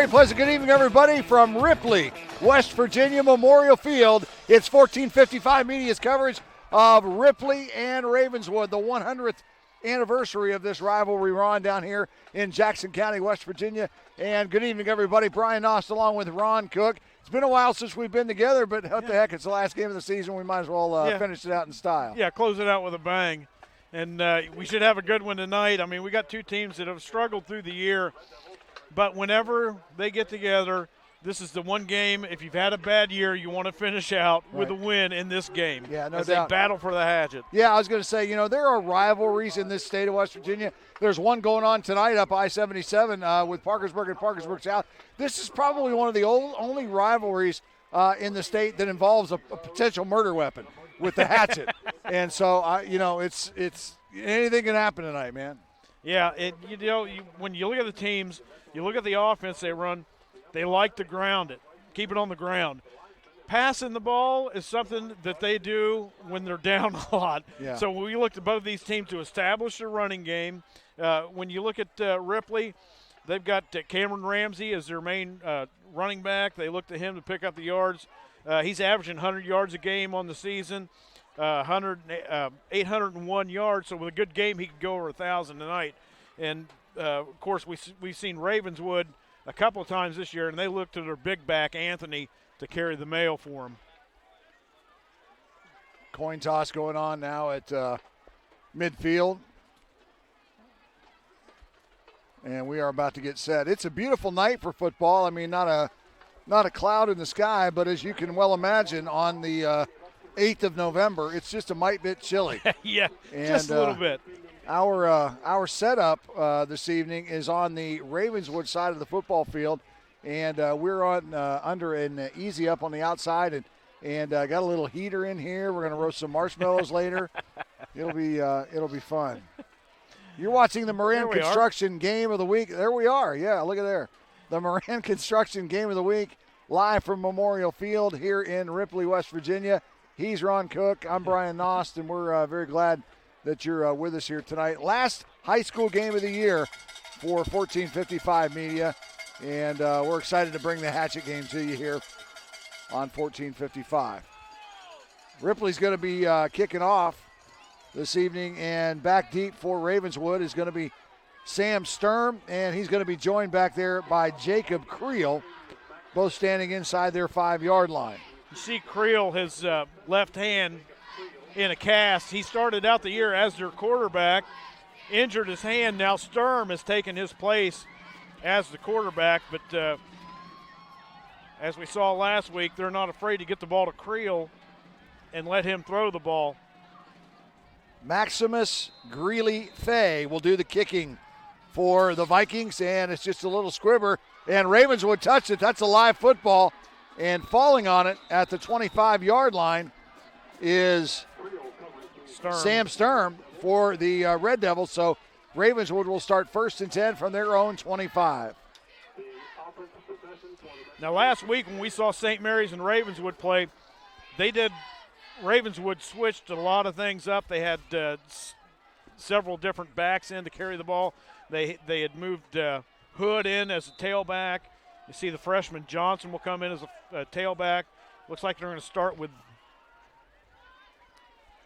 very pleasant good evening, everybody, from Ripley, West Virginia Memorial Field. It's 1455 Media's coverage of Ripley and Ravenswood, the 100th anniversary of this rivalry run down here in Jackson County, West Virginia. And good evening, everybody. Brian Nost along with Ron Cook. It's been a while since we've been together, but what the heck, it's the last game of the season. We might as well finish it out in style. Yeah, close it out with a bang. And we should have a good one tonight. I mean, we got two teams that have struggled through the year, but whenever they get together, this is the one game, if you've had a bad year, you want to finish out with a win in this game. Yeah, no as doubt. They battle for the Hatchet. Yeah, I was going to say, there are rivalries in this state of West Virginia. There's one going on tonight up I-77 with Parkersburg and Parkersburg South. This is probably one of the only rivalries in the state that involves a potential murder weapon with the Hatchet. And so, it's anything can happen tonight, man. Yeah, when you look at the teams, you look at the offense they run, they like to ground it, keep it on the ground. Passing the ball is something that they do when they're down a lot. Yeah. So we looked at both these teams to establish a running game. When you look at Ripley, they've got Cameron Ramsey as their main running back. They look to him to pick up the yards. He's averaging 100 yards a game on the season, 801 yards. So with a good game, he could go over 1,000 tonight. And, of course, we've seen Ravenswood a couple of times this year, and they look to their big back, Anthony, to carry the mail for him. Coin toss going on now at midfield. And we are about to get set. It's a beautiful night for football. I mean, not a cloud in the sky, but as you can well imagine, on the 8th of November, it's just a mite bit chilly. Yeah, just a little bit. Our setup this evening is on the Ravenswood side of the football field, and we're on under an easy up on the outside, and got a little heater in here. We're going to roast some marshmallows later. It'll be fun. You're watching the Moran Construction Game of the Week. There we are. Yeah, look at there. The Moran Construction Game of the Week, live from Memorial Field here in Ripley, West Virginia. He's Ron Cook. I'm Brian Nost, and we're very glad that you're with us here tonight. Last high school game of the year for 1455 Media, and we're excited to bring the Hatchet game to you here on 1455. Ripley's going to be kicking off this evening, and back deep for Ravenswood is going to be Sam Sturm, and he's going to be joined back there by Jacob Creel, both standing inside their 5-yard line. You see Creel, his left hand in a cast. He started out the year as their quarterback, injured his hand. Now Sturm has taken his place as the quarterback, but as we saw last week, they're not afraid to get the ball to Creel and let him throw the ball. Maximus Greeley-Fay will do the kicking for the Vikings, and it's just a little squibber, and Ravenswood touched it. That's a live football, and falling on it at the 25-yard line is Sam Sturm for the Red Devils. So Ravenswood will start 1st and 10 from their own 25. Now last week when we saw St. Mary's and Ravenswood play, Ravenswood switched a lot of things up. They had several different backs in to carry the ball. They had moved Hood in as a tailback. You see the freshman Johnson will come in as a tailback. Looks like they're going to start with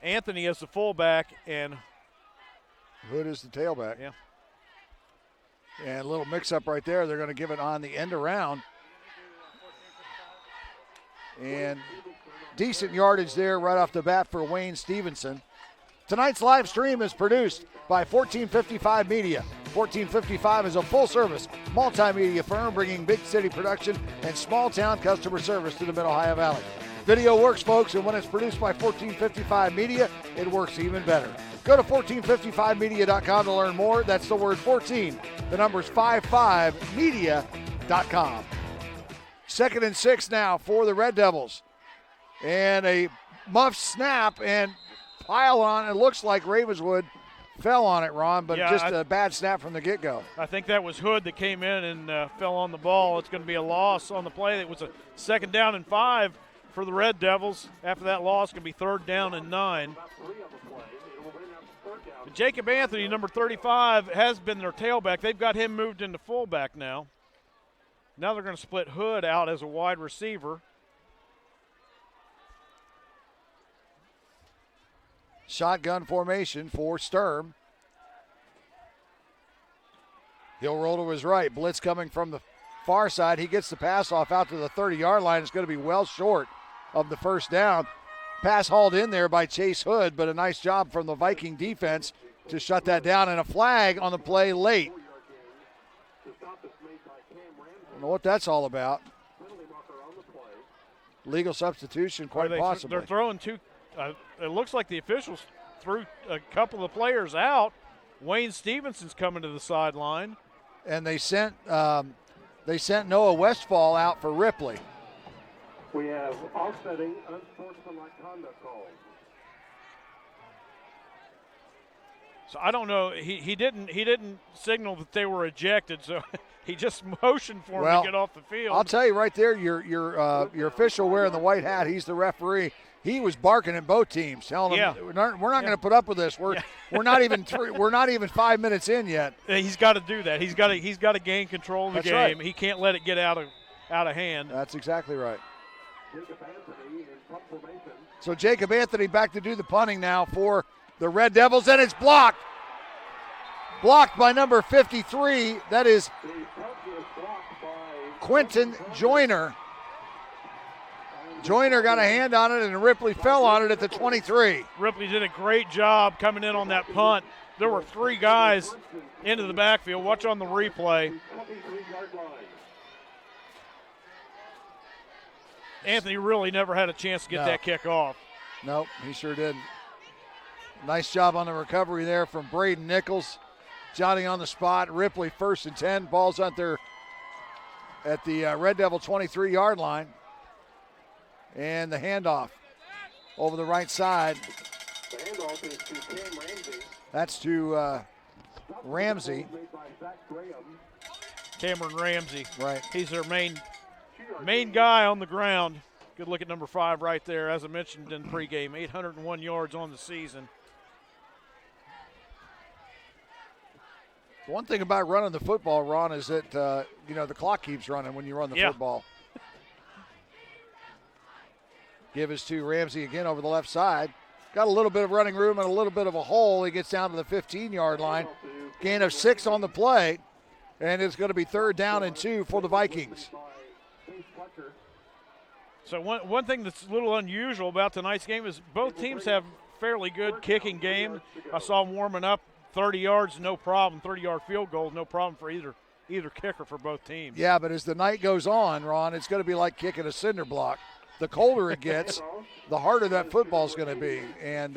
Anthony as the fullback and Hood is the tailback. Yeah. And a little mix-up right there. They're going to give it on the end around. And decent yardage there right off the bat for Wayne Stevenson. Tonight's live stream is produced by 1455 Media. 1455 is a full-service multimedia firm bringing big city production and small-town customer service to the Mid-Ohio Valley. Video works, folks, and when it's produced by 1455 Media, it works even better. Go to 1455media.com to learn more. That's the word 14, the number's 55media.com. 2nd and 6 now for the Red Devils. And a muff snap and pile on. It looks like Ravenswood fell on it, Ron, but just a bad snap from the get-go. I think that was Hood that came in and fell on the ball. It's going to be a loss on the play. It was a 2nd down and 5 for the Red Devils. After that loss, going to be 3rd down and 9. Jacob Anthony, number 35, has been their tailback. They've got him moved into fullback now. Now they're going to split Hood out as a wide receiver. Shotgun formation for Sturm. He'll roll to his right. Blitz coming from the far side. He gets the pass off out to the 30-yard line. It's going to be well short of the first down. Pass hauled in there by Chase Hood, but a nice job from the Viking defense to shut that down, and a flag on the play late. I don't know what that's all about. Legal substitution, quite possibly. They're throwing two. It looks like the officials threw a couple of players out. Wayne Stevenson's coming to the sideline. And they sent Noah Westfall out for Ripley. We have offsetting unsportsmanlike conduct calls. So I don't know. He didn't signal that they were ejected, so he just motioned for him to get off the field. I'll tell you right there, your official wearing the white hat, he's the referee. He was barking at both teams, telling them we're not going to put up with this. We're not even 5 minutes in yet. He's got to do that. He's got to gain control of the game. Right. He can't let it get out of hand. That's exactly right. Jacob Anthony in punt formation. So Jacob Anthony back to do the punting now for the Red Devils, and it's blocked. Blocked by number 53. That is The punt is blocked by Quentin Joyner. Joyner got a hand on it, and Ripley fell on it at the 23. Ripley did a great job coming in on that punt. There were three guys into the backfield. Watch on the replay. 23-yard line. Anthony really never had a chance to get that kick off. Nope, he sure didn't. Nice job on the recovery there from Braden Nichols. Johnny on the spot. Ripley 1st and 10. Ball's out there at the Red Devil 23-yard line. And the handoff over the right side. The handoff is to Cam Ramsey. That's to Ramsey. Made by Zach Graham. Cameron Ramsey. Right. He's their main guy on the ground. Good look at number 5 right there. As I mentioned in pregame, 801 yards on the season. One thing about running the football, Ron, is that the clock keeps running when you run the football. Give us to Ramsey again over the left side. Got a little bit of running room and a little bit of a hole. He gets down to the 15-yard line. Gain of 6 on the play, and it's going to be 3rd down and 2 for the Vikings. So one thing that's a little unusual about tonight's game is both teams have fairly good kicking game. I saw them warming up 30 yards, no problem. 30-yard field goal, no problem for either kicker for both teams. Yeah, but as the night goes on, Ron, it's going to be like kicking a cinder block. The colder it gets, the harder that football's going to be, and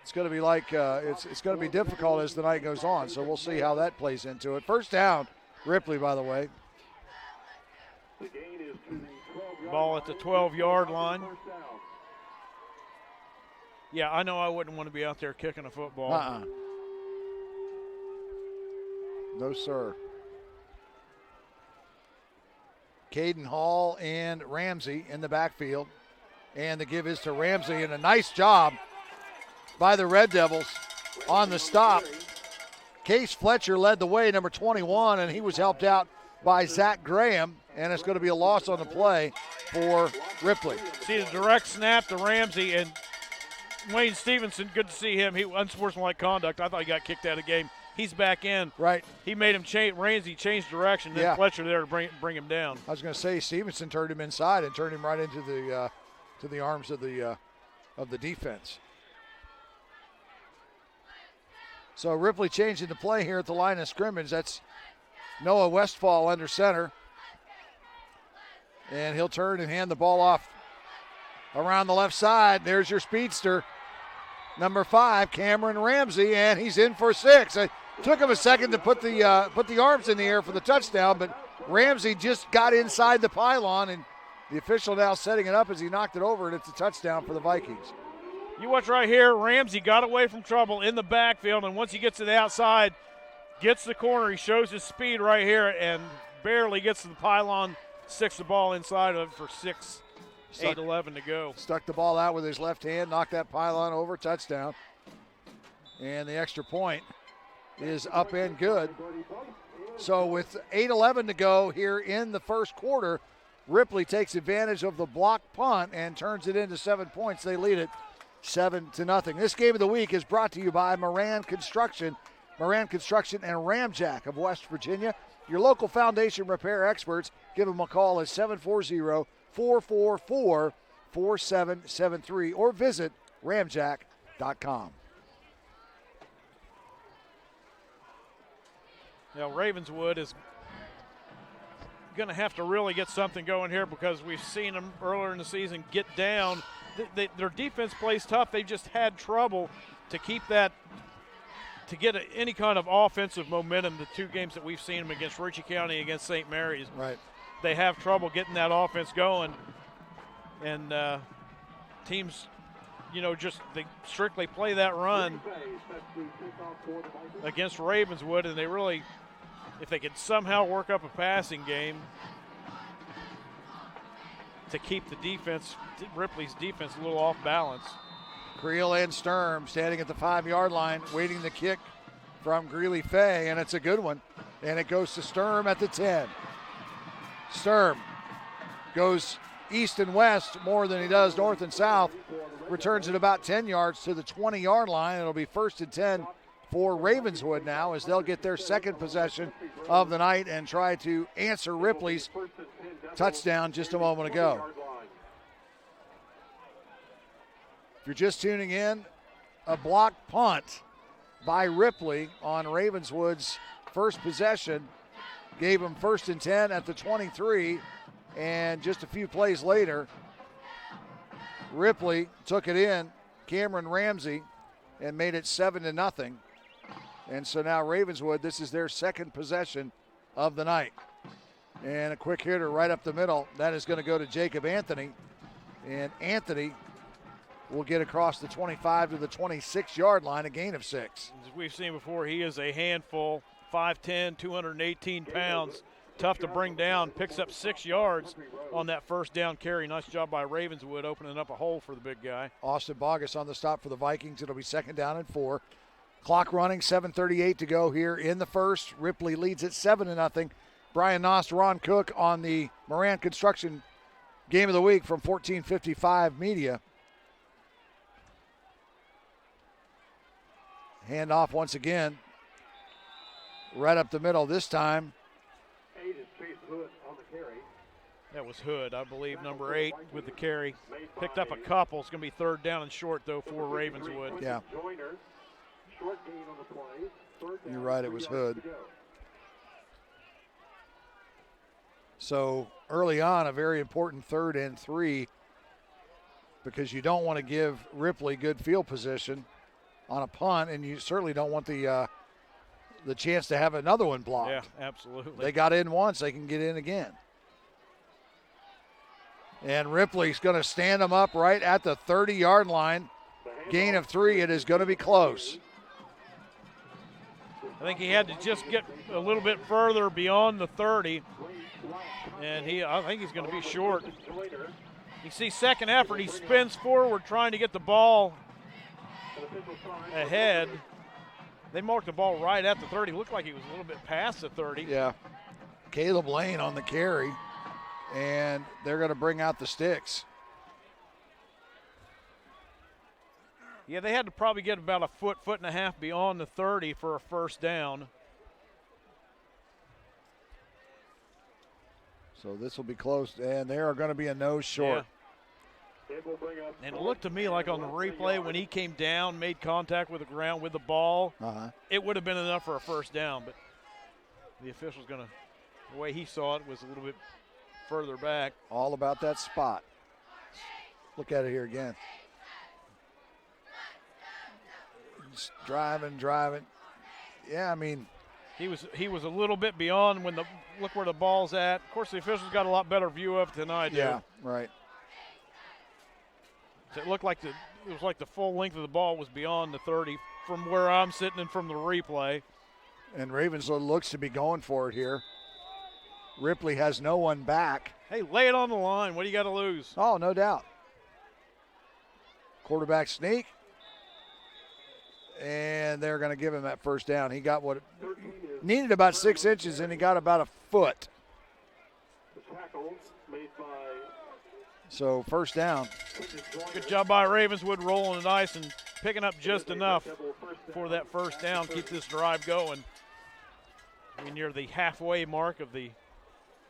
it's going to be like it's going to be difficult as the night goes on. So we'll see how that plays into it. 1st down, Ripley, by the way. Ball at the 12-yard line. Yeah, I know I wouldn't want to be out there kicking a football. No, sir. Caden Hall and Ramsey in the backfield. And the give is to Ramsey, and a nice job by the Red Devils on the stop. Case Fletcher led the way, number 21, and he was helped out by Zach Graham, and it's going to be a loss on the play for Ripley. See the direct snap to Ramsey, and Wayne Stevenson, good to see him. He unsportsmanlike conduct. I thought he got kicked out of the game. He's back in. Right. He made him change. Ramsey changed direction. Then Fletcher there to bring him down. I was going to say Stevenson turned him inside and turned him right into the arms of the defense. So Ripley changing the play here at the line of scrimmage. That's Noah Westfall under center, and he'll turn and hand the ball off around the left side. There's your speedster, number 5, Cameron Ramsey, and he's in for 6. It took him a second to put the arms in the air for the touchdown, but Ramsey just got inside the pylon, and the official now setting it up as he knocked it over, and it's a touchdown for the Vikings. You watch right here. Ramsey got away from trouble in the backfield, and once he gets to the outside, gets the corner. He shows his speed right here and barely gets to the pylon, sticks the ball inside of it for 8:11 to go. Stuck the ball out with his left hand, knocked that pylon over, touchdown. And the extra point is up and good. So with 8:11 to go here in the first quarter, Ripley takes advantage of the block punt and turns it into 7 points. They lead it 7-0. This game of the week is brought to you by Moran Construction and Ramjack of West Virginia. Your local foundation repair experts. Give them a call at 740-444-4773 or visit ramjack.com. Now, Ravenswood is going to have to really get something going here because we've seen them earlier in the season get down. Their defense plays tough. They've just had trouble to keep that, to get any kind of offensive momentum. The two games that we've seen them against Ritchie County and against St. Mary's, right, they have trouble getting that offense going. And teams, just they strictly play that run against Ravenswood, and they really, if they could somehow work up a passing game to keep the defense, Ripley's defense, a little off balance. Creel and Sturm standing at the 5-yard line, waiting the kick from Greeley Fay, and it's a good one. And it goes to Sturm at the 10. Sturm goes east and west more than he does north and south. Returns it about 10 yards to the 20-yard line. It'll be 1st and 10 for Ravenswood now as they'll get their second possession of the night and try to answer Ripley's touchdown just a moment ago. If you're just tuning in, a block punt by Ripley on Ravenswood's first possession gave him 1st and 10 at the 23, and just a few plays later, Ripley took it in, Cameron Ramsey, and made it 7-0. And so now Ravenswood, this is their second possession of the night. And a quick hitter right up the middle. That is going to go to Jacob Anthony. And Anthony will get across the 25 to the 26-yard line, a gain of 6. As we've seen before, he is a handful, 5'10", 218 pounds. Tough to bring down, picks up 6 yards on that first down carry. Nice job by Ravenswood opening up a hole for the big guy. Austin Bogus on the stop for the Vikings. It'll be 2nd down and 4. Clock running, 7:38 to go here in the first. Ripley leads it 7-0. Brian Nost, Ron Cook on the Moran Construction Game of the Week from 1455 Media. Hand off once again. Right up the middle this time. 8 is Chase Hood on the carry. That was Hood, I believe, number 8 with the carry. Picked up a couple. It's going to be 3rd down and short, though, for Ravenswood. Yeah. Short gain on the play. You're right, it was Hood. So early on, a very important 3rd and 3 because you don't want to give Ripley good field position on a punt, and you certainly don't want the chance to have another one blocked. Yeah, absolutely. They got in once, they can get in again. And Ripley's going to stand them up right at the 30-yard line. Gain of 3, it is going to be close. I think he had to just get a little bit further beyond the 30, and I think he's going to be short. You see second effort, he spins forward trying to get the ball ahead. They marked the ball right at the 30. Looked like he was a little bit past the 30. Yeah. Caleb Lane on the carry, and they're going to bring out the sticks. Yeah, they had to probably get about a foot and a half beyond the 30 for a first down. So this will be close, and they are going to be a nose short. Yeah. And it looked to me like on the replay when he came down, made contact with the ground with the ball, it would have been enough for a first down, but the official's going to, the way he saw it was a little bit further back. All about that spot. Look at it here again. Just driving. Yeah, I mean. He was a little bit beyond when look where the ball's at. Of course, the officials got a lot better view of it than I do. Yeah, right. So it looked like it was like the full length of the ball was beyond the 30 from where I'm sitting and from the replay. And Ravenswood looks to be going for it here. Ripley has no one back. Hey, lay it on the line. What do you got to lose? Oh, no doubt. Quarterback sneak. And they're going to give him that first down. He got what needed about 6 inches, and he got about a foot. The tackle made by So first down. Good job by Ravenswood rolling the dice and picking up just enough for that first down. Keep this drive going. We're near the halfway mark of the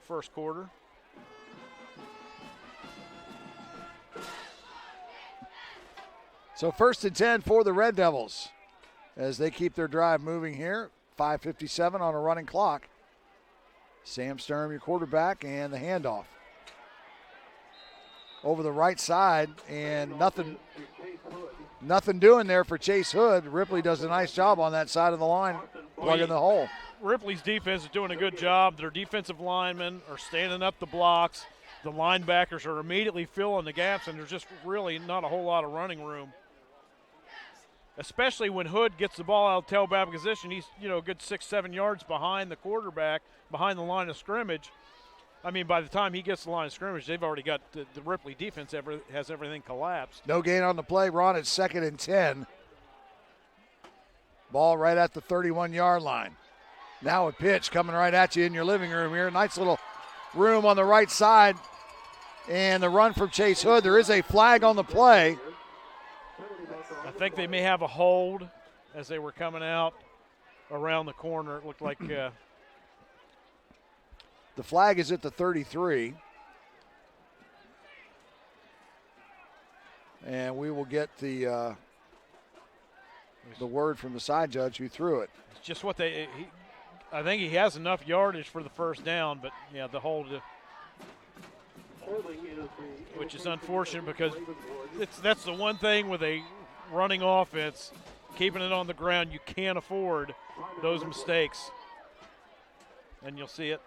first quarter. So 1st and 10 for the Red Devils as they keep their drive moving here. 5:57 on a running clock. Sam Sturm, your quarterback, and the handoff. Over the right side, and nothing doing there for Chase Hood. Ripley does a nice job on that side of the line, plugging the hole. Ripley's defense is doing a good job. Their defensive linemen are standing up the blocks. The linebackers are immediately filling the gaps, and there's just really not a whole lot of running room. Especially when Hood gets the ball out of tailback position. He's, a good 6-7 yards behind the quarterback, behind the line of scrimmage. I mean, by the time he gets to the line of scrimmage, they've already got the Ripley defense has everything collapsed. No gain on the play. Ron at 2nd and 10. Ball right at the 31-yard line. Now a pitch coming right at you in your living room here. Nice little room on the right side. And the run from Chase Hood. There is a flag on the play. I think they may have a hold as they were coming out around the corner. It looked like the flag is at the 33. And we will get the word from the side judge who threw it. It's just what I think he has enough yardage for the first down, but yeah, the hold, which is unfortunate because that's the one thing with a running offense, keeping it on the ground. You can't afford those mistakes, and you'll see it.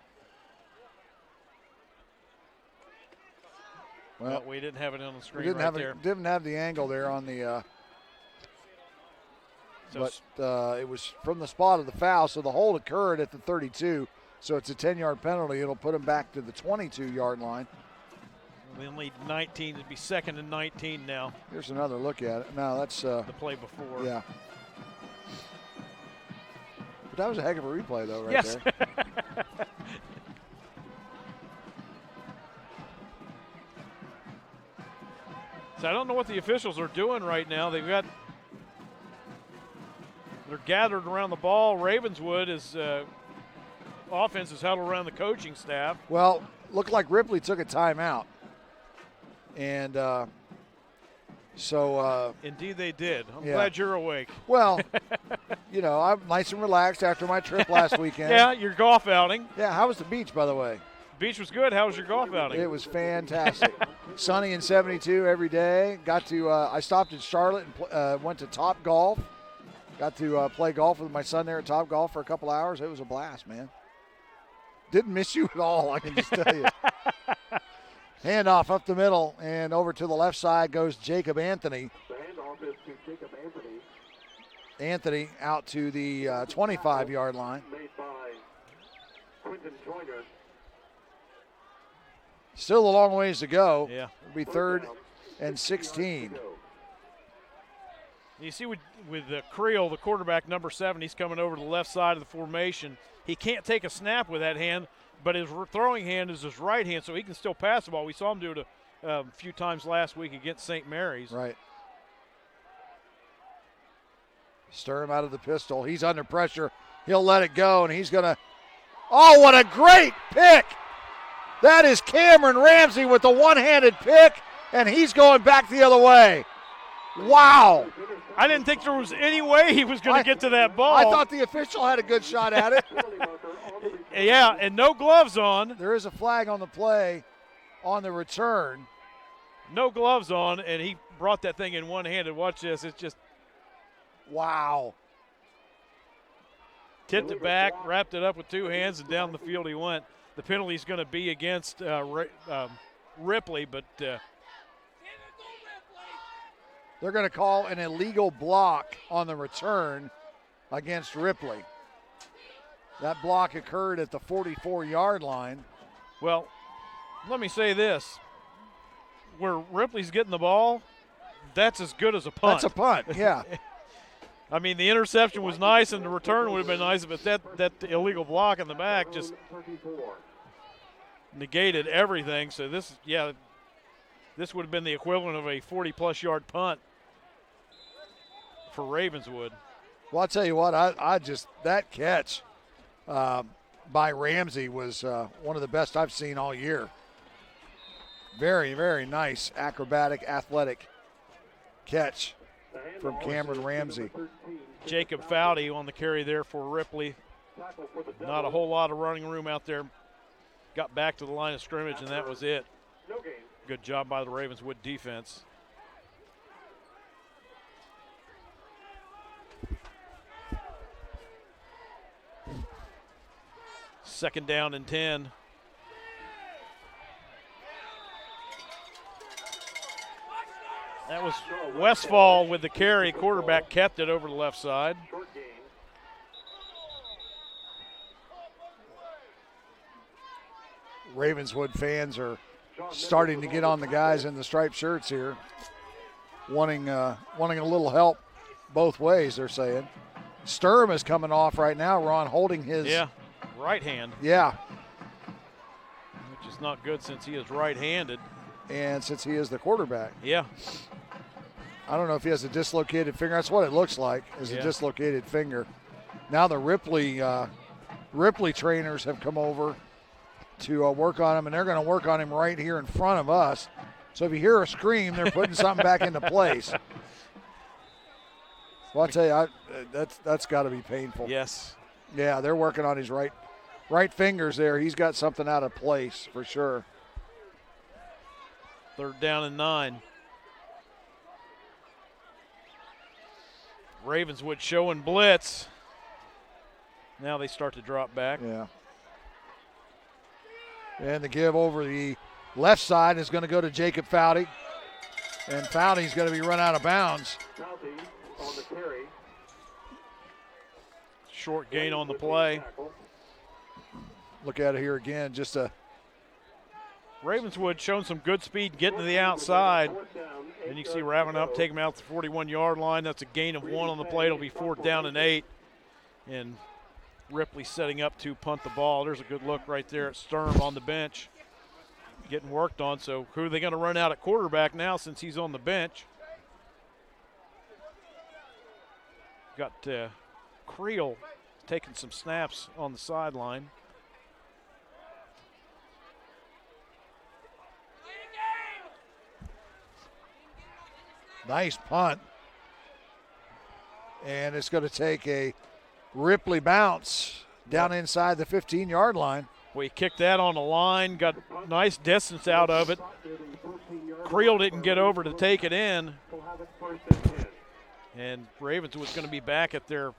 Well, we didn't have it on the screen Didn't have the angle there on the but it was from the spot of the foul, so the hold occurred at the 32, so it's a 10-yard penalty. It'll put him back to the 22-yard line. We lead 19. It'd be 2nd and 19 now. Here's another look at it. No, that's the play before. Yeah. But that was a heck of a replay, though, right yes. there. So I don't know what the officials are doing right now. They're gathered around the ball. Ravenswood is offense is huddled around the coaching staff. Well, looked like Ripley took a timeout. And so indeed they did. I'm glad you're awake. Well, I'm nice and relaxed after my trip last weekend. Yeah, your golf outing. Yeah, how was the beach, by the way? The beach was good. How was your golf outing? It was fantastic. Sunny and 72 every day. Got to I stopped at Charlotte and went to Top Golf. Got to play golf with my son there at Top Golf for a couple hours. It was a blast, man. Didn't miss you at all, I can just tell you. Handoff up the middle, and over to the left side goes Jacob Anthony. The handoff is to Jacob Anthony. Anthony out to the 25-yard line. Made by Quentin Joyner. Still a long ways to go. Yeah. It'll be 3rd and 16. You see with Creel, the quarterback, number 7, he's coming over to the left side of the formation. He can't take a snap with that hand, but his throwing hand is his right hand, so he can still pass the ball. We saw him do it a few times last week against St. Mary's. Right. Stir him out of the pistol. He's under pressure. He'll let it go, and he's going to – oh, what a great pick! That is Cameron Ramsey with the one-handed pick, and he's going back the other way. Wow. I didn't think there was any way he was going to get to that ball. I thought the official had a good shot at it. Yeah, and no gloves on. There is a flag on the play on the return. No gloves on, and he brought that thing in one-handed. Watch this. It's just. Wow. Tipped it back, wrapped it up with two hands, and down the field he went. The penalty is going to be against Ripley, but they're going to call an illegal block on the return against Ripley. That block occurred at the 44-yard line. Well, let me say this. Where Ripley's getting the ball, that's as good as a punt. That's a punt, yeah. I mean, the interception was nice, and the return would have been nice, but that illegal block in the back just negated everything. So this would have been the equivalent of a 40-plus yard punt for Ravenswood. Well, I'll tell you what, I just, that catch by Ramsey was one of the best I've seen all year. Very, very nice, acrobatic, athletic catch from Cameron Ramsey. Jacob Foudy on the carry there for Ripley. Not a whole lot of running room out there. Got back to the line of scrimmage, and that was it. Good job by the Ravenswood defense. Second down and 10. That was Westfall with the carry. Quarterback kept it over the left side. Ravenswood fans are starting to get on the guys in the striped shirts here, wanting a little help both ways, they're saying. Sturm is coming off right now, Ron, holding his right hand. Yeah. Which is not good since he is right-handed. And since he is the quarterback. Yeah. I don't know if he has a dislocated finger. That's what it looks like, is a dislocated finger. Now the Ripley trainers have come over to work on him, and they're going to work on him right here in front of us. So if you hear a scream, they're putting something back into place. Well, I'll tell you, that's got to be painful. Yes. Yeah, they're working on his right fingers there. He's got something out of place for sure. Third down and 9. Ravenswood showing blitz. Now they start to drop back. Yeah. And the give over the left side is going to go to Jacob Foudy. And Foudy's going to be run out of bounds. Foudy on the carry. Short gain on the play. Look at it here again. Just a Ravenswood showing some good speed getting to the outside. And you can see wrapping up, take him out to the 41-yard line. That's a gain of 1 on the play. It'll be 4th down and 8. And Ripley setting up to punt the ball. There's a good look right there at Sturm on the bench, getting worked on. So who are they going to run out at quarterback now since he's on the bench? Got Creel taking some snaps on the sideline. nice punt. And it's going to take a Ripley bounce down inside the 15-yard line. We kicked that on the line, got nice distance out of it. Creel didn't get over to take it in. And Ravenswood's going to be back at their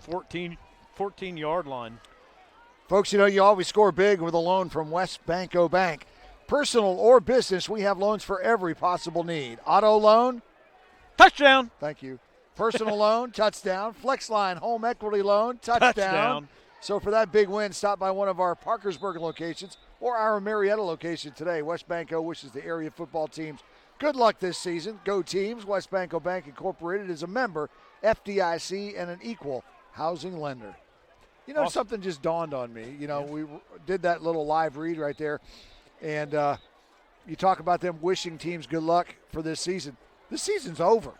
14-yard line. Folks, you know, you always score big with a loan from West Banco Bank. Personal or business, we have loans for every possible need. Auto loan. Touchdown. Thank you. Personal loan, touchdown. Flex line, home equity loan, touchdown. So for that big win, stop by one of our Parkersburg locations or our Marietta location today. West Banco wishes the area football teams good luck this season. Go teams. West Banco Bank Incorporated is a member, FDIC, and an equal housing lender. You know, something just dawned on me. You know, we did that little live read right there, and you talk about them wishing teams good luck for this season. This season's over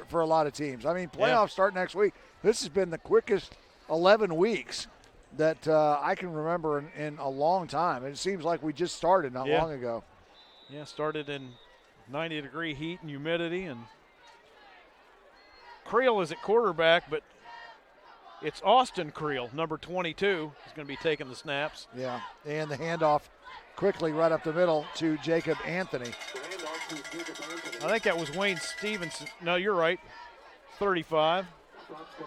for a lot of teams. I mean, playoffs start next week. This has been the quickest 11 weeks that I can remember in a long time. It seems like we just started not long ago. Yeah, started in 90-degree heat and humidity. And Creel is at quarterback, but it's Austin Creel, number 22. He's going to be taking the snaps. Yeah, and the handoff quickly right up the middle to Jacob Anthony. I think that was Wayne Stevenson. No, you're right. 35.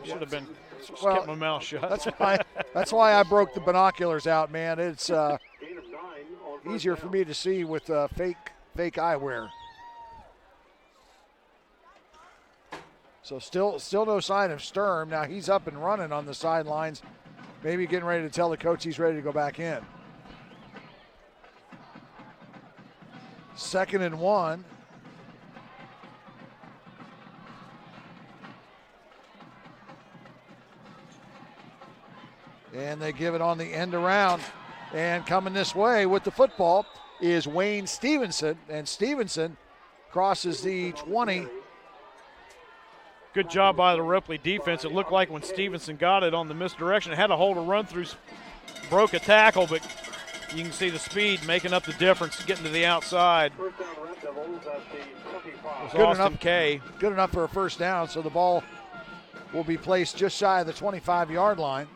Should have been kept my mouth shut. That's why I broke the binoculars out, man. It's easier for me to see with fake eyewear. So still no sign of Sturm. Now he's up and running on the sidelines, maybe getting ready to tell the coach he's ready to go back in. 2nd and 1. And they give it on the end around. And coming this way with the football is Wayne Stevenson. And Stevenson crosses the 20. Good job by the Ripley defense. It looked like when Stevenson got it on the misdirection, it had a hole to run through, broke a tackle, but you can see the speed making up the difference, getting to the outside. First down, Red Devils at the 25. Good Austin enough. Kay. Good enough for a first down, so the ball will be placed just shy of the 25-yard line,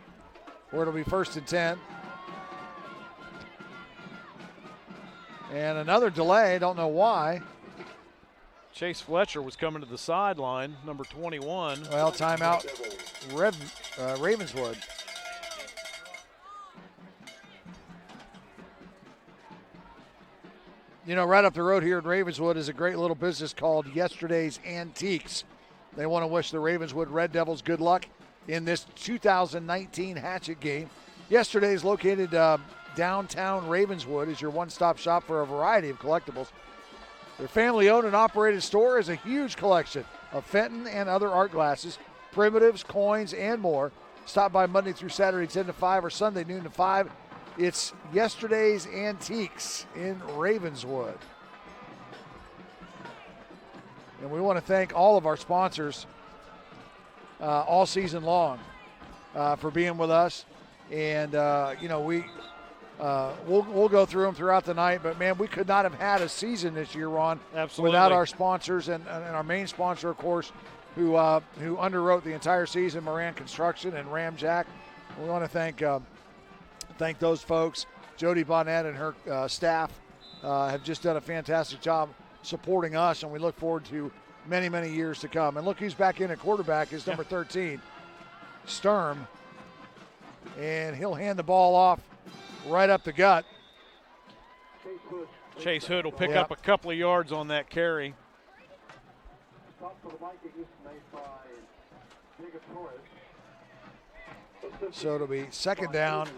where it'll be 1st and 10. And another delay, don't know why. Chase Fletcher was coming to the sideline, number 21. Well, timeout, Ravenswood. You know, right up the road here at Ravenswood is a great little business called Yesterday's Antiques. They want to wish the Ravenswood Red Devils good luck in this 2019 Hatchet game. Yesterday's located downtown Ravenswood is your one-stop shop for a variety of collectibles. Their family-owned and operated store has a huge collection of Fenton and other art glasses, primitives, coins, and more. Stop by Monday through Saturday 10 to 5 or Sunday noon to 5. It's Yesterday's Antiques in Ravenswood. And we want to thank all of our sponsors all season long for being with us. And, we'll go through them throughout the night. But, man, we could not have had a season this year, Ron, Absolutely. without our sponsors and our main sponsor, of course, who underwrote the entire season, Moran Construction and Ram Jack. We want to thank those folks. Jody Bonnet and her staff have just done a fantastic job supporting us, and we look forward to many, many years to come. And look who's back in at quarterback is number 13, Sturm. And he'll hand the ball off right up the gut. Chase Hood will pick up a couple of yards on that carry. So it'll be 2nd down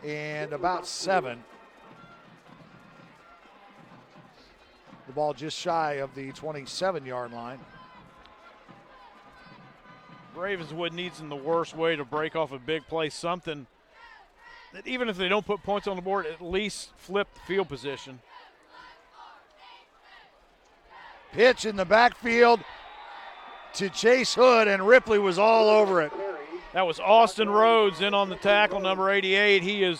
and about 7. The ball just shy of the 27-yard line. Ravenswood needs in the worst way to break off a big play, something that even if they don't put points on the board, at least flip the field position. Pitch in the backfield to Chase Hood, and Ripley was all over it. That was Austin Rhodes in on the tackle, number 88. He is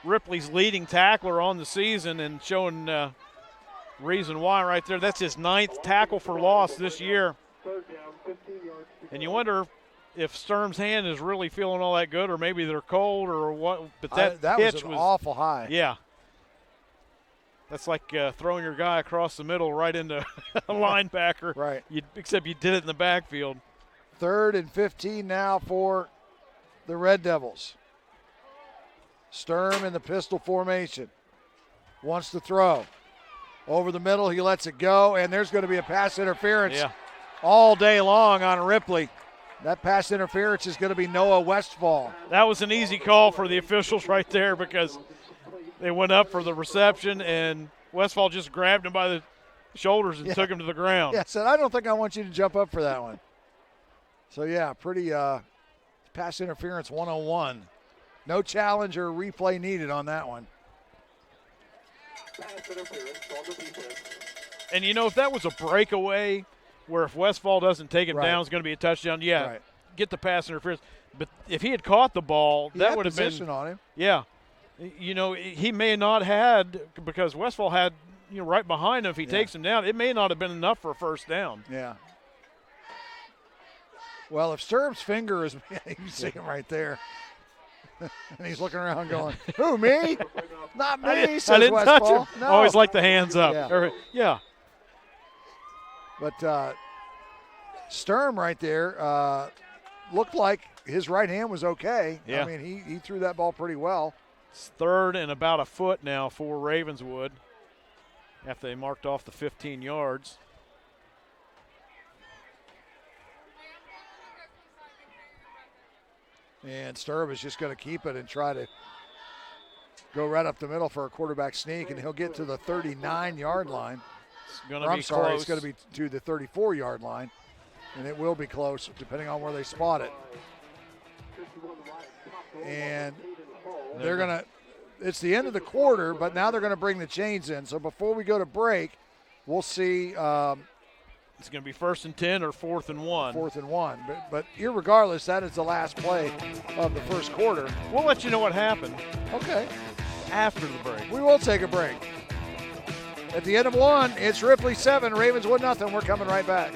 Ripley's leading tackler on the season and showing reason why right there. That's his 9th tackle for loss this year. And you wonder if Sturm's hand is really feeling all that good, or maybe they're cold or what. But that was pitch an awful high. Yeah. That's like throwing your guy across the middle right into a linebacker. Right. Except you did it in the backfield. 3rd and 15 now for the Red Devils. Sturm in the pistol formation. Wants to throw. Over the middle, he lets it go, and there's going to be a pass interference all day long on Ripley. That pass interference is going to be Noah Westfall. That was an easy call for the officials right there because they went up for the reception, and Westfall just grabbed him by the shoulders and took him to the ground. Yeah, said, I don't think I want you to jump up for that one. So, yeah, pretty pass interference 101. No challenge or replay needed on that one. And, if that was a breakaway where if Westfall doesn't take him down, it's going to be a touchdown, get the pass interference. But if he had caught the ball, that would have been – position on him. Yeah. He may not had – because Westfall had, right behind him, if he takes him down, it may not have been enough for a first down. Yeah. Well, if Sturm's finger is – you see him right there. And he's looking around going, who, me? Not me, says I didn't Westfall. touch him. No. Always like the hands up. Yeah. But Sturm right there looked like his right hand was okay. Yeah. I mean, he threw that ball pretty well. It's 3rd and about a foot now for Ravenswood after they marked off the 15 yards. And Sturm is just going to keep it and try to go right up the middle for a quarterback sneak, and he'll get to the 39-yard line. It's going to be close. It's going to be to the 34-yard line, and it will be close depending on where they spot it. And they're going to – it's the end of the quarter, but now they're going to bring the chains in. So before we go to break, we'll see it's going to be 1st and 10 or 4th and 1. 4th and 1. But irregardless, that is the last play of the first quarter. We'll let you know what happened. Okay. After the break. We will take a break. At the end of 1, it's Ripley 7, Ravenswood nothing. We're coming right back.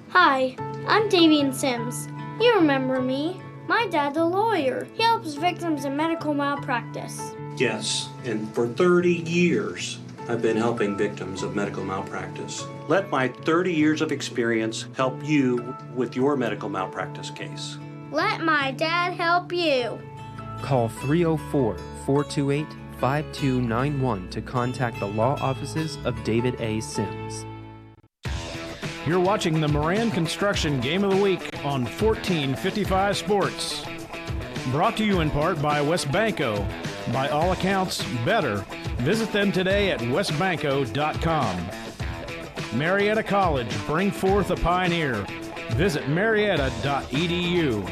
Hi, I'm Davian Sims. You remember me. My dad's a lawyer. He helps victims in medical malpractice. Yes, and for 30 years, I've been helping victims of medical malpractice. Let my 30 years of experience help you with your medical malpractice case. Let my dad help you. Call 304-428-5291 to contact the law offices of David A. Sims. You're watching the Moran Construction Game of the Week on 1455 Sports. Brought to you in part by Westbanco. By all accounts, better. Visit them today at westbanco.com. Marietta College, bring forth a pioneer. Visit marietta.edu.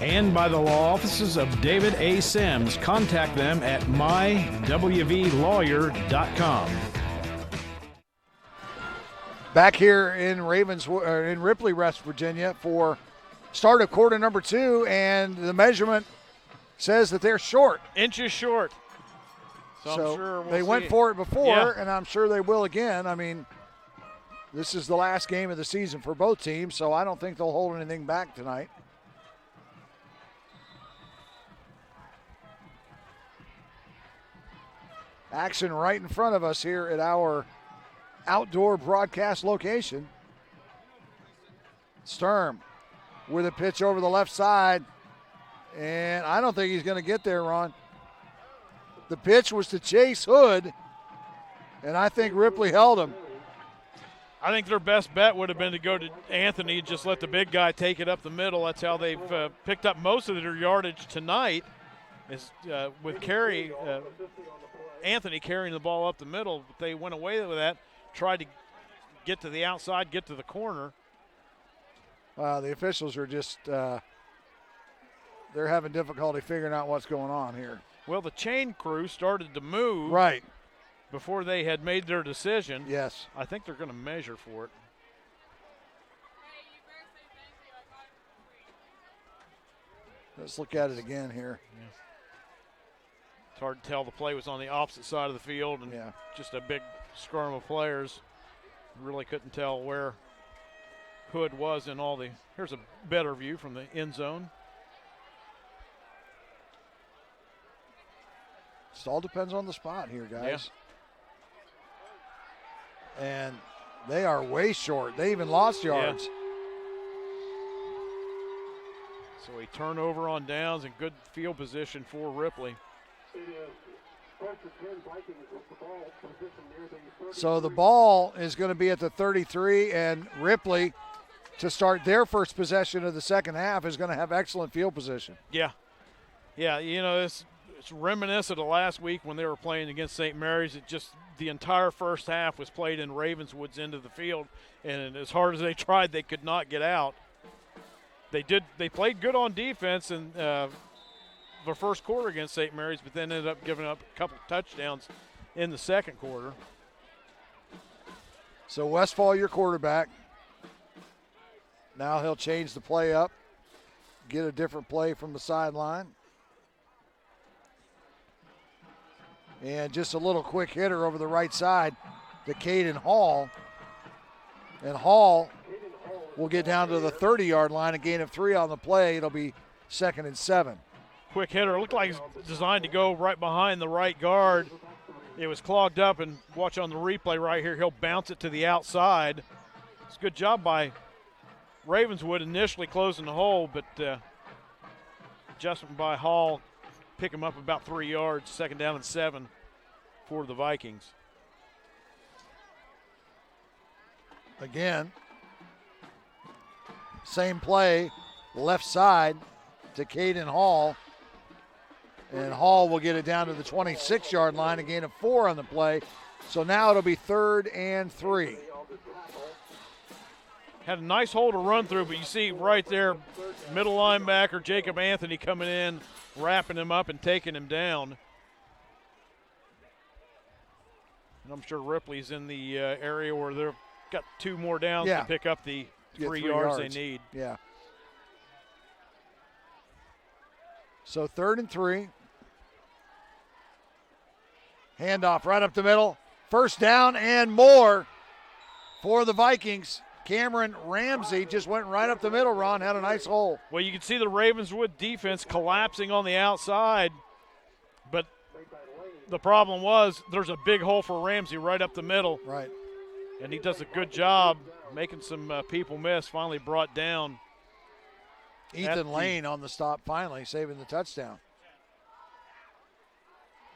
And by the law offices of David A. Sims. Contact them at mywvlawyer.com. Back here in in Ripley, West Virginia for start of quarter number 2, and the measurement says that they're short. Inches short. So I'm sure they went for it before, and I'm sure they will again. I mean, this is the last game of the season for both teams, so I don't think they'll hold anything back tonight. Action right in front of us here at our outdoor broadcast location. Sturm with a pitch over the left side, and I don't think he's going to get there, Ron. The pitch was to Chase Hood, and I think Ripley held him. I think their best bet would have been to go to Anthony, just let the big guy take it up the middle. That's how they've picked up most of their yardage tonight, is with Anthony carrying the ball up the middle. But they went away with that, tried to get to the outside, get to the corner. The officials are just they're having difficulty figuring out what's going on here. Well, the chain crew started to move right before they had made their decision. Yes. I think they're going to measure for it. Let's look at it again here. Yeah. It's hard to tell. The play was on the opposite side of the field, and just a big scrum of players. Really couldn't tell where Hood was in all the. Here's a better view from the end zone. It all depends on the spot here, guys. Yeah. And they are way short. They even lost yards. Yeah. So a turnover on downs and good field position for Ripley. So the ball is going to be at the 33, and Ripley, to start their first possession of the second half, is going to have excellent field position. Yeah. Yeah, you know, it's reminiscent of last week when they were playing against St. Mary's. It just the entire first half was played in Ravenswood's end of the field, and as hard as they tried, they could not get out. They played good on defense in the first quarter against St. Mary's, but then ended up giving up a couple touchdowns in the second quarter. So Westfall, your quarterback. Now he'll change the play up, get a different play from the sideline. And just a little quick hitter over the right side to Caden Hall. And Hall will get down to the 30-yard line, a gain of 3 on the play. It'll be 2nd and 7. Quick hitter. It looked like it's designed to go right behind the right guard. It was clogged up, and watch on the replay right here. He'll bounce it to the outside. It's a good job by Ravenswood initially closing the hole, but adjustment by Hall. Pick him up about 3 yards, 2nd down and 7 for the Vikings. Again, same play, left side to Caden Hall. And Hall will get it down to the 26-yard line, a gain of 4 on the play. So now it'll be 3rd and 3. had a nice hole to run through, but you see right there, middle linebacker Jacob Anthony coming in, wrapping him up and taking him down. And I'm sure Ripley's in the area where they've got 2 more downs to pick up the 3 yards they need. Yeah. So 3rd and 3. Handoff right up the middle. First down and more for the Vikings. Cameron Ramsey just went right up the middle, Ron, had a nice hole. Well, you can see the Ravenswood defense collapsing on the outside, but the problem was there's a big hole for Ramsey right up the middle. Right. And he does a good job making some people miss, finally brought down. Ethan Lane on the stop finally, saving the touchdown.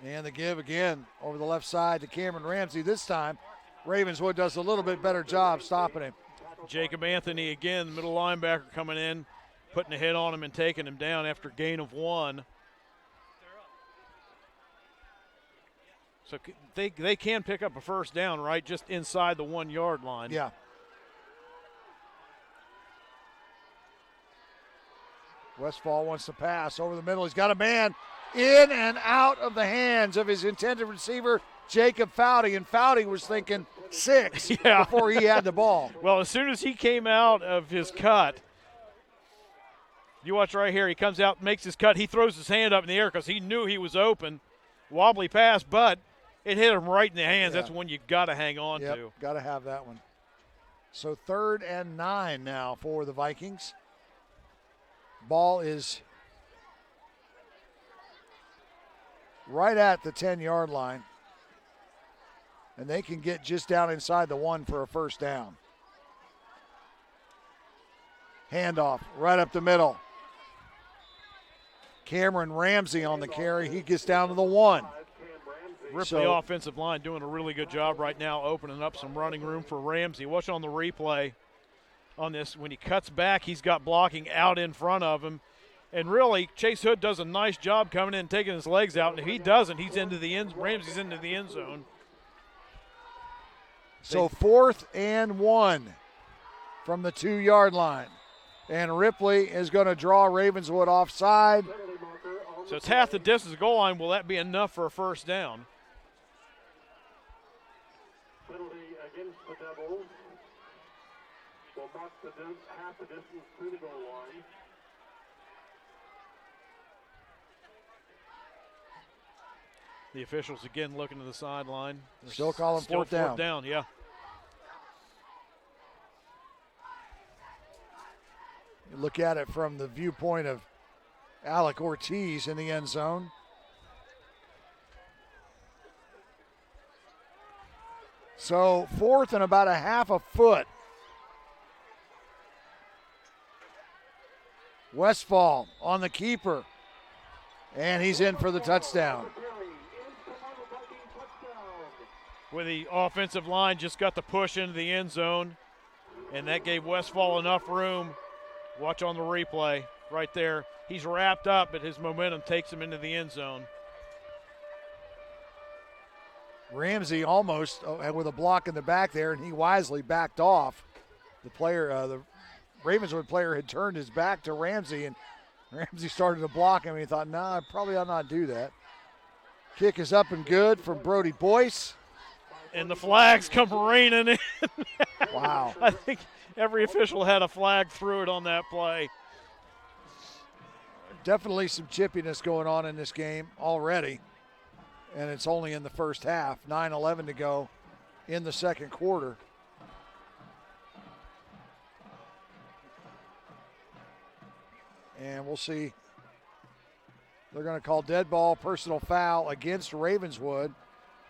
And the give again over the left side to Cameron Ramsey. This time, Ravenswood does a little bit better job stopping him. Jacob Anthony again, middle linebacker coming in, putting a hit on him and taking him down after gain of 1. So they can pick up a first down, right, just inside the 1 yard line. Yeah. Westfall wants to pass over the middle. He's got a man in and out of the hands of his intended receiver, Jacob Foudy. And Foudy was thinking 6 before he had the ball. Well, as soon as he came out of his cut, you watch right here, he comes out, makes his cut. He throws his hand up in the air because he knew he was open. Wobbly pass, but it hit him right in the hands. Yeah. That's one you got to hang on Yep, to. got to have that one. So 3rd and 9 now for the Vikings. Ball is right at the 10-yard line. And they can get just down inside the 1 for a first down. Handoff right up the middle. Cameron Ramsey on the carry. He gets down to the 1. Ripley offensive line doing a really good job right now, opening up some running room for Ramsey. Watch on the replay on this. When he cuts back, he's got blocking out in front of him. And really, Chase Hood does a nice job coming in and taking his legs out. And if he doesn't, he's into the end. Ramsey's into the end zone. So 4th and 1 from the 2-yard line. And Ripley is going to draw Ravenswood offside. So it's half the distance to goal line. Will that be enough for a first down? Penalty against the Devils. Will mark half the distance to the goal line. The officials again looking to the sideline. Still calling fourth down. Fourth down, yeah. You look at it from the viewpoint of Alec Ortiz in the end zone. So 4th and about a half a foot. Westfall on the keeper. And he's in for the touchdown. Where the offensive line just got the push into the end zone, and that gave Westfall enough room. Watch on the replay right there. He's wrapped up, but his momentum takes him into the end zone. Ramsey almost with a block in the back there, and he wisely backed off. The player, the Ravenswood player had turned his back to Ramsey, and Ramsey started to block him. And he thought, I probably ought not do that. Kick is up and good from Brody Boyce. And the flags come raining in. Wow. I think every official had a flag through it on that play. Definitely some chippiness going on in this game already. And it's only in the first half. 9:11 to go in the second quarter. And we'll see. They're going to call dead ball personal foul against Ravenswood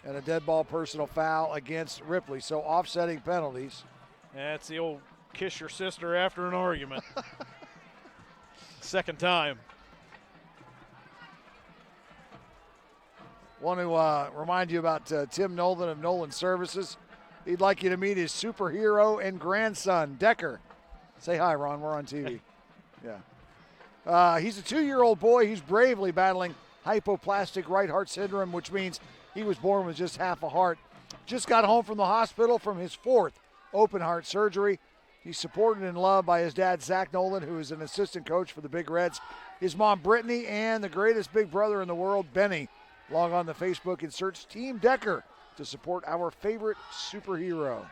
and a dead ball personal foul against Ripley. So offsetting penalties. That's the old kiss your sister after an argument. Second time. Want to remind you about Tim Nolan of Nolan Services. He'd like you to meet his superhero and grandson, Decker. Say hi, Ron. We're on TV. Yeah. He's a 2-year-old boy. He's bravely battling hypoplastic right heart syndrome, which means he was born with just half a heart. Just got home from the hospital from his 4th open heart surgery. He's supported and loved by his dad, Zach Nolan, who is an assistant coach for the Big Reds, his mom, Brittany, and the greatest big brother in the world, Benny. Log on to Facebook and search Team Decker to support our favorite superhero.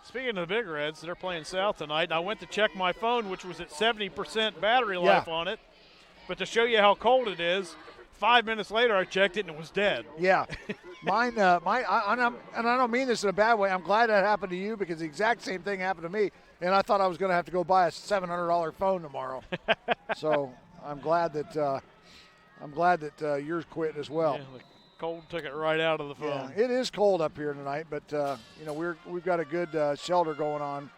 Speaking of the Big Reds, they're playing South tonight. I went to check my phone, which was at 70% battery life on it. But to show you how cold it is, 5 minutes later I checked it and it was dead. Yeah. Mine, and I don't mean this in a bad way. I'm glad that happened to you because the exact same thing happened to me. And I thought I was going to have to go buy a $700 phone tomorrow. So I'm glad that yours quit as well. Yeah, the cold took it right out of the phone. Yeah, it is cold up here tonight, but we've got a good shelter going on.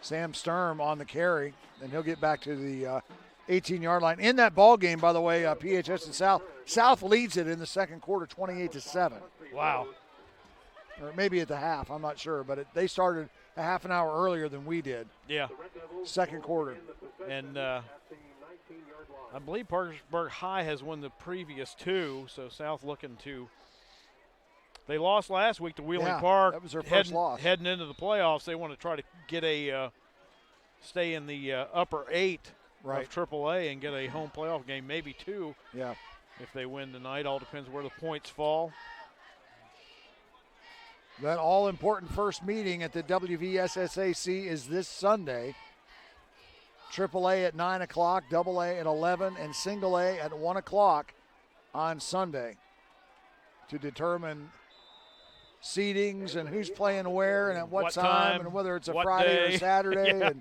Sam Sturm on the carry, and he'll get back to the 18-yard line. In that ball game, by the way, PHS and South leads it in the second quarter, 28-7. Wow. Or maybe at the half, I'm not sure, but they started a half an hour earlier than we did. Yeah. Second quarter. And I believe Parkersburg High has won the previous two, so South looking to. They lost last week to Wheeling Park. That was their first loss. Heading into the playoffs, they want to try to get stay in the upper 8 of AAA and get a home playoff game, maybe 2. Yeah. If they win tonight, all depends where the points fall. That all-important first meeting at the WVSSAC is this Sunday. AAA at 9 o'clock, AA at 11, and Single A at 1 o'clock on Sunday to determine seedings and who's playing where and at what time and whether it's a Friday day. or Saturday.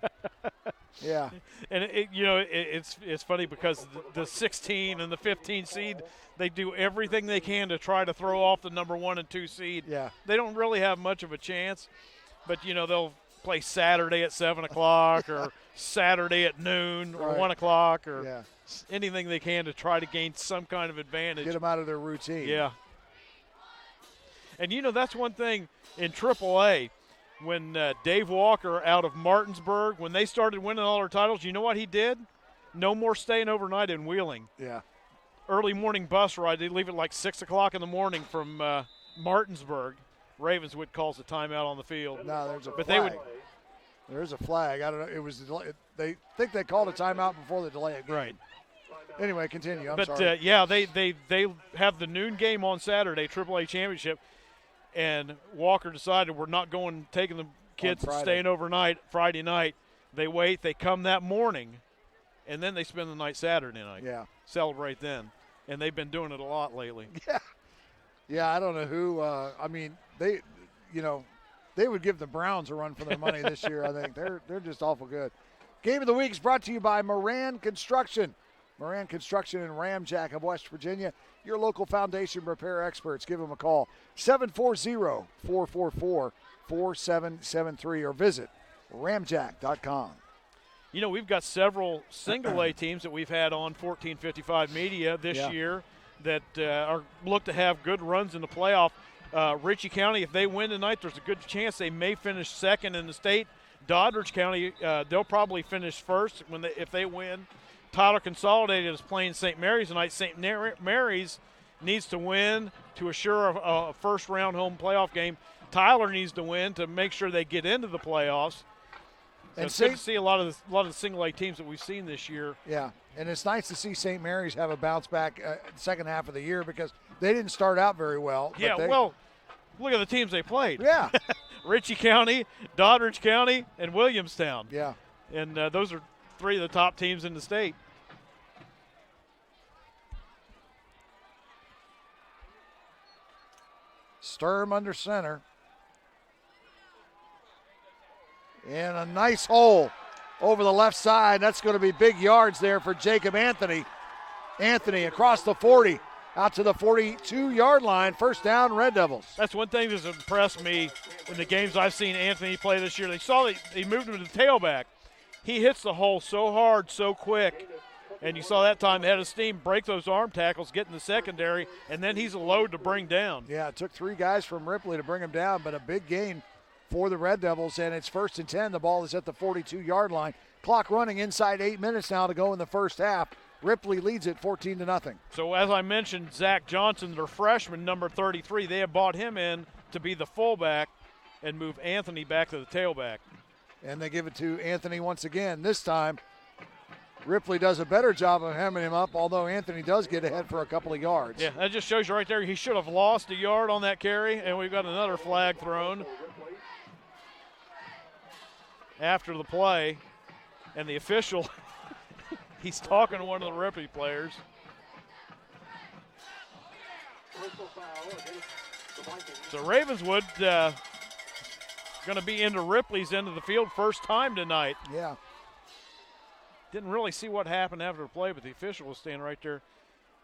Yeah. And it's funny because the 16 and the 15 seed, they do everything they can to try to throw off the number 1 and 2 seed. Yeah. They don't really have much of a chance, but they'll play Saturday at 7 o'clock or Saturday at noon or 1 o'clock or anything they can to try to gain some kind of advantage. Get them out of their routine. Yeah. And, that's one thing in AAA. When Dave Walker out of Martinsburg, when they started winning all their titles, you know what he did? No more staying overnight in Wheeling. Yeah. Early morning bus ride. They leave at like 6 o'clock in the morning from Martinsburg. Ravenswood calls a timeout on the field. No, there's a flag. There's a flag. I don't know. It was they think they called a timeout before the delay again. Right. Anyway, continue. I'm sorry. But they have the noon game on Saturday, AAA championship. And Walker decided we're not taking the kids and staying overnight Friday night. They wait. They come that morning, and then they spend the night Saturday night. Yeah. Celebrate then. And they've been doing it a lot lately. Yeah. Yeah, I don't know who. They would give the Browns a run for their money this year, I think. They're just awful good. Game of the Week is brought to you by Moran Construction. Moran Construction in Ramjack of West Virginia. Your local foundation repair experts. Give them a call, 740-444-4773, or visit ramjack.com. We've got several single-A teams that we've had on 1455 Media this year that are look to have good runs in the playoff. Ritchie County, if they win tonight, there's a good chance they may finish second in the state. Doddridge County, they'll probably finish first if they win. Tyler Consolidated is playing St. Mary's tonight. St. Mary's needs to win to assure a first-round home playoff game. Tyler needs to win to make sure they get into the playoffs. So it's good to see a lot of the single-A teams that we've seen this year. Yeah, and it's nice to see St. Mary's have a bounce back second half of the year because they didn't start out very well. Yeah, well, look at the teams they played. Yeah. Ritchie County, Doddridge County, and Williamstown. Yeah. And those are 3 of the top teams in the state. Sturm under center. And a nice hole over the left side. That's going to be big yards there for Jacob Anthony. Anthony across the 40, out to the 42-yard line. First down, Red Devils. That's one thing that's impressed me in the games I've seen Anthony play this year. They saw that he moved him to the tailback. He hits the hole so hard, so quick. And you saw that time head of steam, break those arm tackles, get in the secondary, and then he's a load to bring down. Yeah, it took 3 guys from Ripley to bring him down, but a big gain for the Red Devils, and it's 1st and 10. The ball is at the 42-yard line. Clock running inside 8 minutes now to go in the first half. Ripley leads it 14-0. So as I mentioned, Zach Johnson, their freshman, number 33, they have brought him in to be the fullback and move Anthony back to the tailback. And they give it to Anthony once again. This time, Ripley does a better job of hemming him up, although Anthony does get ahead for a couple of yards. Yeah, that just shows you right there, he should have lost a yard on that carry, and we've got another flag thrown after the play. And the official, he's talking to one of the Ripley players. So Ravenswood going to be into Ripley's end of the field first time tonight. Yeah. Didn't really see what happened after the play, but the official was standing right there.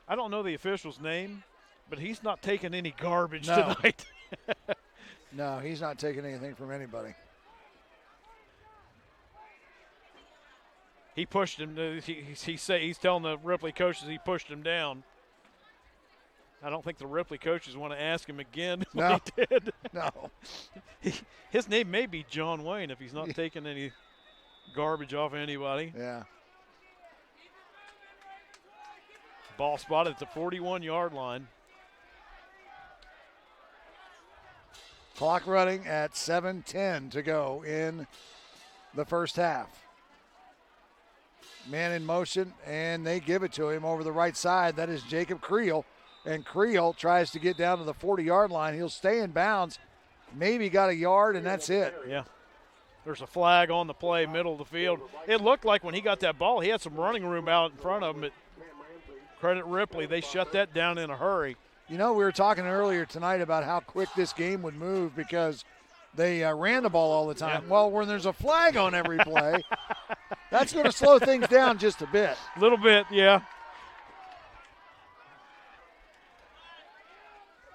I don't know the official's name, but he's not taking any garbage tonight. No, he's not taking anything from anybody. He pushed him. He's telling the Ripley coaches he pushed him down. I don't think the Ripley coaches want to ask him again what he did. No. His name may be John Wayne if he's not taking any garbage off of anybody. Yeah. Ball spotted at the 41-yard line. Clock running at 7:10 to go in the first half. Man in motion, and they give it to him over the right side. That is Jacob Creel. And Creel tries to get down to the 40-yard line. He'll stay in bounds. Maybe got a yard, and that's it. Yeah. There's a flag on the play, middle of the field. It looked like when he got that ball, he had some running room out in front of him. But credit Ripley, they shut that down in a hurry. You know, we were talking earlier tonight about how quick this game would move because they ran the ball all the time. Yeah. Well, when there's a flag on every play, that's going to slow things down just a bit. A little bit, yeah.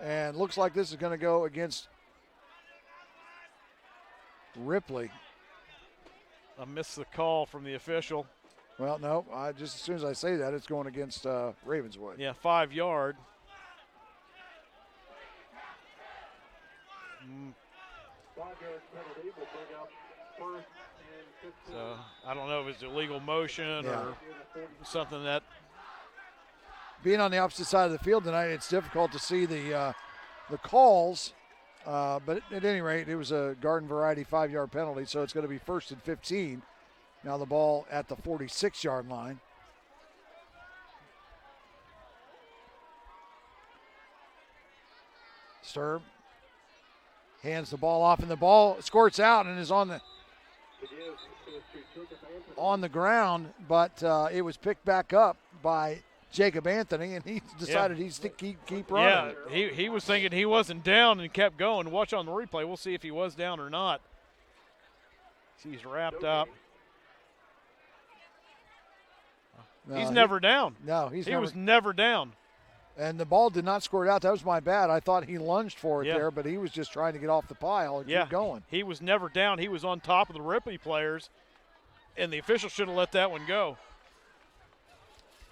And looks like this is going to go against Ripley. I missed the call from the official. Well, no, just as soon as I say that, it's going against Ravenswood. Yeah, 5 yard. So I don't know if it's illegal motion or something that. Being on the opposite side of the field tonight, it's difficult to see the calls. But at any rate, it was a garden variety 5-yard penalty, so it's going to be 1st and 15. Now the ball at the 46-yard line. Sturm hands the ball off, and the ball squirts out and is on the ground, but it was picked back up by Jacob Anthony, and he decided he's to keep running. Yeah, he was thinking he wasn't down and kept going. Watch on the replay. We'll see if he was down or not. He's wrapped up. No, he's never down. No, he was never down. And the ball did not squirt out. That was my bad. I thought he lunged for it there, but he was just trying to get off the pile and keep going. He was never down. He was on top of the Ripley players, and the official should have let that one go.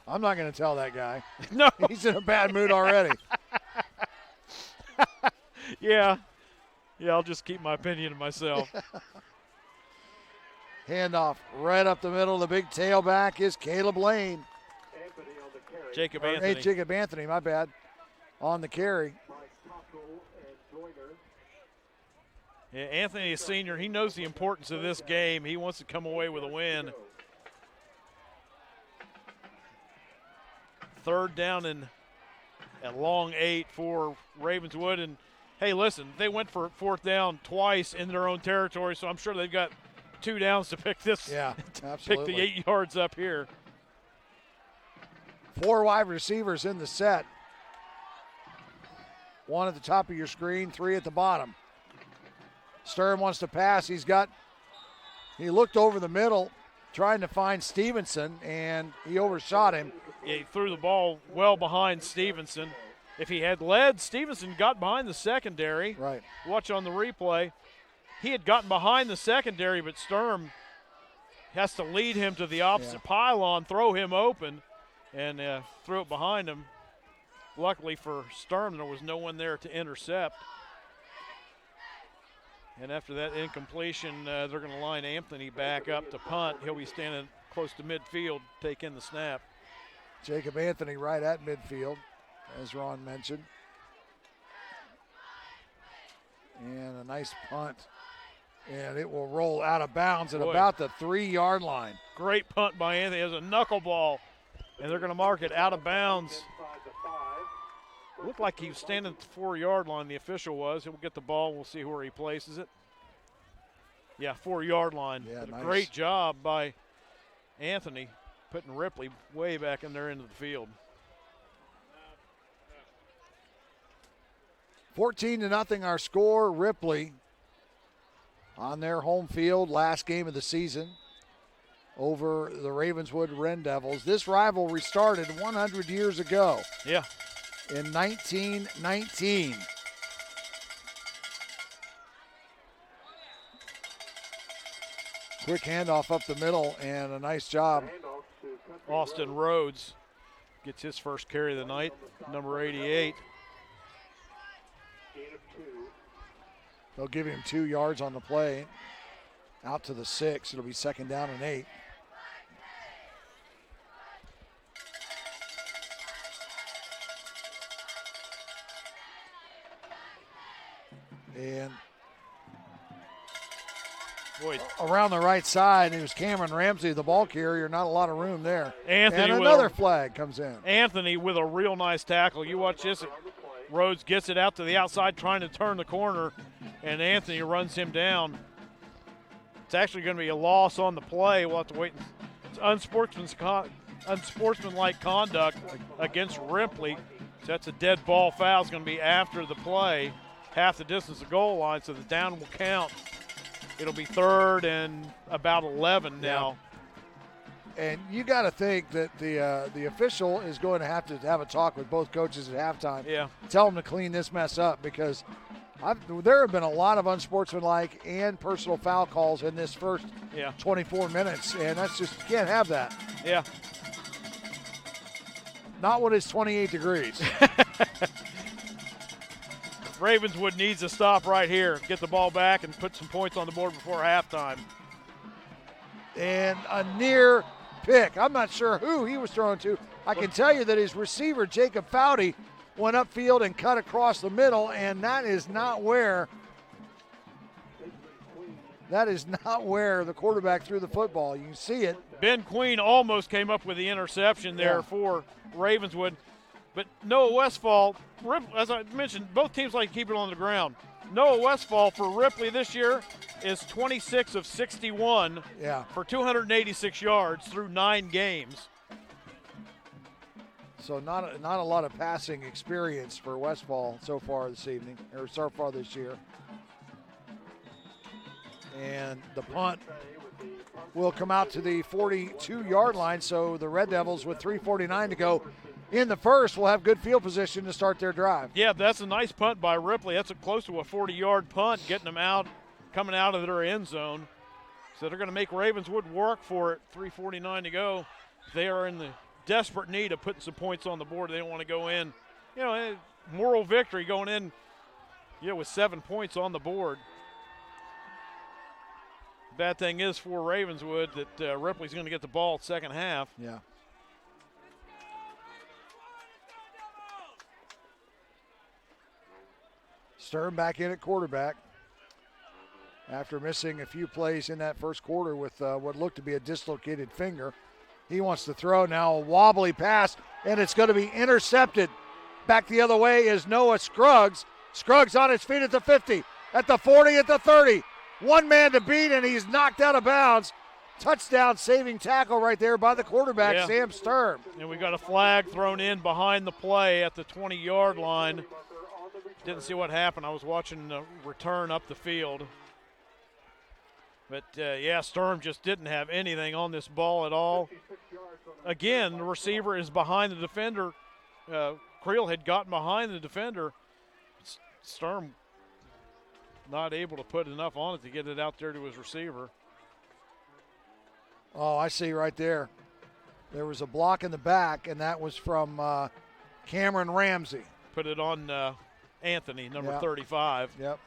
I'm not going to tell that guy. No. He's in a bad mood already. Yeah, I'll just keep my opinion to myself. Handoff right up the middle. The big tailback is Caleb Lane. Jacob Anthony. Jacob Anthony, my bad, on the carry. Yeah, Anthony is senior. He knows the importance of this game. He wants to come away with a win. 3rd down and a long 8 for Ravenswood. And, hey, listen, they went for 4th down twice in their own territory, so I'm sure they've got 2 downs to pick this. Yeah, absolutely. Pick the 8 yards up here. 4 wide receivers in the set. 1 at the top of your screen, 3 at the bottom. Sturm wants to pass. He looked over the middle trying to find Stevenson, and he overshot him. Yeah, he threw the ball well behind Stevenson. If he had led, Stevenson got behind the secondary. Right. Watch on the replay. He had gotten behind the secondary, but Sturm has to lead him to the opposite pylon, throw him open, and threw it behind him. Luckily for Sturm, there was no one there to intercept. And after that incompletion, they're going to line Anthony back up to punt. He'll be standing close to midfield, take in the snap. Jacob Anthony right at midfield, as Ron mentioned. And a nice punt. And it will roll out of bounds at about the 3-yard line. Great punt by Anthony. It was a knuckleball, and they're going to mark it out of bounds. Looked like he was standing at the 4-yard line, the official was. He'll get the ball. We'll see where he places it. Yeah, 4-yard line. Yeah, nice. Great job by Anthony putting Ripley way back in there into the field. 14-0 our score. Ripley on their home field, last game of the season over the Ravenswood Ren Devils. This rivalry started 100 years ago. Yeah. In 1919. Quick handoff up the middle and a nice job. Austin Rhodes gets his first carry of the night, number 88. They'll give him 2 yards on the play. Out to the 6. It'll be 2nd down and 8. And around the right side, it was Cameron Ramsey, the ball carrier. Not a lot of room there. Anthony, and another flag comes in. Anthony with a real nice tackle. You watch this. Rhodes gets it out to the outside trying to turn the corner, and Anthony runs him down. It's actually going to be a loss on the play. We'll have to wait. It's unsportsmanlike conduct against Ripley. So that's a dead ball foul. It's going to be after the play, half the distance of goal line, so the down will count. It'll be 3rd and about 11 now. And you got to think that the official is going to have a talk with both coaches at halftime. Yeah. Tell them to clean this mess up, because there have been a lot of unsportsmanlike and personal foul calls in this first 24 minutes, and that's just, you can't have that. Yeah. Not when it's 28 degrees. Ravenswood needs to stop right here, get the ball back, and put some points on the board before halftime. And a near pick. I'm not sure who he was throwing to. I can tell you that his receiver, Jacob Foudy, went upfield and cut across the middle, and that is not where the quarterback threw the football. You can see it. Ben Queen almost came up with the interception there for Ravenswood. But Noah Westfall, as I mentioned, both teams like to keep it on the ground. Noah Westfall for Ripley this year is 26 of 61 for 286 yards through 9 games. So not a lot of passing experience for Westfall so far this evening, or so far this year. And the punt will come out to the 42-yard line, so the Red Devils with 3:49 to go in the first will have good field position to start their drive. Yeah, that's a nice punt by Ripley. That's close to a 40-yard punt, getting them out, coming out of their end zone. So they're going to make Ravenswood work for it. 3:49 to go. They are in the desperate need of putting some points on the board. They don't want to go in. You know, moral victory going in, with 7 points on the board. Bad thing is for Ravenswood that Ripley's going to get the ball second half. Yeah. Stern back in at quarterback after missing a few plays in that first quarter with what looked to be a dislocated finger. He wants to throw now, a wobbly pass, and it's going to be intercepted. Back the other way is Noah Scruggs. Scruggs on his feet at the 50, at the 40, at the 30. One man to beat, and he's knocked out of bounds. Touchdown saving tackle right there by the quarterback, Sam Sturm. And we got a flag thrown in behind the play at the 20-yard line. Didn't see what happened. I was watching the return up the field. But, Sturm just didn't have anything on this ball at all. Again, the receiver is behind the defender. Creel had gotten behind the defender. Sturm not able to put enough on it to get it out there to his receiver. Oh, I see right there. There was a block in the back, and that was from Cameron Ramsey. Put it on Anthony, number 35. Yep.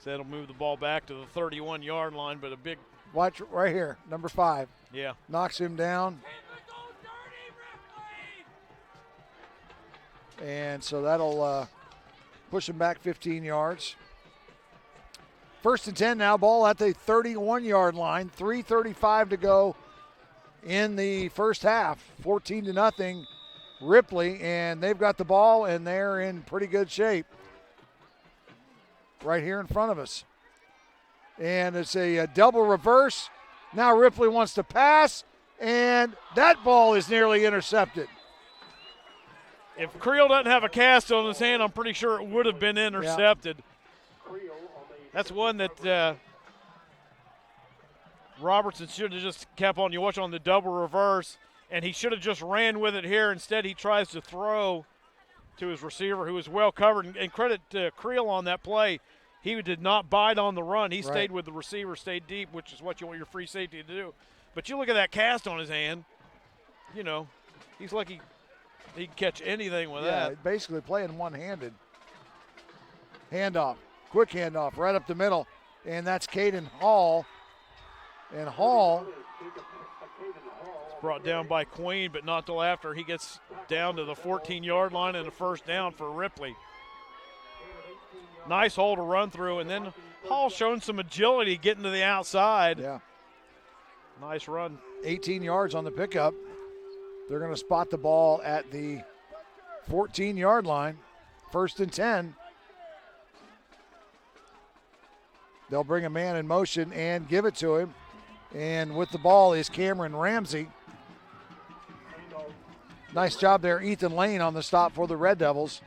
So that'll move the ball back to the 31-yard line, but a big. Watch right here, number 5. Yeah. Knocks him down. And so that'll push them back 15 yards. 1st and 10 now, ball at the 31-yard line. 3:35 to go in the first half. 14-0 Ripley, and they've got the ball, and they're in pretty good shape right here in front of us. And it's a double reverse. Now Ripley wants to pass, and that ball is nearly intercepted. If Creel doesn't have a cast on his hand, I'm pretty sure it would have been intercepted. Yeah. That's one that Robertson should have just kept on. You watch on the double reverse, and he should have just ran with it here. Instead, he tries to throw to his receiver, who was well covered. And credit to Creel on that play. He did not bite on the run. He stayed with the receiver, stayed deep, which is what you want your free safety to do. But you look at that cast on his hand, you know, he's lucky he can catch anything with that. Basically playing one-handed. Handoff, quick handoff right up the middle, and that's Caden Hall. And Hall brought down by Queen, but not till after he gets down to the 14-yard line and a first down for Ripley. Nice hole to run through, and then Hall showing some agility getting to the outside. Yeah. Nice run. 18 yards on the pickup. They're going to spot the ball at the 14-yard line. 1st and 10. They'll bring a man in motion and give it to him. And with the ball is Cameron Ramsey. Nice job there, Ethan Lane, on the stop for the Red Devils.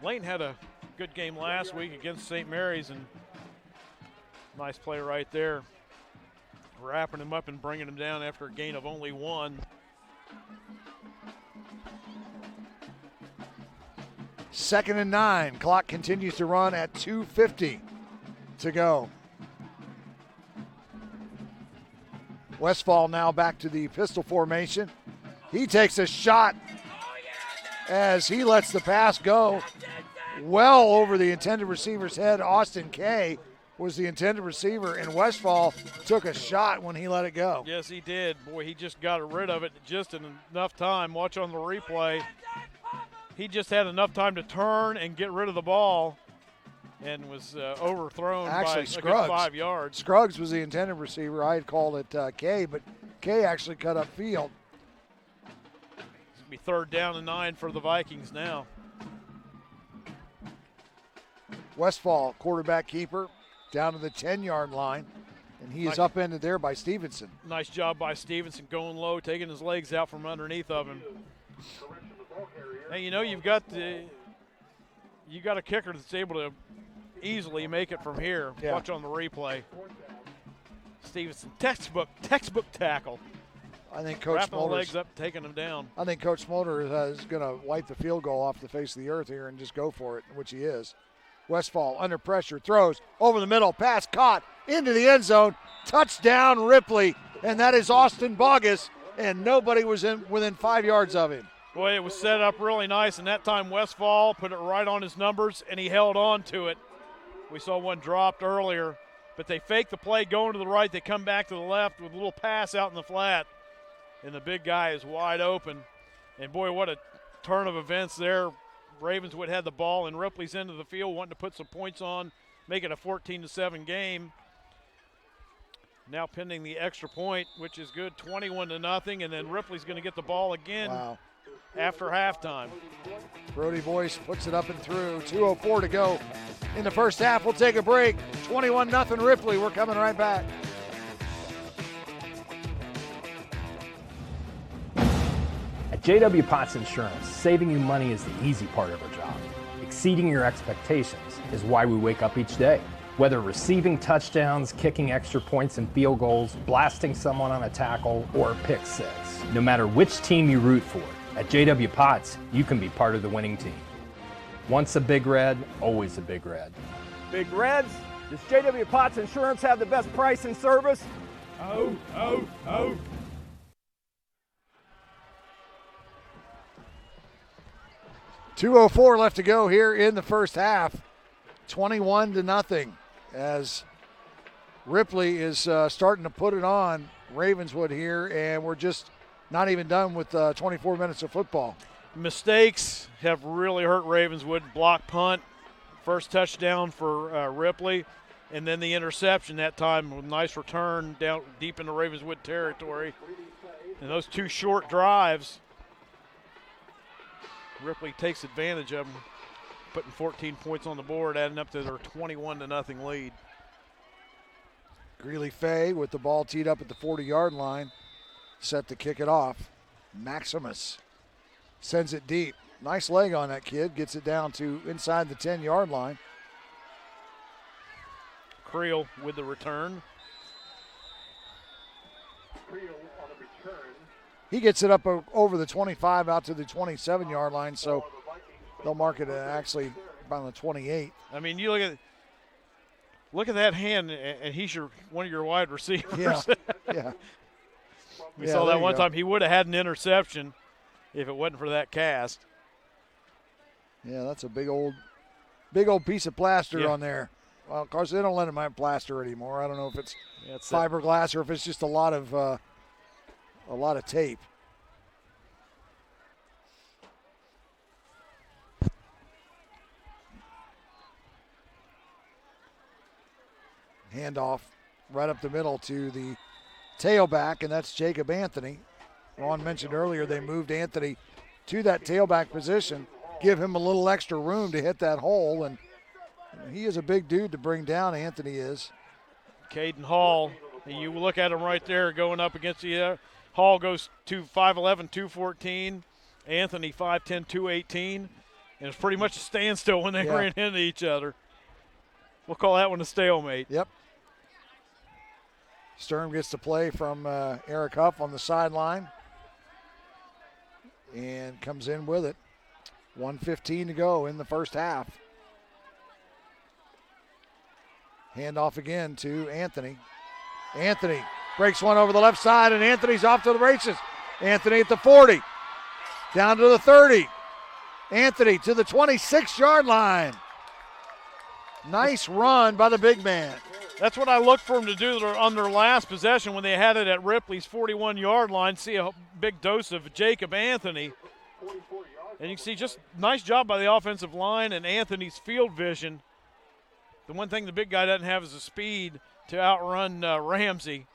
Lane had a good game last week against St. Mary's, and nice play right there. Wrapping him up and bringing him down after a gain of only 1. Second and 9. Clock continues to run at 2:50 to go. Westfall now back to the pistol formation. He takes a shot as he lets the pass go well over the intended receiver's head. Austin Kay was the intended receiver, and Westfall took a shot when he let it go. Yes, he did. Boy, he just got rid of it just in enough time. Watch on the replay. He just had enough time to turn and get rid of the ball and was overthrown by Scruggs, 5 yards. Scruggs was the intended receiver. I had called it Kay, but Kay actually cut up field. It's going to be 3rd down and 9 for the Vikings now. Westfall, quarterback keeper, down to the 10-yard line, and he is upended there by Stevenson. Nice job by Stevenson going low, taking his legs out from underneath of him. Hey, you know, you got a kicker that's able to easily make it from here. Yeah. Watch on the replay. Stevenson, textbook tackle. I think Coach wrapping the Smolders, legs up, taking him down. I think Coach Smolders is going to wipe the field goal off the face of the earth here and just go for it, which he is. Westfall under pressure, throws over the middle, pass caught into the end zone, touchdown Ripley, and that is Austin Bogus, and nobody was within 5 yards of him. Boy, it was set up really nice, and that time Westfall put it right on his numbers, and he held on to it. We saw one dropped earlier, but they fake the play going to the right. They come back to the left with a little pass out in the flat, and the big guy is wide open. And, boy, what a turn of events there. Ravenswood had the ball in Ripley's end of the field, wanting to put some points on, make it a 14-7 game. Now pending the extra point, which is good, 21-0, and then Ripley's going to get the ball again after halftime. Brody Boyce puts it up and through. 2:04 to go in the first half. We'll take a break. 21-0 Ripley. We're coming right back. At JW Potts Insurance, saving you money is the easy part of our job. Exceeding your expectations is why we wake up each day. Whether receiving touchdowns, kicking extra points and field goals, blasting someone on a tackle, or a pick six. No matter which team you root for, at JW Potts, you can be part of the winning team. Once a Big Red, always a Big Red. Big Reds, does JW Potts Insurance have the best price and service? Oh. 2:04 left to go here in the first half. 21-0 as Ripley is starting to put it on Ravenswood here, and we're just not even done with 24 minutes of football. Mistakes have really hurt Ravenswood. Block punt, first touchdown for Ripley, and then the interception that time with a nice return down deep into Ravenswood territory. And those 2 short drives, Ripley takes advantage of them, putting 14 points on the board, adding up to their 21-0 lead. Greeley-Fay with the ball teed up at the 40-yard line, set to kick it off. Maximus sends it deep. Nice leg on that kid, gets it down to inside the 10-yard line. Creel with the return. He gets it up over the 25 out to the 27-yard line, so they'll mark it actually about the 28. I mean, you look at that hand, and he's one of your wide receivers. Yeah, yeah. We saw that one time. He would have had an interception if it wasn't for that cast. Yeah, that's a big old piece of plaster on there. Well, of course, they don't let him have plaster anymore. I don't know if it's fiberglass or if it's just a lot of tape. Handoff right up the middle to the tailback, and that's Jacob Anthony. Ron mentioned earlier they moved Anthony to that tailback position, give him a little extra room to hit that hole, and he is a big dude to bring down, Anthony is. Caden Hall, and you look at him right there going up against the Hall goes to 5'11", 214. Anthony 5'10", 218. And it's pretty much a standstill when they ran into each other. We'll call that one a stalemate. Yep. Sturm gets to play from Eric Huff on the sideline and comes in with it. 1:15 to go in the first half. Handoff again to Anthony. Anthony breaks one over the left side, and Anthony's off to the races. Anthony at the 40, down to the 30. Anthony to the 26-yard line. Nice run by the big man. That's what I looked for him to do on their last possession when they had it at Ripley's 41-yard line. See a big dose of Jacob Anthony. And you can see just nice job by the offensive line and Anthony's field vision. The one thing the big guy doesn't have is the speed to outrun Ramsey.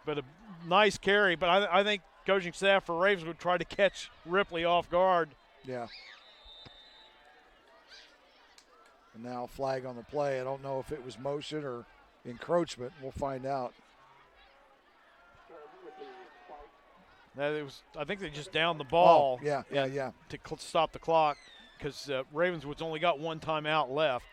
But a nice carry. But I think coaching staff for Ravens would try to catch Ripley off guard. Yeah. And now a flag on the play. I don't know if it was motion or encroachment. We'll find out. I think they just downed the ball. Oh, yeah. To stop the clock because Ravenswood's only got one timeout left.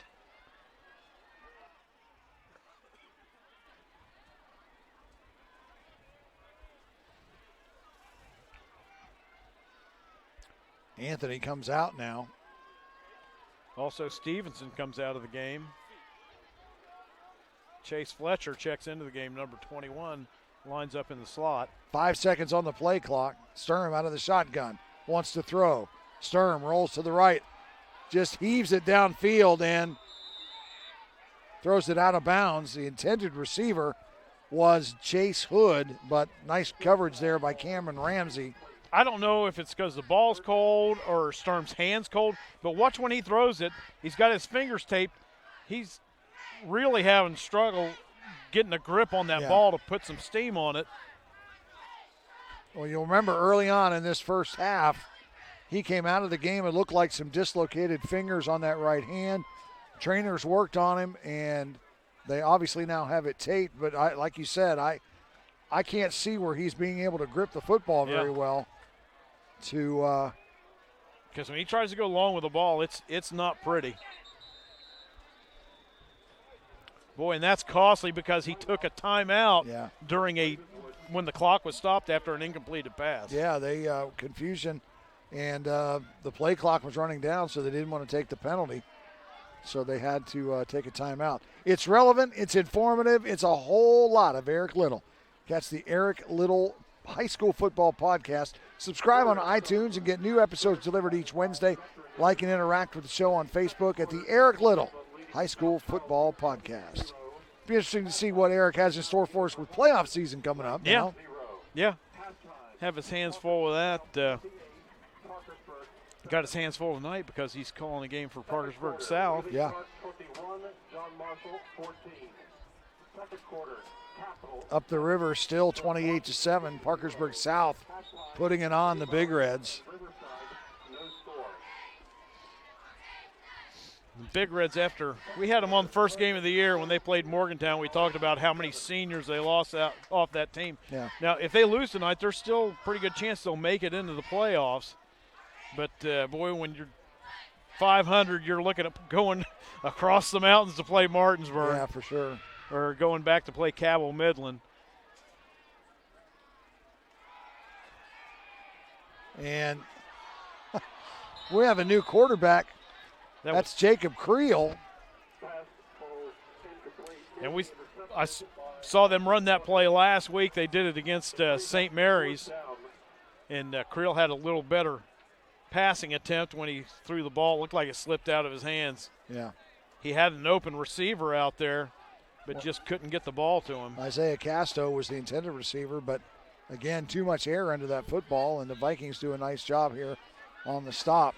Anthony comes out now. Also, Stevenson comes out of the game. Chase Fletcher checks into the game, number 21, lines up in the slot. 5 seconds on the play clock. Sturm out of the shotgun, wants to throw. Sturm rolls to the right, just heaves it downfield and throws it out of bounds. The intended receiver was Chase Hood, but nice coverage there by Cameron Ramsey. I don't know if it's because the ball's cold or Sturm's hand's cold, but watch when he throws it. He's got his fingers taped. He's really having struggle getting a grip on that ball to put some steam on it. Well, you'll remember early on in this first half, he came out of the game. It looked like some dislocated fingers on that right hand. Trainers worked on him, and they obviously now have it taped. But like you said, I can't see where he's being able to grip the football very well. Because when he tries to go long with the ball, it's not pretty. Boy, and that's costly because he took a timeout during when the clock was stopped after an incompleted pass. Yeah, they confusion, and the play clock was running down, so they didn't want to take the penalty. So they had to take a timeout. It's relevant. It's informative. It's a whole lot of Eric Little. Catch the Eric Little High School Football Podcast. Subscribe on iTunes and get new episodes delivered each Wednesday. Like and interact with the show on Facebook at the Eric Little High School Football Podcast. Be interesting to see what Eric has in store for us with playoff season coming up. Yeah. have his hands full with that. Got his hands full tonight because he's calling a game for Parkersburg South. Yeah. 21, John Marshall, 14. Second quarter, Capital. Up the river, still 28-7. Parkersburg South putting it on the Big Reds. Riverside, no score. The Big Reds, after we had them on the first game of the year when they played Morgantown, we talked about how many seniors they lost out off that team. Yeah. Now, if they lose tonight, there's still a pretty good chance they'll make it into the playoffs. But, boy, when you're 500, you're looking at going across the mountains to play Martinsburg. Yeah, for sure. Or going back to play Cabell Midland. And we have a new quarterback. That's Jacob Creel. And I saw them run that play last week. They did it against St. Mary's. And Creel had a little better passing attempt when he threw the ball. It looked like it slipped out of his hands. Yeah. He had an open receiver out there, but just couldn't get the ball to him. Isaiah Casto was the intended receiver, but, again, too much air under that football, and the Vikings do a nice job here on the stop.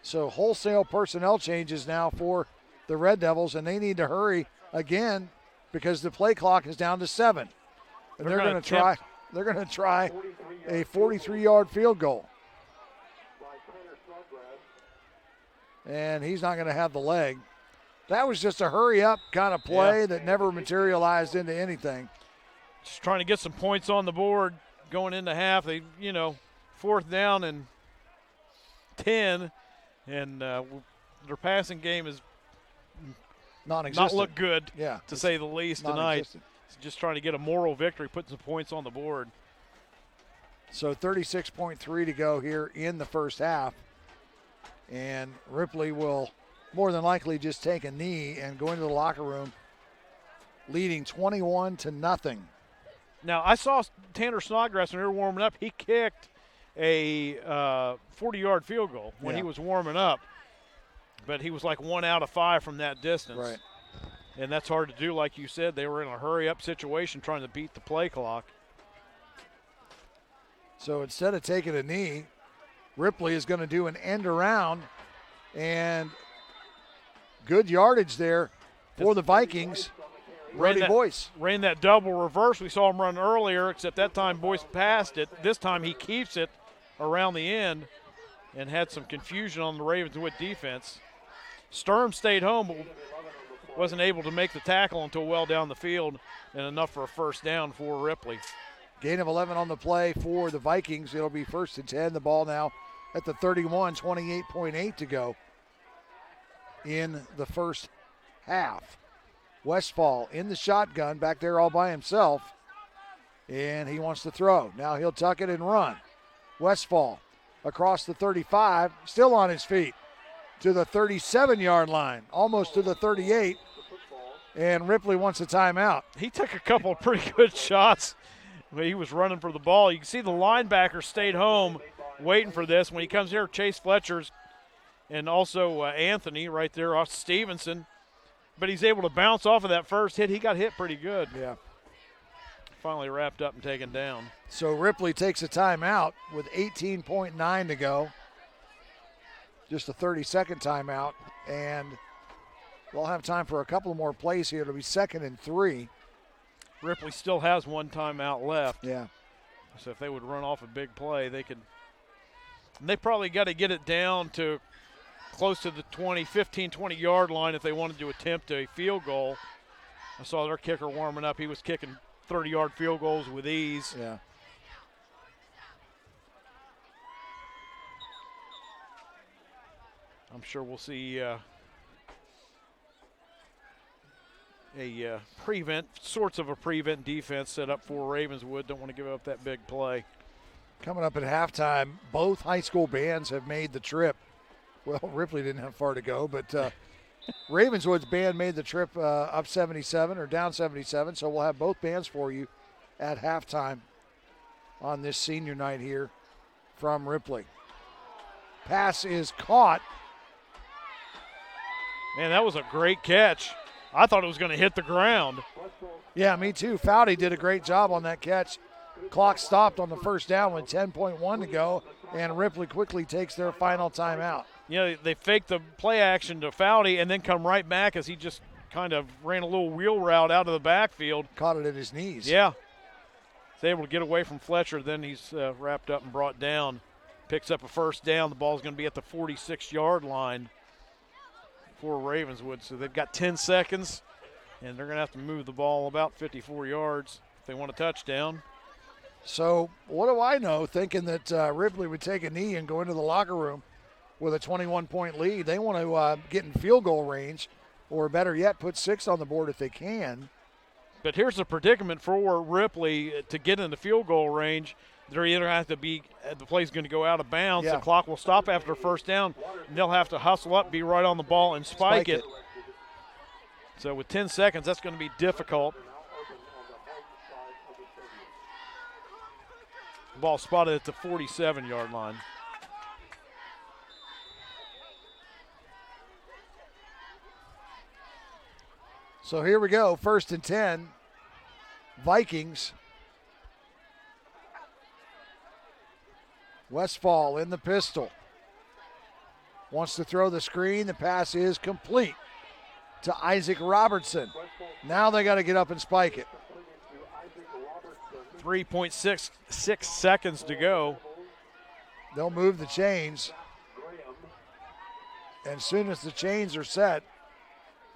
So wholesale personnel changes now for the Red Devils, and they need to hurry again because the play clock is down to 7. And they're going to try. They're going to try a 43-yard field goal. And he's not going to have the leg. That was just a hurry-up kind of play that never materialized into anything. Just trying to get some points on the board going into half. They, 4th down and 10, and their passing game is non-existent. Not look good, to say the least, tonight. Just trying to get a moral victory, putting some points on the board. So 36.3 to go here in the first half. And Ripley will more than likely just take a knee and go into the locker room leading 21-0. Now, I saw Tanner Snodgrass when they were warming up. He kicked a 40-yard field goal when he was warming up. But he was like 1 out of 5 from that distance. Right. And that's hard to do, like you said. They were in a hurry-up situation trying to beat the play clock. So instead of taking a knee, Ripley is going to do an end around, and good yardage there for the Vikings. Brody Boyce ran that double reverse. We saw him run earlier, except that time Boyce passed it. This time he keeps it around the end and had some confusion on the Ravenswood defense. Sturm stayed home, but wasn't able to make the tackle until well down the field and enough for a first down for Ripley. Gain of 11 on the play for the Vikings. It'll be 1st and 10. The ball now at the 31, 28.8 to go in the first half. Westfall in the shotgun back there all by himself, and he wants to throw. Now he'll tuck it and run. Westfall across the 35, still on his feet to the 37-yard line, almost to the 38, and Ripley wants a timeout. He took a couple of pretty good shots. He was running for the ball. You can see the linebacker stayed home waiting for this. When he comes here, Chase Fletcher's and also Anthony right there off Stevenson. But he's able to bounce off of that first hit. He got hit pretty good. Yeah. Finally wrapped up and taken down. So Ripley takes a timeout with 18.9 to go. Just a 30-second timeout. And we'll have time for a couple more plays here. It'll be 2nd and 3. Ripley still has one timeout left. Yeah. So if they would run off a big play, they could. And they probably got to get it down to close to the 15, 20-yard line if they wanted to attempt a field goal. I saw their kicker warming up. He was kicking 30-yard field goals with ease. Yeah. I'm sure we'll see a sorts of a prevent defense set up for Ravenswood. Don't want to give up that big play. Coming up at halftime, both high school bands have made the trip. Well, Ripley didn't have far to go, but Ravenswood's band made the trip up 77 or down 77, so we'll have both bands for you at halftime on this senior night here from Ripley. Pass is caught. Man, that was a great catch. I thought it was going to hit the ground. Yeah, me too. Foudy did a great job on that catch. Clock stopped on the first down with 10.1 to go, and Ripley quickly takes their final timeout. You know, they faked the play action to Foudy and then come right back as he just kind of ran a little wheel route out of the backfield. Caught it at his knees. Yeah. He's able to get away from Fletcher. Then he's wrapped up and brought down. Picks up a first down. The ball's going to be at the 46-yard line for Ravenswood. So they've got 10 seconds, and they're going to have to move the ball about 54 yards if they want a touchdown. So what do I know, thinking that Ripley would take a knee and go into the locker room with a 21-point lead. They want to get in field goal range, or better yet, put 6 on the board if they can. But here's the predicament for Ripley to get in the field goal range. They're either have to be, the play's going to go out of bounds. Yeah. The clock will stop after first down, and they'll have to hustle up, be right on the ball, and spike it. So with 10 seconds, that's going to be difficult. Ball spotted at the 47-yard line. So here we go, 1st and 10. Vikings. Westfall in the pistol. Wants to throw the screen. The pass is complete to Isaac Robertson. Now they got to get up and spike it. 3.66 seconds to go. They'll move the chains. And as soon as the chains are set,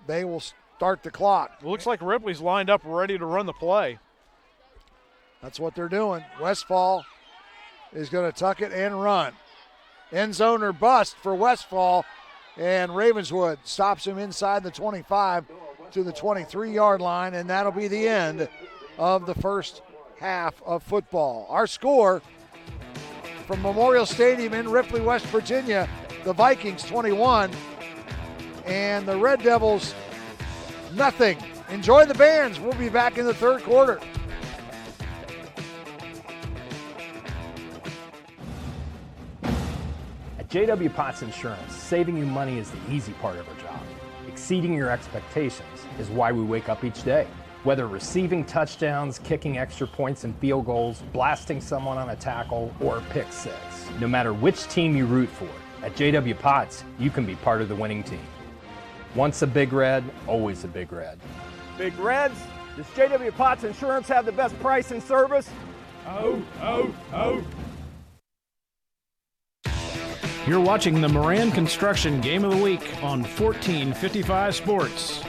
they will start the clock. It looks like Ripley's lined up ready to run the play. That's what they're doing. Westfall is going to tuck it and run. End zone or bust for Westfall, and Ravenswood stops him inside the 25 to the 23-yard line, and that'll be the end of the first half of football. Our score from Memorial Stadium in Ripley, West Virginia, the Vikings 21 and the Red Devils nothing. Enjoy the bands. We'll be back in the third quarter. At JW Potts Insurance, saving you money is the easy part of our job. Exceeding your expectations is why we wake up each day. Whether receiving touchdowns, kicking extra points and field goals, blasting someone on a tackle, or a pick six. No matter which team you root for, at JW Potts, you can be part of the winning team. Once a Big Red, always a Big Red. Big Reds, does JW Potts Insurance have the best price and service? You're watching the Moran Construction Game of the Week on 1455 Sports.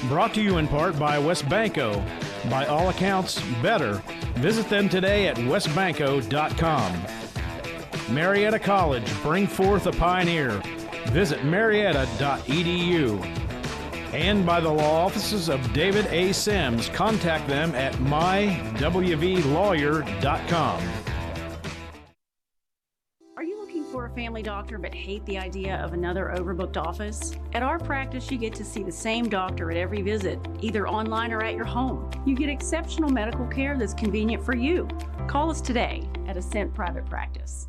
Brought to you in part by Westbanco. By all accounts, better. Visit them today at westbanco.com. Marietta College, bring forth a pioneer. Visit marietta.edu. And by the law offices of David A. Sims. Contact them at mywvlawyer.com. Are you looking for a family doctor but hate the idea of another overbooked office? At our practice, you get to see the same doctor at every visit, either online or at your home. You get exceptional medical care that's convenient for you. Call us today at Ascent Private Practice.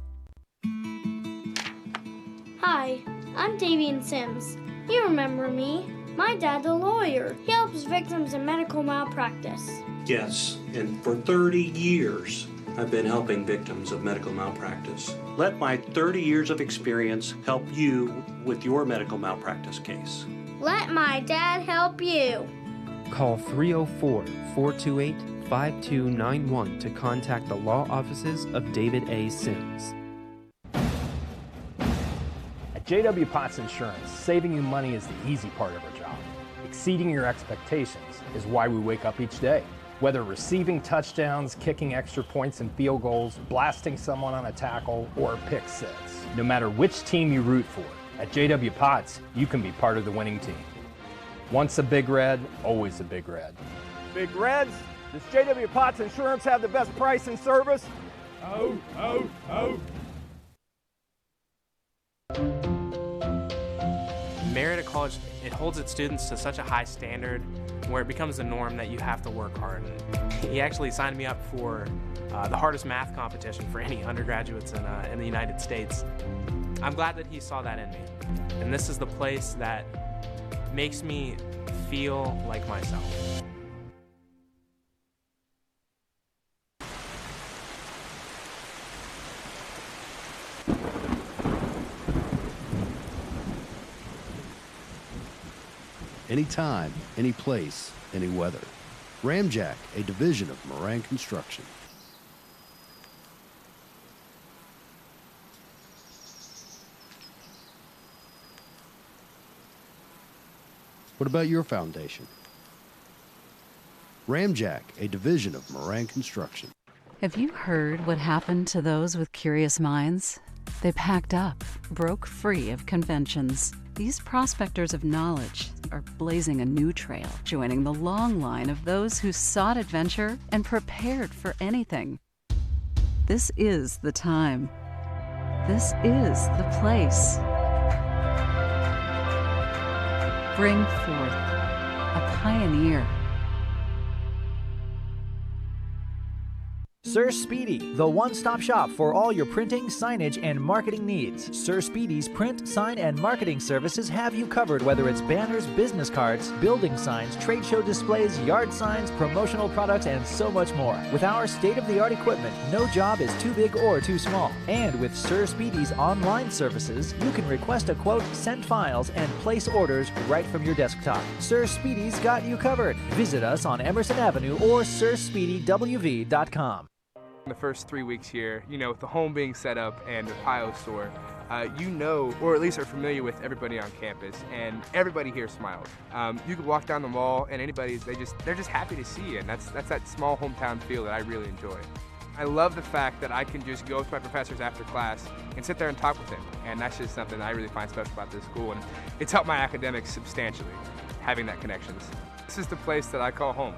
Hi, I'm Davian Sims. You remember me. My dad's a lawyer. He helps victims of medical malpractice. Yes, and for 30 years, I've been helping victims of medical malpractice. Let my 30 years of experience help you with your medical malpractice case. Let my dad help you. Call 304-428-5291 to contact the law offices of David A. Sims. At JW Potts Insurance, saving you money is the easy part of our job. Exceeding your expectations is why we wake up each day. Whether receiving touchdowns, kicking extra points and field goals, blasting someone on a tackle, or a pick six. No matter which team you root for, at JW Potts, you can be part of the winning team. Once a Big Red, always a Big Red. Big Reds, does JW Potts Insurance have the best price and service? Marietta College, it holds its students to such a high standard where it becomes the norm that you have to work hard. He actually signed me up for the hardest math competition for any undergraduates in the United States. I'm glad that he saw that in me. And this is the place that makes me feel like myself. anytime, any place, any weather. Ramjack, a division of Moran Construction. What about your foundation? Ramjack, a division of Moran Construction. Have you heard what happened to those with curious minds? They packed up, broke free of conventions. These prospectors of knowledge are blazing a new trail, joining the long line of those who sought adventure and prepared for anything. This is the time. This is the place. Bring forth a pioneer. Sir Speedy, the one-stop shop for all your printing, signage, and marketing needs. Sir Speedy's print, sign, and marketing services have you covered, whether it's banners, business cards, building signs, trade show displays, yard signs, promotional products, and so much more. With our state-of-the-art equipment, no job is too big or too small. And with Sir Speedy's online services, you can request a quote, send files, and place orders right from your desktop. Sir Speedy's got you covered. Visit us on Emerson Avenue or sirspeedywv.com. The first 3 weeks here, with the home being set up and the Ohio store, or at least are familiar with everybody on campus, and everybody here smiles. You could walk down the mall, and they're just happy to see you, and that's that small hometown feel that I really enjoy. I love the fact that I can just go with my professors after class and sit there and talk with them, and that's just something I really find special about this school, and it's helped my academics substantially, having that connections. This is the place that I call home.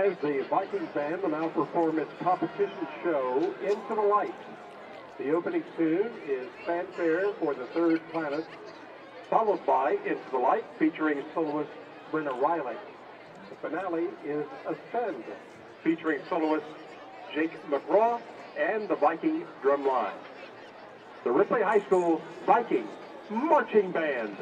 As the Vikings band will now perform its competition show, Into the Light. The opening tune is Fanfare for the Third Planet, followed by Into the Light featuring soloist Brenna Riley. The finale is Ascend, featuring soloist Jake McGraw and the Viking drum line. The Ripley High School Viking Marching Band.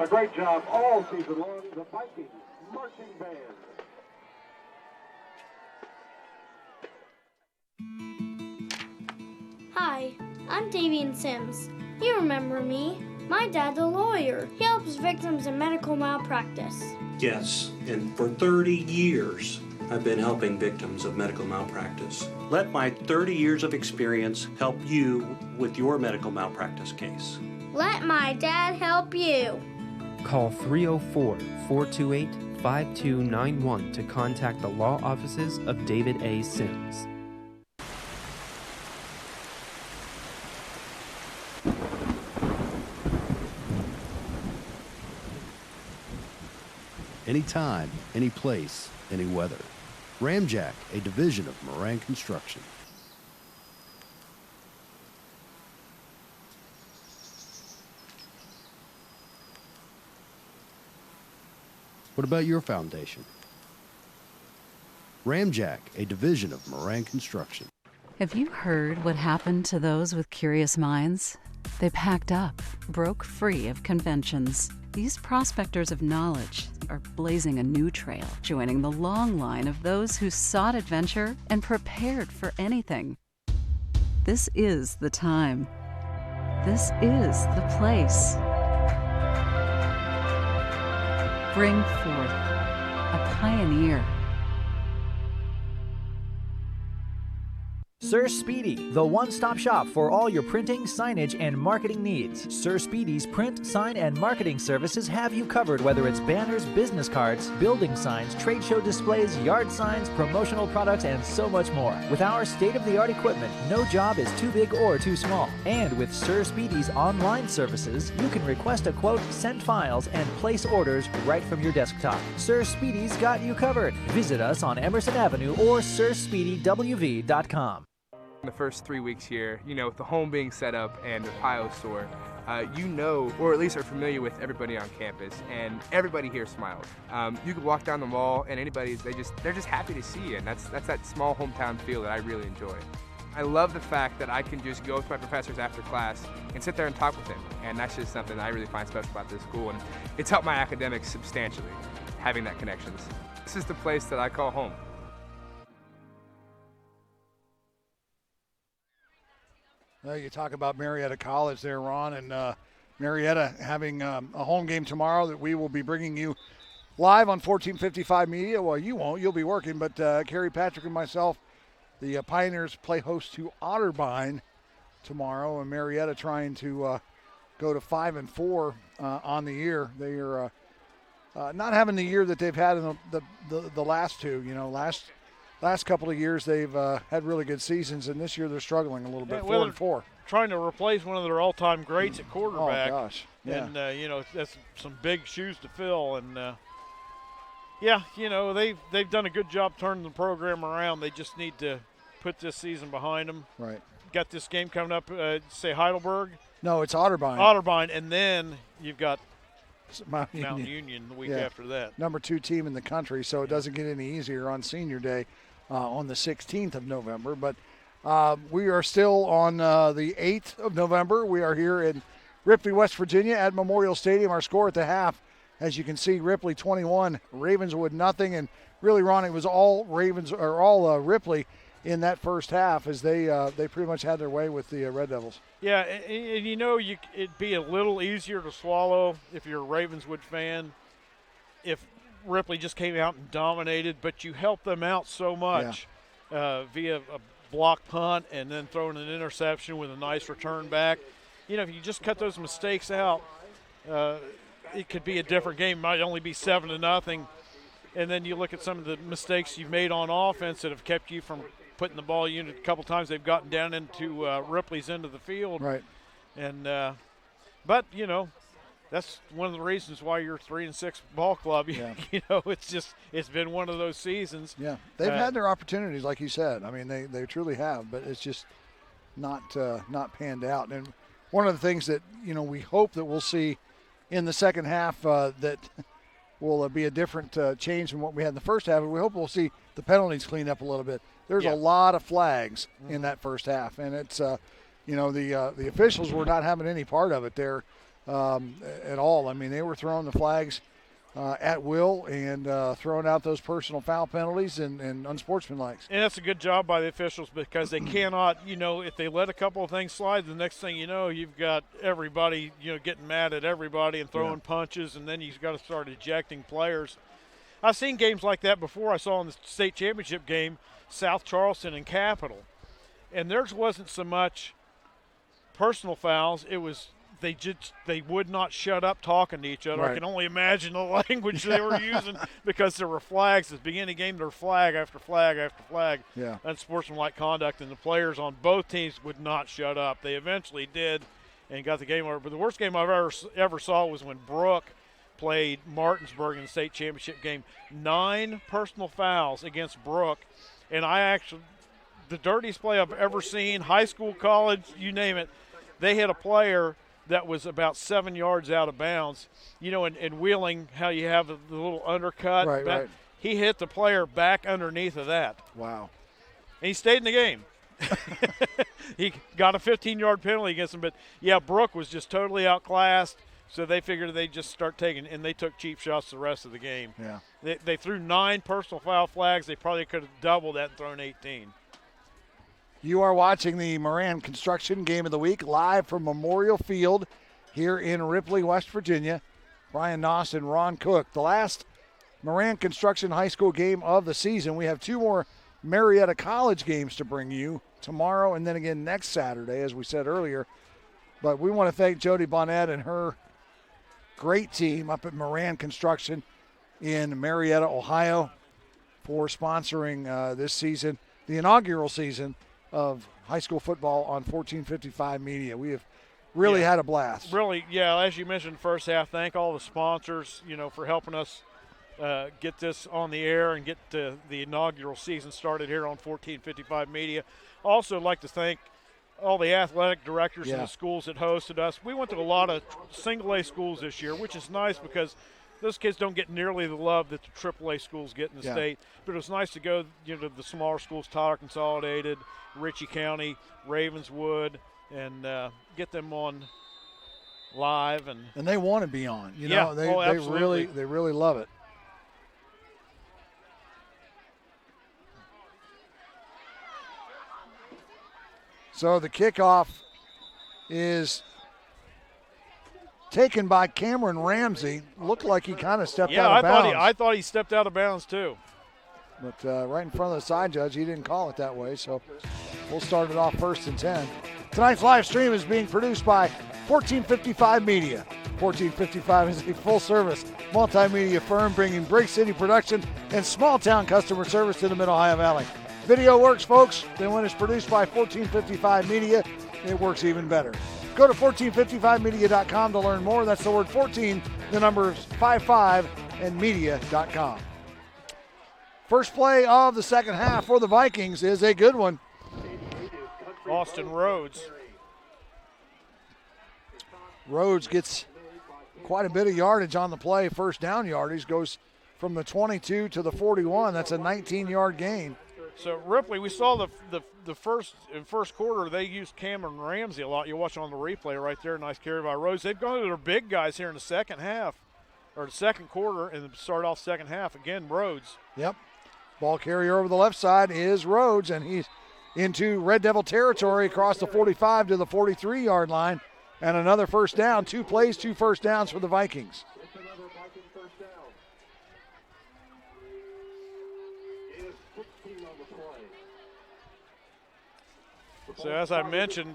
A great job all season long, the Vikings marching band. Hi, I'm Davian Sims. You remember me. My dad's a lawyer. He helps victims in medical malpractice. Yes, and for 30 years, I've been helping victims of medical malpractice. Let my 30 years of experience help you with your medical malpractice case. Let my dad help you. Call 304-428-5291 to contact the law offices of David A. Sims. Anytime, any place, any weather. Ramjack, a division of Moran Construction. What about your foundation? Ramjack, a division of Moran Construction. Have you heard what happened to those with curious minds? They packed up, broke free of conventions. These prospectors of knowledge are blazing a new trail, joining the long line of those who sought adventure and prepared for anything. This is the time. This is the place. Bring forth a pioneer. Sir Speedy, the one-stop shop for all your printing, signage, and marketing needs. Sir Speedy's print, sign, and marketing services have you covered, whether it's banners, business cards, building signs, trade show displays, yard signs, promotional products, and so much more. With our state-of-the-art equipment, no job is too big or too small. And with Sir Speedy's online services, you can request a quote, send files, and place orders right from your desktop. Sir Speedy's got you covered. Visit us on Emerson Avenue or sirspeedywv.com. The first 3 weeks here, with the home being set up and the Ohio store, or at least are familiar with everybody on campus, and everybody here smiles. You could walk down the mall, and they're just happy to see you, and that's that small hometown feel that I really enjoy. I love the fact that I can just go with my professors after class and sit there and talk with them, and that's just something I really find special about this school, and it's helped my academics substantially, having that connections. This is the place that I call home. You talk about Marietta College there, Ron, and Marietta having a home game tomorrow that we will be bringing you live on 1455 Media. Well, you won't. You'll be working, but Kerry Patrick and myself, the Pioneers play host to Otterbein tomorrow, and Marietta trying to go to 5-4 on the year. They are not having the year that they've had in the last two. Last couple of years, they've had really good seasons, and this year they're struggling a little bit, 4-4. Trying to replace one of their all-time greats at quarterback. Oh, gosh. Yeah. And, that's some big shoes to fill. And, they've done a good job turning the program around. They just need to put this season behind them. Right. Got this game coming up, say Heidelberg? No, it's Otterbein. Otterbein, and then you've got Mount Union the week after that. Number 2 team in the country, so it doesn't get any easier on Senior Day. On the 16th of November, but we are still on the 8th of November. We are here in Ripley, West Virginia at Memorial Stadium. Our score at the half, as you can see, Ripley 21, Ravenswood nothing, and really, Ron, it was all Ripley in that first half as they pretty much had their way with the Red Devils. Yeah, and it'd be a little easier to swallow if you're a Ravenswood fan if Ripley just came out and dominated, but you helped them out so much via a block punt and then throwing an interception with a nice return back. If you just cut those mistakes out, it could be a different game. It might only be 7-0. And then you look at some of the mistakes you've made on offense that have kept you from putting the ball unit. A couple times they've gotten down into Ripley's end of the field. Right. And that's one of the reasons why you're 3-6 ball club. Yeah. It's been one of those seasons. Yeah, they've had their opportunities, like you said. I mean, they truly have, but it's just not panned out. And one of the things that we hope that we'll see in the second half that will be a different change from what we had in the first half. And we hope we'll see the penalties cleaned up a little bit. There's a lot of flags in that first half, and it's the officials were not having any part of it there. At all. I mean, they were throwing the flags at will and throwing out those personal foul penalties and unsportsmanlike. And that's a good job by the officials because they cannot, if they let a couple of things slide, the next thing you know, you've got everybody, getting mad at everybody and throwing punches, and then you've got to start ejecting players. I've seen games like that before. I saw in the state championship game, South Charleston and Capital, and theirs wasn't so much personal fouls. It was they would not shut up talking to each other. Right. I can only imagine the language they were using because there were flags. At the beginning of the game, there were flag after flag after flag. Yeah. Unsportsmanlike conduct, and the players on both teams would not shut up. They eventually did and got the game over. But the worst game I've ever saw was when Brooke played Martinsburg in the state championship game. 9 personal fouls against Brooke, and the dirtiest play I've ever seen, high school, college, you name it. They had a player that was about 7 yards out of bounds. You know, in wheeling, how you have the little undercut. Right. He hit the player back underneath of that. Wow. And he stayed in the game. He got a 15-yard penalty against him. But, yeah, Brooke was just totally outclassed, so they figured they'd just start taking – and they took cheap shots the rest of the game. Yeah. They threw 9 personal foul flags. They probably could have doubled that and thrown 18. You are watching the Moran Construction Game of the Week live from Memorial Field here in Ripley, West Virginia. Brian Noss and Ron Cook. The last Moran Construction High School game of the season. We have 2 more Marietta College games to bring you tomorrow and then again next Saturday, as we said earlier. But we want to thank Jody Bonnet and her great team up at Moran Construction in Marietta, Ohio, for sponsoring this season, the inaugural season of high school football on 1455 Media. We have really had a blast. Really, yeah, as you mentioned in the first half, thank all the sponsors, for helping us get this on the air and get the inaugural season started here on 1455 Media. Also like to thank all the athletic directors in the schools that hosted us. We went to a lot of single-A schools this year, which is nice because those kids don't get nearly the love that the AAA schools get in the state. But it was nice to go to the smaller schools, Tyler Consolidated, Ritchie County, Ravenswood, and get them on live. And they want to be on. Yeah. They really love it. So the kickoff is taken by Cameron Ramsey. Looked like he kind of stepped out of bounds. I thought he stepped out of bounds too. But right in front of the side judge, he didn't call it that way. So we'll start it off 1st and 10. Tonight's live stream is being produced by 1455 Media. 1455 is a full-service multimedia firm bringing big city production and small-town customer service to the Mid-Ohio Valley. Video works, folks. Then when it's produced by 1455 Media, it works even better. Go to 1455media.com to learn more. That's the word 14, the numbers 55, and media.com. First play of the second half for the Vikings is a good one. Austin Rhodes. Rhodes gets quite a bit of yardage on the play. First down yardage goes from the 22 to the 41. That's a 19-yard gain. So Ripley, we saw the first quarter they used Cameron Ramsey a lot. You watch on the replay right there, nice carry by Rhodes. They've gone to their big guys here in the second half, or the second quarter, and start off second half again. Rhodes. Yep. Ball carrier over the left side is Rhodes, and he's into Red Devil territory across the 45 to the 43-yard line, and another first down. 2 plays, 2 first downs for the Vikings. So as I mentioned,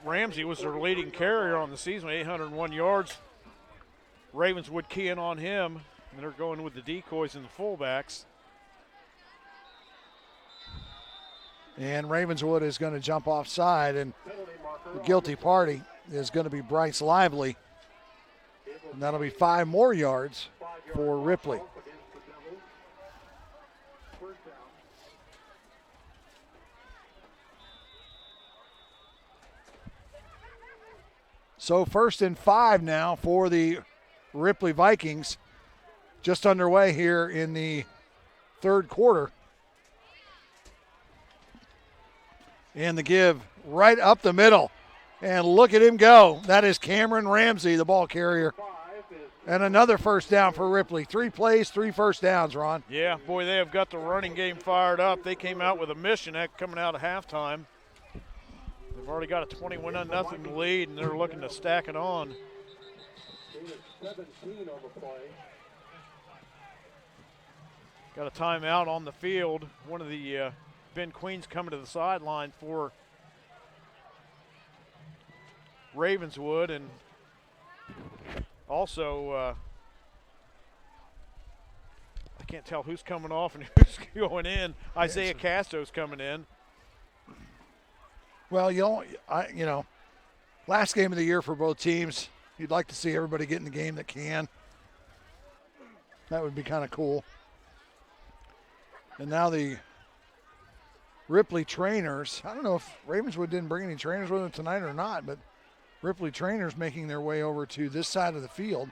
Ramsey was their leading carrier on the season, 801 yards. Ravenswood keying on him, and they're going with the decoys and the fullbacks. And Ravenswood is going to jump offside, and the guilty party is going to be Bryce Lively. And that'll be 5 more yards for Ripley. So 1st and 5 now for the Ripley Vikings. Just underway here in the third quarter. And the give right up the middle. And look at him go. That is Cameron Ramsey, the ball carrier. And another first down for Ripley. 3 plays, 3 first downs, Ron. Yeah, boy, they have got the running game fired up. They came out with a mission coming out of halftime. They've already got a 21-0 lead, and they're looking to stack it on. Got a timeout on the field. One of the Ben Queen's coming to the sideline for Ravenswood, and also I can't tell who's coming off and who's going in. Isaiah Castro's coming in. Well, last game of the year for both teams. You'd like to see everybody get in the game that can. That would be kind of cool. And now the Ripley trainers, I don't know if Ravenswood didn't bring any trainers with them tonight or not, but Ripley trainers making their way over to this side of the field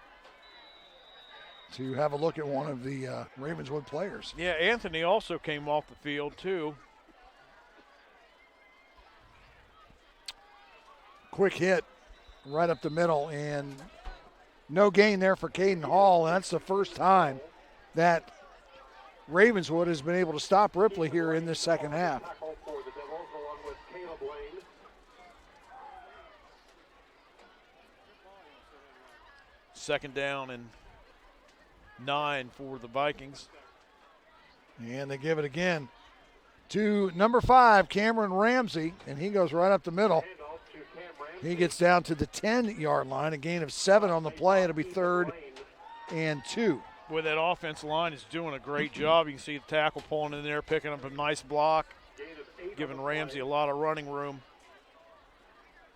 to have a look at one of the Ravenswood players. Yeah, Anthony also came off the field too. Quick hit right up the middle, and no gain there for Caden Hall, and that's the first time that Ravenswood has been able to stop Ripley here in this second half. Second down and 9 for the Vikings. And they give it again to number 5, Cameron Ramsey, and he goes right up the middle. He gets down to the 10-yard line, a gain of 7 on the play. It'll be 3rd and 2. Well, that offensive line is doing a great job. You can see the tackle pulling in there, picking up a nice block, giving Ramsey a lot of running room.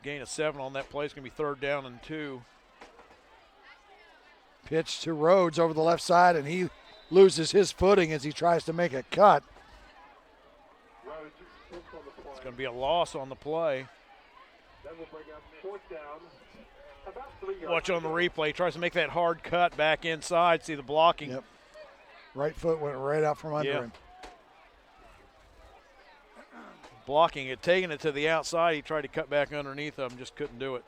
Gain of 7 on that play. It's going to be 3rd down and 2. Pitch to Rhodes over the left side, and he loses his footing as he tries to make a cut. It's going to be a loss on the play. Watch on the replay. Tries to make that hard cut back inside. See the blocking. Yep. Right foot went right out from under him. Blocking it, taking it to the outside. He tried to cut back underneath him, just couldn't do it.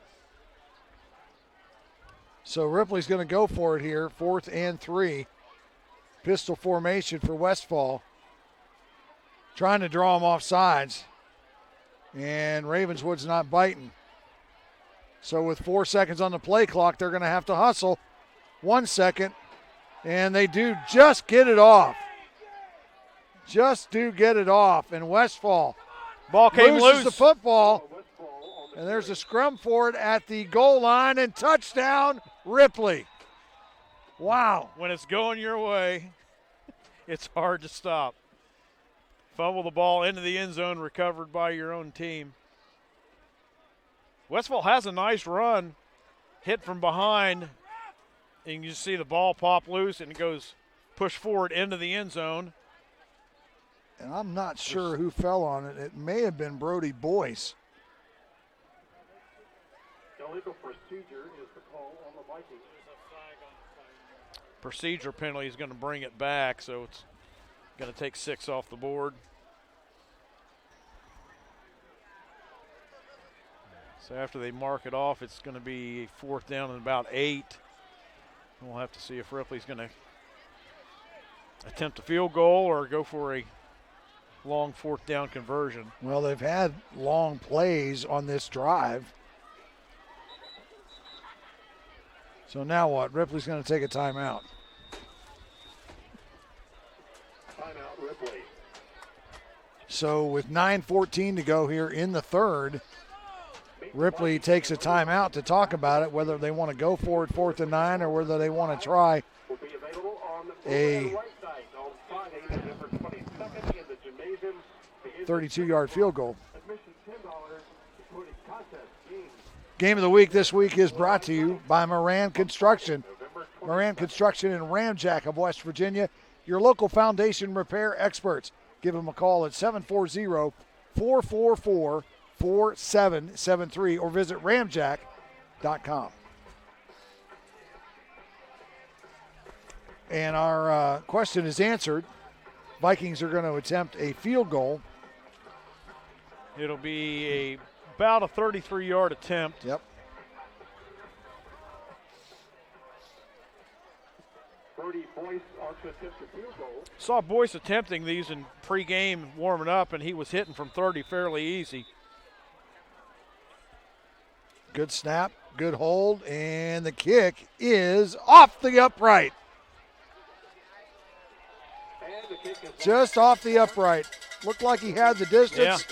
So Ripley's going to go for it here, 4th and 3. Pistol formation for Westfall. Trying to draw him off sides. And Ravenswood's not biting. So with 4 seconds on the play clock, they're going to have to hustle. 1 second. And they do just get it off. Just do get it off. And Westfall ball came loses loose. The football. And there's a scrum for it at the goal line, and touchdown, Ripley. Wow. When it's going your way, it's hard to stop. Fumble the ball into the end zone, recovered by your own team. Westfall has a nice run, hit from behind, and you see the ball pop loose, and it goes push forward into the end zone. And I'm not sure who fell on it. It may have been Brody Boyce. Illegal procedure is the call on the Vikings. Procedure penalty is going to bring it back, so it's going to take 6 off the board. So after they mark it off, it's going to be 4th down and about 8. We'll have to see if Ripley's going to attempt a field goal or go for a long 4th down conversion. Well, they've had long plays on this drive. So now what? Ripley's going to take a timeout. Timeout, Ripley. So with 9:14 to go here in the third, Ripley takes a timeout to talk about it, whether they want to go for it 4th and 9 or whether they want to try a 32-yard field goal. Game of the week this week is brought to you by Moran Construction. Moran Construction in Ramjack of West Virginia, your local foundation repair experts. Give them a call at 740-444-4773 or visit ramjack.com. And our question is answered. Vikings are going to attempt a field goal. It'll be about a 33-yard attempt. Yep. Brody Boyce also attempts a field goal. Saw Boyce attempting these in pregame warming up, and he was hitting from 30 fairly easy. Good snap, good hold, and the kick is off the upright. Just off the upright. Looked like he had the distance,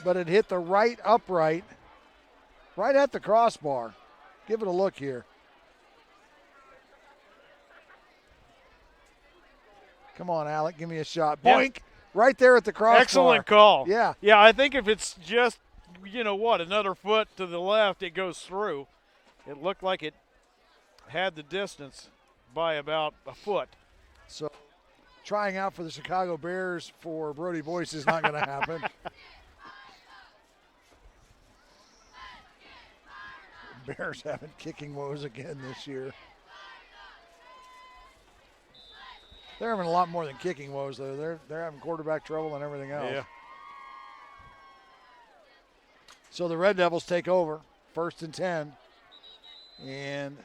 but it hit the right upright. right at the crossbar. Give it a look here. Come on, Alec, give me a shot. Yeah. Boink! Right there at the crossbar. Excellent call. Yeah. Yeah, I think if it's just, another foot to the left, it goes through. It looked like it had the distance by about a foot. So trying out for the Chicago Bears for Brody Boyce is not going to happen. Bears having kicking woes again this year. They're having a lot more than kicking woes, though. They're having quarterback trouble and everything else. Yeah. So the Red Devils take over, 1st and 10. And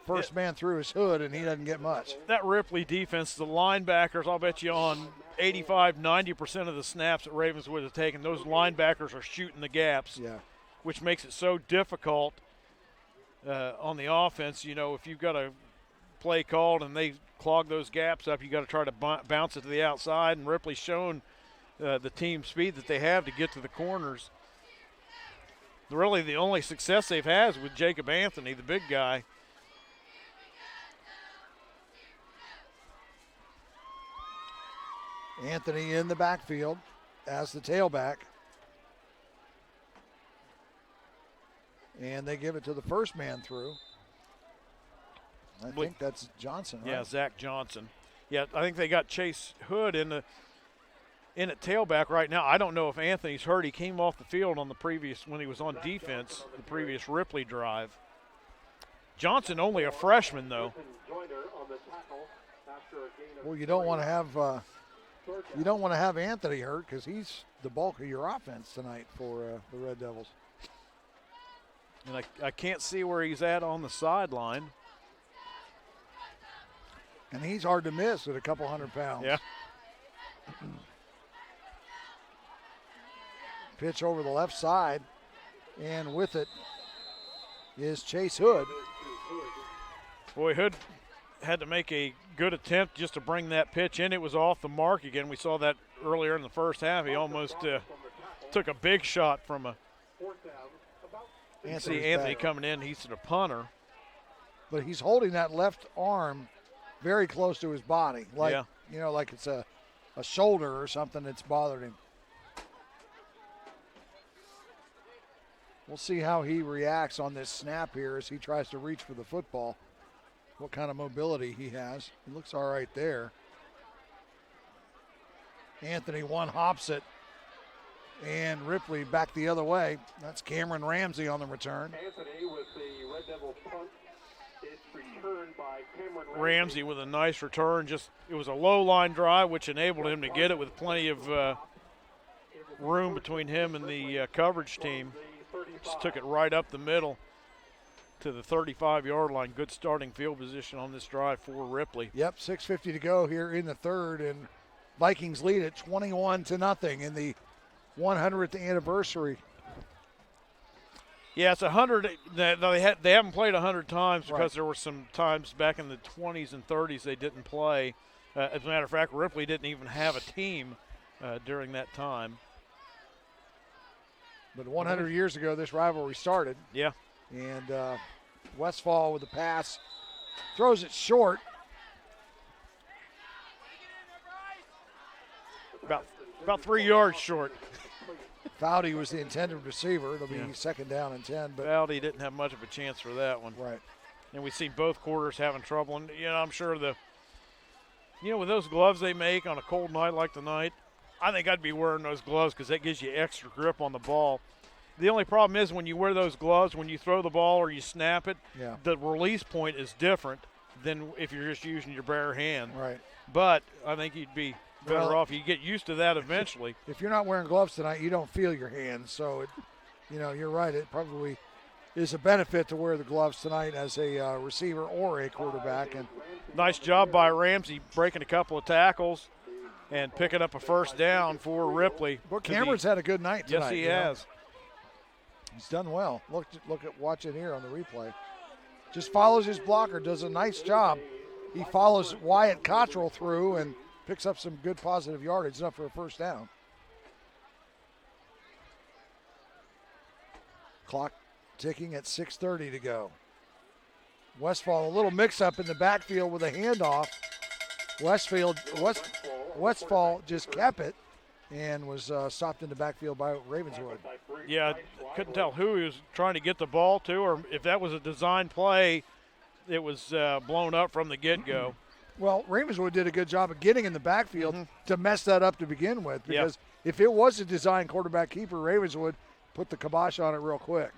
first man through his Hood, and he doesn't get much. That Ripley defense, the linebackers, I'll bet you on 85-90% of the snaps that Ravenswood has taken, those linebackers are shooting the gaps, which makes it so difficult on the offense. If you've got a play called and they clog those gaps up, you got to try to bounce it to the outside, and Ripley's shown the team speed that they have to get to the corners. Really, the only success they've had is with Jacob Anthony, the big guy. Anthony in the backfield as the tailback. And they give it to the first man through. I think that's Johnson, right? Yeah, Zach Johnson. Yeah, I think they got Chase Hood in at tailback right now. I don't know if Anthony's hurt. He came off the field on when he was on defense, the previous Ripley drive. Johnson only a freshman, though. Well, you don't want to have Anthony hurt because he's the bulk of your offense tonight for the Red Devils. And I can't see where he's at on the sideline. And he's hard to miss at a couple 100 pounds. Yeah. Pitch over the left side, and with it is Chase Hood. Boy, Hood had to make a good attempt just to bring that pitch in. It was off the mark again. We saw that earlier in the first half. He almost took a big shot from a – see Anthony coming in. He's the punter. But he's holding that left arm very close to his body, like like it's a shoulder or something that's bothered him. We'll see how he reacts on this snap here as he tries to reach for the football, what kind of mobility he has. He looks all right there. Anthony one-hops it, and Ripley back the other way. That's Cameron Ramsey on the return. Anthony with the Red Devil punt. It's returned by Cameron Ramsey with a nice return. It was a low line drive, which enabled him to get it with plenty of room between him and the coverage team. Just took it right up the middle to the 35-yard line. Good starting field position on this drive for Ripley. Yep, 6:50 to go here in the third, and Vikings lead it 21-0 in the 100th anniversary. Yeah, it's 100. They haven't played 100 times because there were some times back in the 20s and 30s they didn't play. As a matter of fact, Ripley didn't even have a team during that time. But 100 years ago, this rivalry started. Yeah. And Westfall with the pass, throws it short. About 3 yards short. Foudy was the intended receiver. It'll be 2nd down and 10. But Foudy didn't have much of a chance for that one. Right. And we see both quarters having trouble. And, I'm sure with those gloves they make on a cold night like tonight, I think I'd be wearing those gloves because that gives you extra grip on the ball. The only problem is when you wear those gloves, when you throw the ball or you snap it, the release point is different than if you're just using your bare hand. Right. But I think you'd be better off. You get used to that eventually. If you're not wearing gloves tonight, you don't feel your hands. So, you're right. It probably is a benefit to wear the gloves tonight as a receiver or a quarterback. And nice job by Ramsey breaking a couple of tackles and picking up a first down for Ripley. But Cameron's had a good night tonight. Yes, he has. He's done well. Watch it here on the replay. Just follows his blocker, does a nice job. He follows Wyatt Cottrell through and picks up some good positive yardage, enough for a first down. Clock ticking at 6:30 to go. Westfall, a little mix-up in the backfield with a handoff. Westfall just kept it and was stopped in the backfield by Ravenswood. Yeah, couldn't tell who he was trying to get the ball to, or if that was a design play, it was blown up from the get-go. Well, Ravenswood did a good job of getting in the backfield to mess that up to begin with, because if it was a design quarterback keeper, Ravenswood put the kibosh on it real quick.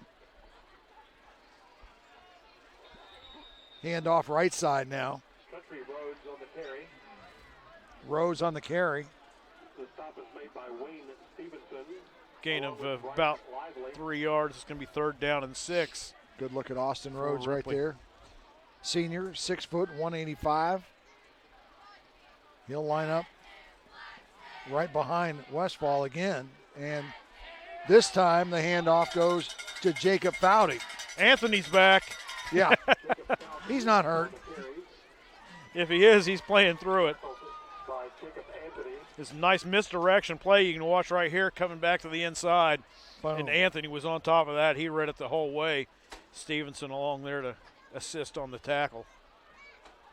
Handoff right side now. Country Rhodes on the carry. Rose on the carry. The stop is made by Wayne Stevenson. Gain of about 3 yards. It's going to be 3rd down and 6. Good look at Austin Rhodes right there. Senior, 6 foot, 185. He'll line up right behind Westfall again. And this time the handoff goes to Jacob Foudy. Anthony's back. Yeah. He's not hurt. If he is, he's playing through it. This nice misdirection play you can watch right here coming back to the inside. Boom. And Anthony was on top of that. He read it the whole way. Stevenson along there to assist on the tackle.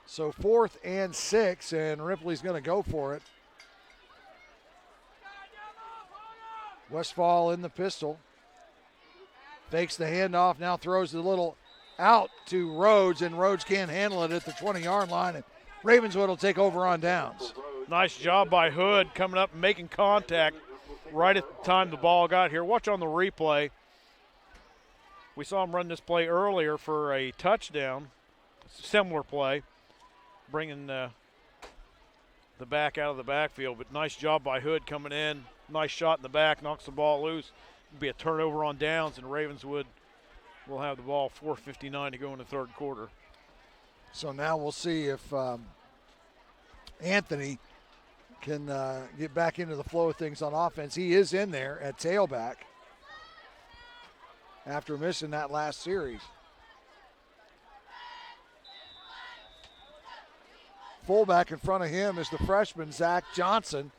So 4th and 6, and Ripley's going to go for it. Westfall in the pistol. Fakes the handoff, now throws the little out to Rhodes, and Rhodes can't handle it at the 20-yard line, and Ravenswood will take over on downs. Nice job by Hood coming up and making contact right at the time the ball got here. Watch on the replay. We saw him run this play earlier for a touchdown, similar play, bringing the back out of the backfield. But nice job by Hood coming in. Nice shot in the back, knocks the ball loose. It'll be a turnover on downs, and Ravenswood will have the ball. 4:59 to go in the 3rd quarter. So now we'll see if Anthony can get back into the flow of things on offense. He is in there at tailback after missing that last series. Fullback in front of him is the freshman, Zach Johnson.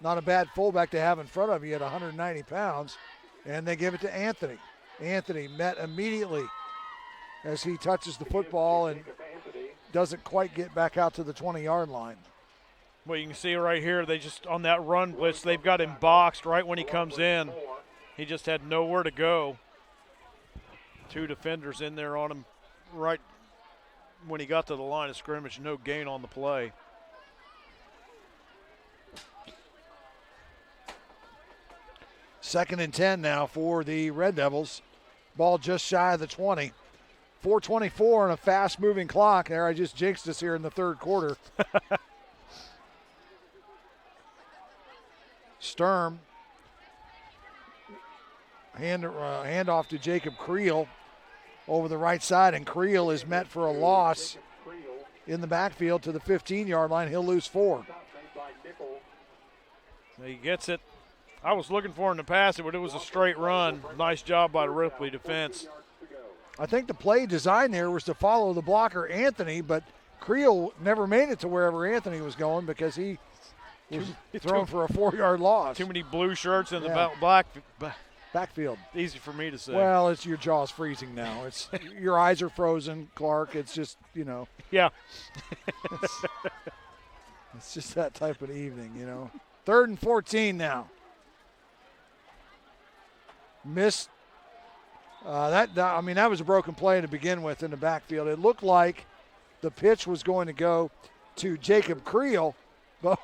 Not a bad fullback to have in front of you at 190 pounds. And they give it to Anthony. Anthony met immediately as he touches the football and doesn't quite get back out to the 20-yard line. Well, you can see right here, they just, on that run blitz, they've got him boxed right when he comes in. He just had nowhere to go. 2 defenders in there on him right when he got to the line of scrimmage. No gain on the play. Second and 10 now for the Red Devils. Ball just shy of the 20. 4:24 on a fast-moving clock. There, I just jinxed us here in the 3rd quarter. Sturm. Hand off to Jacob Creel over the right side, and Creel is met for a loss in the backfield to the 15-yard line. He'll lose 4. He gets it. I was looking for him to pass it, but it was a straight run. Nice job by the Ripley defense. I think the play design there was to follow the blocker, Anthony, but Creel never made it to wherever Anthony was going because he was thrown for a 4-yard loss. Too many blue shirts in the backfield. Easy for me to say. Well, it's your jaw's freezing now. It's your eyes are frozen, Clark. It's just, you know. Yeah. It's just that type of evening, you know. 3rd and 14 now. Missed. That was a broken play to begin with in the backfield. It looked like the pitch was going to go to Jacob Creel, but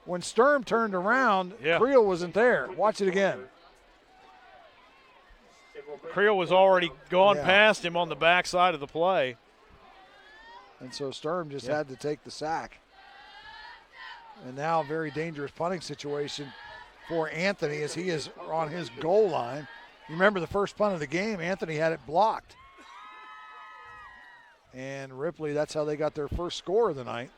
when Sturm turned around, Creel wasn't there. Watch it again. Creel was already gone past him on the backside of the play. And so Sturm just had to take the sack. And now a very dangerous punting situation for Anthony as he is on his goal line. You remember the first punt of the game, Anthony had it blocked. And Ripley, that's how they got their first score of the night.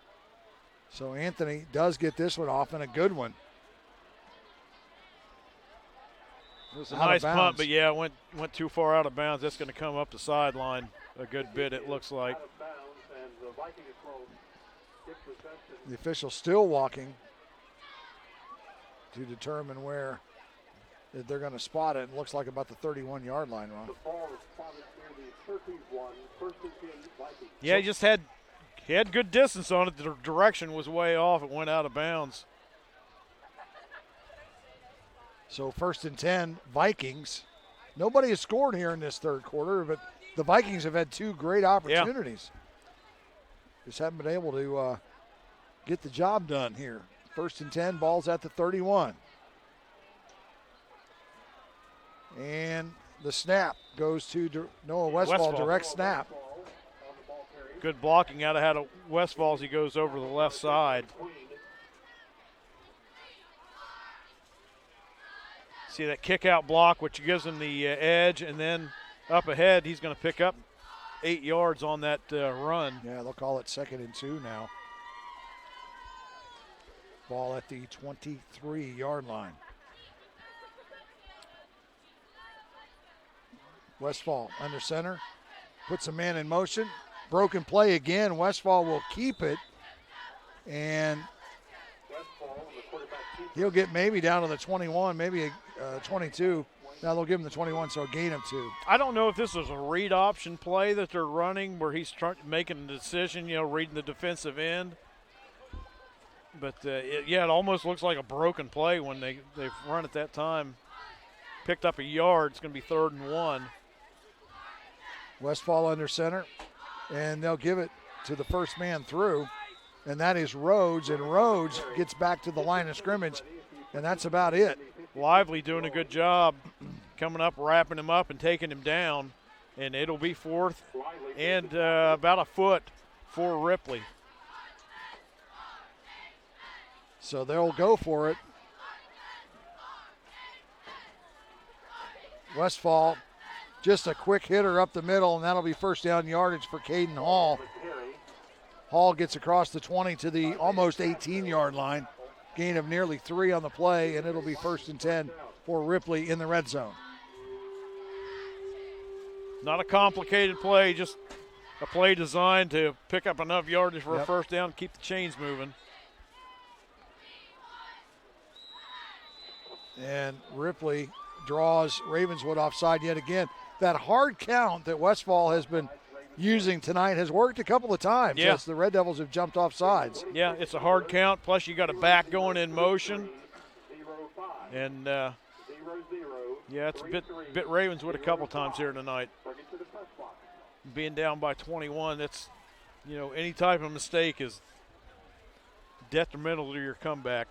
So Anthony does get this one off, and a good one. It was a nice punt, but it went too far out of bounds. That's going to come up the sideline a good bit, it looks like. The official still walking to determine where They're going to spot it. It looks like about the 31-yard line, Ron. The ball is spotted near the Turkeys 1, first and 10 Vikings. Yeah, he had good distance on it. The direction was way off. It went out of bounds. So first and 10, Vikings. Nobody has scored here in this third quarter, but the Vikings have had two great opportunities. Just haven't been able to get the job done here. First and 10, ball's at the 31. And the snap goes to Noah Westfall, direct snap. Good blocking out of Westfall as he goes over the left side. See that kick out block, which gives him the edge, and then up ahead, he's going to pick up 8 yards on that run. Yeah, they'll call it 2nd and 2 now. Ball at the 23-yard line. Westfall under center, puts a man in motion. Broken play again. Westfall will keep it, and he'll get maybe down to the 21, maybe 22. Now they'll give him the 21, so a gain of 2. I don't know if this is a read option play that they're running where he's making a decision, reading the defensive end. But, it almost looks like a broken play when they've run at that time. Picked up a yard. It's going to be 3rd and 1. Westfall under center, and they'll give it to the first man through, and that is Rhodes, and Rhodes gets back to the line of scrimmage, and that's about it. Lively doing a good job coming up, wrapping him up, and taking him down, and it'll be 4th and about a foot for Ripley. So they'll go for it. Westfall, just a quick hitter up the middle, and that'll be first down yardage for Caden Hall. Hall gets across the 20 to the almost 18-yard line. Gain of nearly 3 on the play, and it'll be 1st and 10 for Ripley in the red zone. Not a complicated play, just a play designed to pick up enough yardage for a first down and keep the chains moving. And Ripley draws Ravenswood offside yet again. That hard count that Westfall has been using tonight has worked a couple of times as the Red Devils have jumped off sides. Yeah, it's a hard count, plus you got a back going in motion. And, it's a bit Ravenswood a couple times here tonight. Being down by 21, that's, any type of mistake is detrimental to your comeback.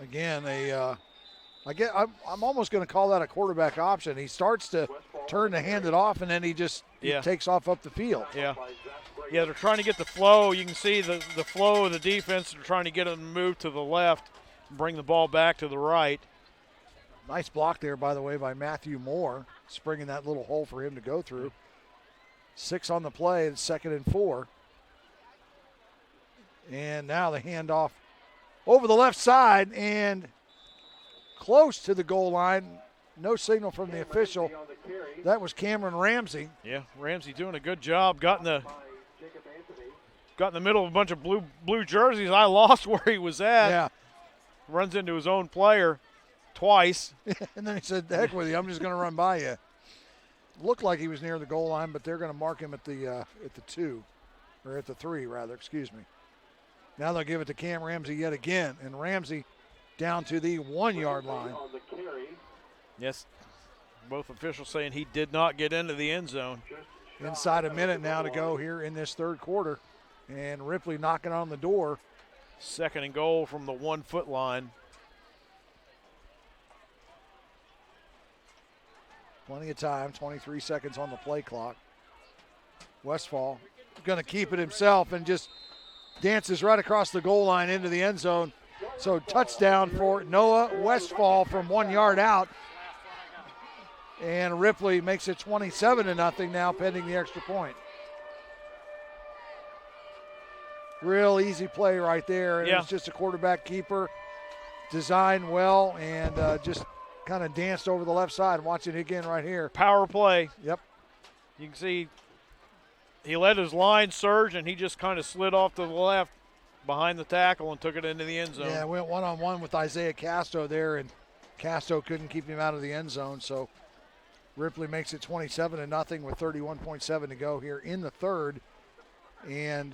Again, I'm almost going to call that a quarterback option. He starts to turn to hand it off, and then he takes off up the field. Yeah, they're trying to get the flow. You can see the flow of the defense. They're trying to get it to move to the left and bring the ball back to the right. Nice block there, by the way, by Matthew Moore, springing that little hole for him to go through. 6 on the play, it's 2nd and 4. And now the handoff over the left side and close to the goal line. No signal from the official. That was Cameron Ramsey. Yeah, Ramsey doing a good job. Got in the middle of a bunch of blue jerseys. I lost where he was at. Yeah. Runs into his own player twice. And then he said, the heck with you, I'm just going to run by you. Looked like he was near the goal line, but they're going to mark him at the 2, or at the 3, rather, excuse me. Now they'll give it to Cam Ramsey yet again, and Ramsey down to the 1-yard line. Yes, both officials saying he did not get into the end zone. Inside a minute now to go here in this third quarter, and Ripley knocking on the door. 2nd and goal from the 1-foot line. Plenty of time, 23 seconds on the play clock. Westfall going to keep it himself and just dances right across the goal line into the end zone. So touchdown for Noah Westfall from 1 yard out. And Ripley makes it 27-0 now, pending the extra point. Real easy play right there. And it was just a quarterback keeper, designed well, and just kind of danced over the left side. Watch it again right here. Power play. Yep. You can see he let his line surge, and he just kind of slid off to the left behind the tackle and took it into the end zone. Yeah, went one-on-one with Isaiah Castro there, and Casto couldn't keep him out of the end zone, so Ripley makes it 27-0 with 31.7 to go here in the third. And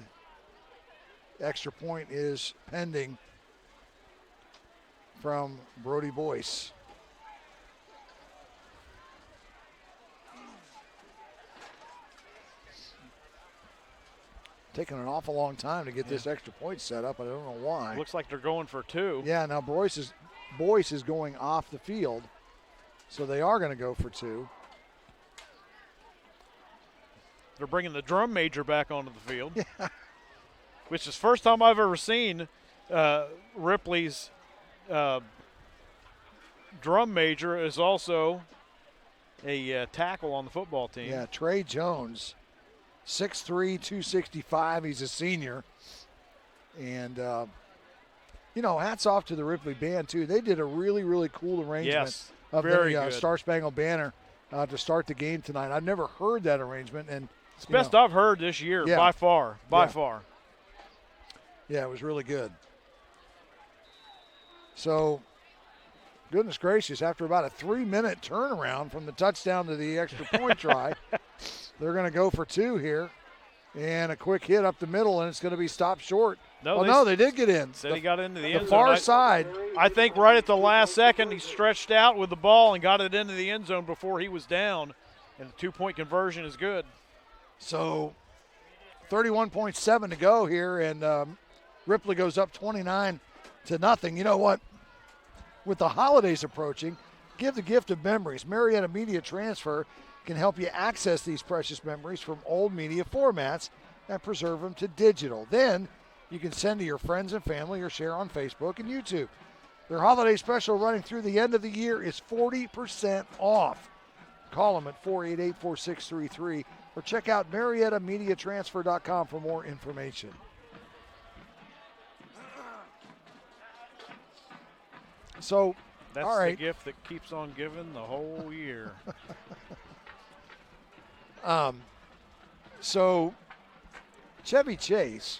extra point is pending from Brody Boyce. Taking an awful long time to get this extra point set up. I don't know why. Looks like they're going for 2. Yeah, now Boyce is going off the field, so they are going to go for 2. They're bringing the drum major back onto the field, which is the first time I've ever seen Ripley's drum major is also a tackle on the football team. Yeah, Trey Jones, 6'3", 265. He's a senior. And, hats off to the Ripley band, too. They did a really, really cool arrangement of the Star Spangled Banner to start the game tonight. I've never heard that arrangement. And it's the best I've heard this year, by far. By far. Yeah, it was really good. So, goodness gracious, after about a 3-minute turnaround from the touchdown to the extra point try, they're going to go for 2 here. And a quick hit up the middle, and it's going to be stopped short. No, they did get in. Said he got into the end zone. The far side. I think right at the last second he stretched out with the ball and got it into the end zone before he was down. And the 2-point conversion is good. So 31.7 to go here, and Ripley goes up 29-0. You know what? With the holidays approaching, give the gift of memories. Marietta Media Transfer can help you access these precious memories from old media formats and preserve them to digital. Then you can send to your friends and family or share on Facebook and YouTube. Their holiday special running through the end of the year is 40% off. Call them at 488-4633 or check out MariettaMediaTransfer.com for more information. So, that's all right. the gift that keeps on giving the whole year. So Chevy Chase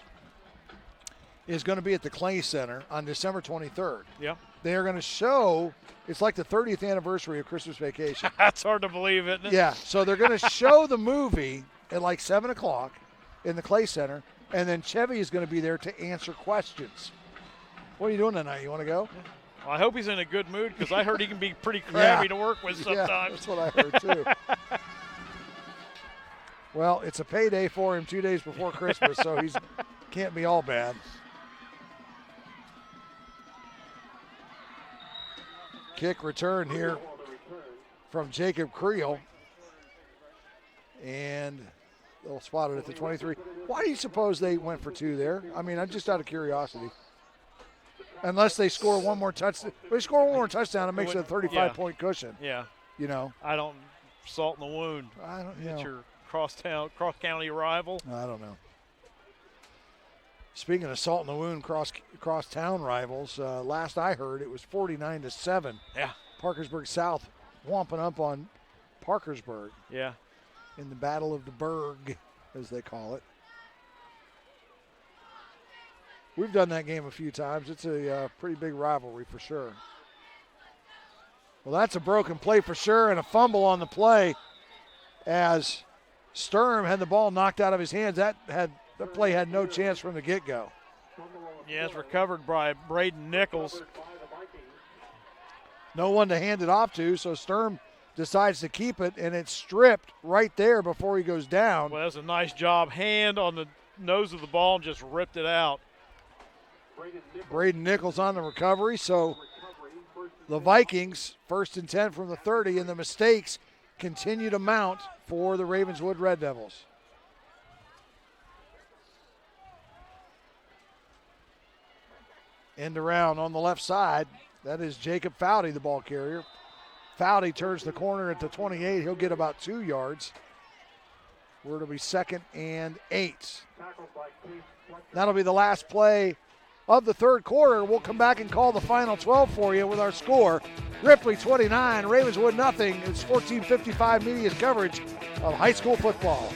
is going to be at the Clay Center on December 23rd. Yeah. They are going to show, it's like the 30th anniversary of Christmas Vacation. That's hard to believe, isn't it? Yeah, so they're going to show the movie at like 7 o'clock in the Clay Center, and then Chevy is going to be there to answer questions. What are you doing tonight? You want to go? Well, I hope he's in a good mood because I heard he can be pretty crabby to work with sometimes. Yeah, that's what I heard too. Well, it's a payday for him 2 days before Christmas, so he can't be all bad. Kick return here from Jacob Creel. And they'll spot it at the 23. Why do you suppose they went for 2 there? I mean, I'm just out of curiosity. Unless they score one more touchdown. If they score one more touchdown, it makes it a 35-point cushion. Yeah. You know. I don't salt in the wound. I don't know. It's your cross-county rival. I don't know. Speaking of salt in the wound, cross-town rivals, last I heard it was 49-7. Yeah. Parkersburg South whomping up on Parkersburg. Yeah. In the Battle of the Berg, as they call it. We've done that game a few times. It's a pretty big rivalry for sure. Well, that's a broken play for sure and a fumble on the play as Sturm had the ball knocked out of his hands. The play had no chance from the get-go. Yeah, it's recovered by Braden Nichols. No one to hand it off to, so Sturm decides to keep it, and it's stripped right there before he goes down. Well, that's a nice job. Hand on the nose of the ball and just ripped it out. Braden Nichols on the recovery, so the Vikings, 1st and 10 from the 30, and the mistakes continue to mount for the Ravenswood Red Devils. End around on the left side. That is Jacob Foudy, the ball carrier. Foudy turns the corner at the 28. He'll get about 2 yards. Where it'll be 2nd and 8. That'll be the last play of the third quarter. We'll come back and call the final 12 for you with our score. Ripley 29, Ravenswood nothing. It's 1455 Media's coverage of high school football.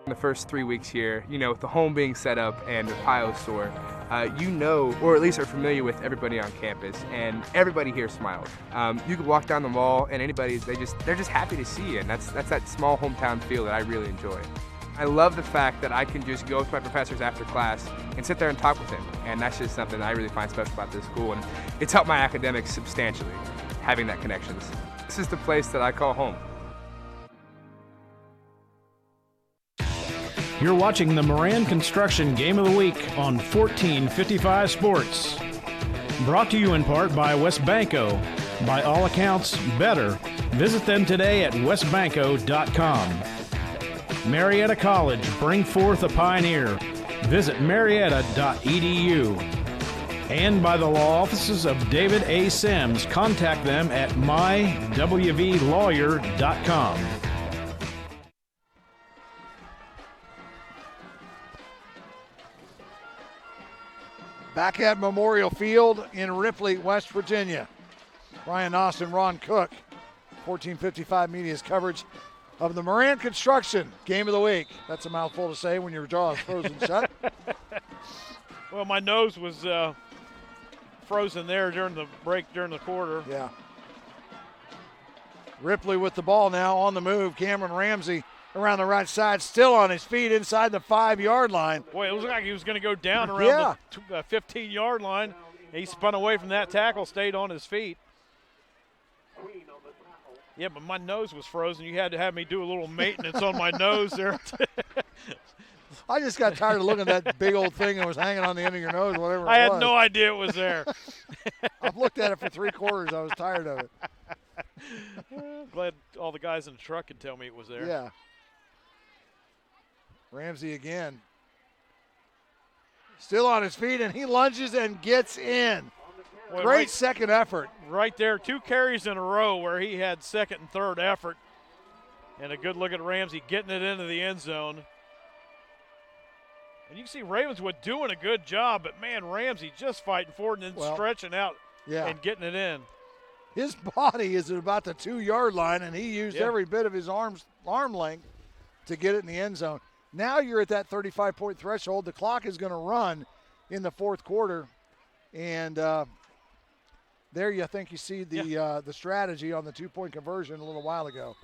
In the first 3 weeks here, with the home being set up and the Ohio store, you know, or at least are familiar with everybody on campus, and everybody here smiles. You could walk down the mall, and they're just happy to see you, and that's that small hometown feel that I really enjoy. I love the fact that I can just go with my professors after class and sit there and talk with them, and that's just something that I really find special about this school, and it's helped my academics substantially, having that connections. This is the place that I call home. You're watching the Moran Construction Game of the Week on 1455 Sports. Brought to you in part by Westbanco. By all accounts, better. Visit them today at westbanco.com. Marietta College, bring forth a pioneer. Visit marietta.edu. And by the law offices of David A. Sims. Contact them at mywvlawyer.com. Back at Memorial Field in Ripley, West Virginia. Ryan Austin, Ron Cook, 1455 Media's coverage of the Moran Construction Game of the Week. That's a mouthful to say when your jaw is frozen shut. Well, my nose was frozen there during the break during the quarter. Yeah. Ripley with the ball now on the move. Cameron Ramsey around the right side, still on his feet inside the 5-yard line. Boy, it looked like he was going to go down around the 15-yard line. He spun away from that tackle, stayed on his feet. Yeah, but my nose was frozen. You had to have me do a little maintenance on my nose there. I just got tired of looking at that big old thing that was hanging on the end of your nose, whatever it was. I had no idea it was there. I've looked at it for 3 quarters. I was tired of it. Glad all the guys in the truck could tell me it was there. Yeah. Ramsey again. Still on his feet, and he lunges and gets in. Boy, Great second effort. Right there, 2 carries in a row where he had second and third effort. And a good look at Ramsey getting it into the end zone. And you can see Ravenswood doing a good job, but, man, Ramsey just fighting forward and then stretching out and getting it in. His body is at about the 2-yard line, and he used every bit of his arm length to get it in the end zone. Now you're at that 35-point threshold. The clock is going to run in the fourth quarter. And there you think you see the strategy on the 2-point conversion a little while ago.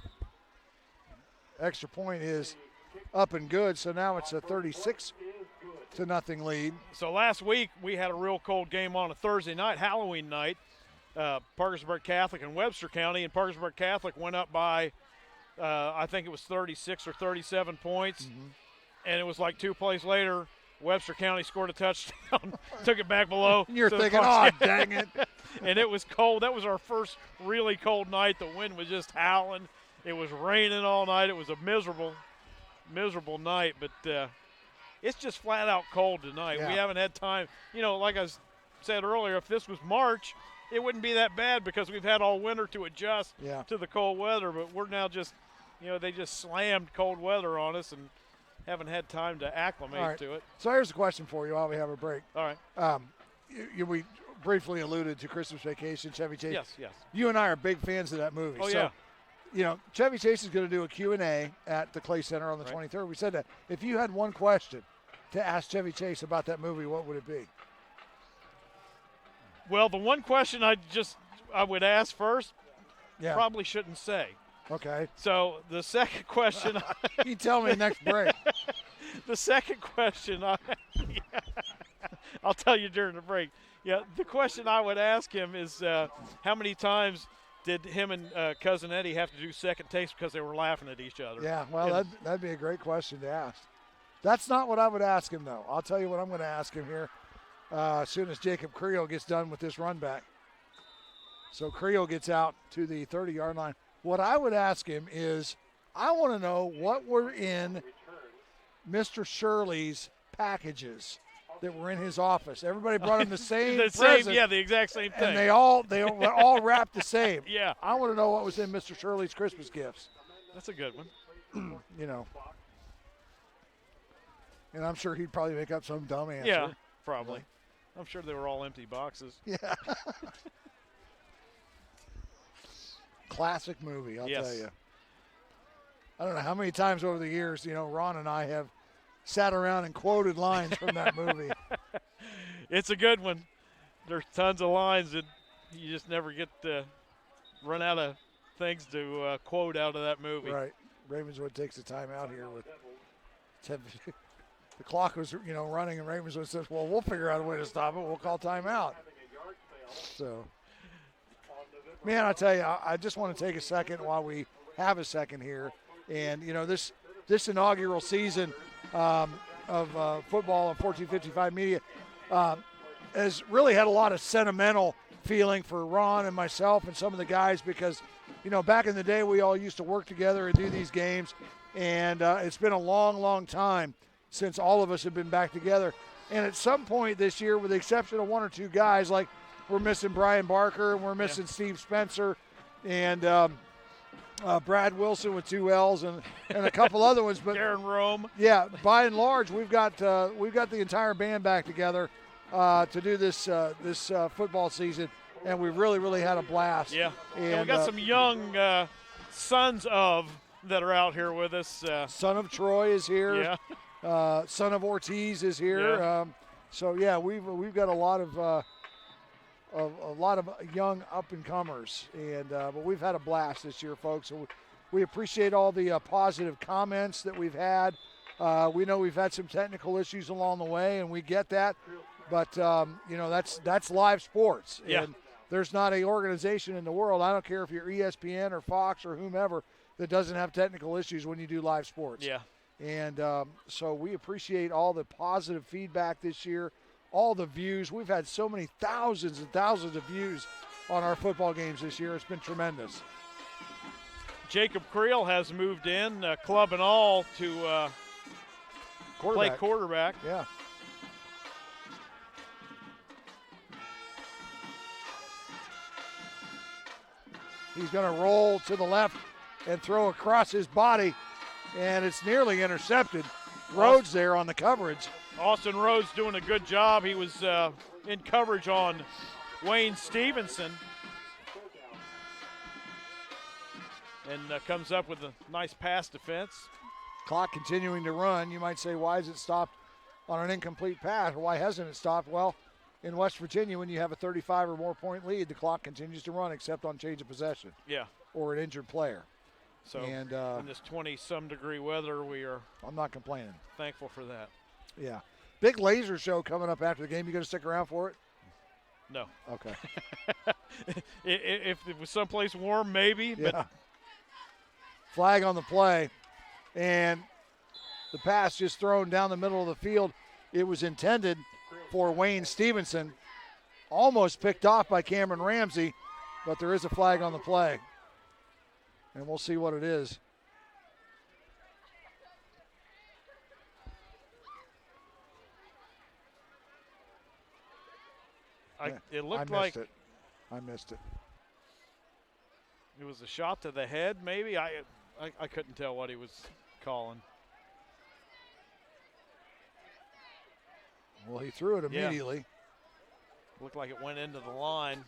Extra point is up and good, so now it's a 36-0 lead. So last week we had a real cold game on a Thursday night, Halloween night, Parkersburg Catholic and Webster County, and Parkersburg Catholic went up by I think it was 36 or 37 points, and it was like 2 plays later, Webster County scored a touchdown, took it back below. You're thinking, oh, dang it. And it was cold. That was our first really cold night. The wind was just howling. It was raining all night. It was a miserable night, but it's just flat out cold tonight. Yeah. We haven't had time. You know, like I said earlier, if this was March, it wouldn't be that bad because we've had all winter to adjust to the cold weather, but we're now just, they just slammed cold weather on us and haven't had time to acclimate to it. So here's a question for you while we have a break. All right. We briefly alluded to Christmas Vacation, Chevy Chase. Yes. You and I are big fans of that movie. Oh, so, Chevy Chase is going to do a Q&A at the Clay Center on the 23rd. We said that if you had one question to ask Chevy Chase about that movie, what would it be? Well, the one question I would ask first, probably shouldn't say. Okay. So the second question. You tell me next break. The second question, I'll tell you during the break. Yeah, the question I would ask him is how many times did him and Cousin Eddie have to do second takes because they were laughing at each other? Yeah, well, that'd be a great question to ask. That's not what I would ask him, though. I'll tell you what I'm going to ask him here as soon as Jacob Creel gets done with this run back. So Creel gets out to the 30-yard line. What I would ask him is, I want to know what were in Mr. Shirley's packages that were in his office. Everybody brought him the same present. The exact same thing. And they were all wrapped the same. Yeah. I want to know what was in Mr. Shirley's Christmas gifts. That's a good one. And I'm sure he'd probably make up some dumb answer. Yeah, probably. I'm sure they were all empty boxes. Yeah. Classic movie, I'll tell you. I don't know how many times over the years, Ron and I have sat around and quoted lines from that movie. It's a good one. There's tons of lines that you just never get run out of things to quote out of that movie. Right. Ravenswood takes a timeout here with 10. The clock was, running, and Ravenswood says, well, we'll figure out a way to stop it. We'll call timeout. So, man, I tell you, I just want to take a second while we have a second here. And, this inaugural season of football on 1455 Media has really had a lot of sentimental feeling for Ron and myself and some of the guys because, back in the day we all used to work together and do these games. And it's been a long, long time since all of us have been back together. And at some point this year, with the exception of one or two guys, like we're missing Brian Barker and we're missing Steve Spencer and Brad Wilson with 2 L's and a couple other ones. But Darren Rome. Yeah, by and large, we've got the entire band back together to do this football season, and we've really, really had a blast. Yeah, and we got some young sons of that are out here with us. Son of Troy is here. Yeah. Son of Ortiz is here. Yeah. We've got a lot of young up and comers, and but we've had a blast this year, folks. So we appreciate all the positive comments that we've had. We know we've had some technical issues along the way, and we get that. But that's live sports, and there's not an organization in the world. I don't care if you're ESPN or Fox or whomever that doesn't have technical issues when you do live sports. Yeah. And so we appreciate all the positive feedback this year, all the views. We've had so many thousands and thousands of views on our football games this year. It's been tremendous. Jacob Creel has moved in, club and all, to play quarterback. Yeah. He's going to roll to the left and throw across his body, and it's nearly intercepted. Rhodes there on the coverage. Austin Rhodes doing a good job. He was in coverage on Wayne Stevenson. And comes up with a nice pass defense. Clock continuing to run. You might say, why is it stopped on an incomplete pass? Why hasn't it stopped? Well, in West Virginia, when you have a 35 or more point lead, the clock continues to run except on change of possession. Yeah. Or an injured player. So and, in this 20-some degree weather, I'm not complaining. Thankful for that. Yeah. Big laser show coming up after the game. You going to stick around for it? No. Okay. If it was someplace warm, maybe. Yeah. But flag on the play. And the pass just thrown down the middle of the field. It was intended for Wayne Stevenson. Almost picked off by Cameron Ramsey, but there is a flag on the play. And we'll see what it is. It looked I like missed it. It was a shot to the head, maybe. I couldn't tell what he was calling. Well, he threw it immediately. Yeah. Looked like it went into the line.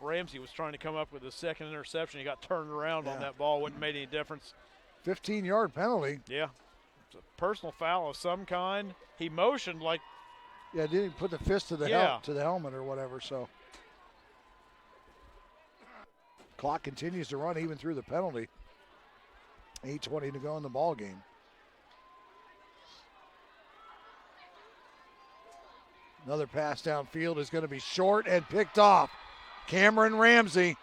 Ramsey was trying to come up with a second interception. He got turned around on that ball. Wouldn't make any difference. 15-yard penalty. Yeah. It's a personal foul of some kind. He motioned like. Yeah, didn't put the fist to the helmet or whatever. So clock continues to run even through the penalty. 8:20 to go in the ball game. Another pass downfield is going to be short and picked off. Cameron Ramsey.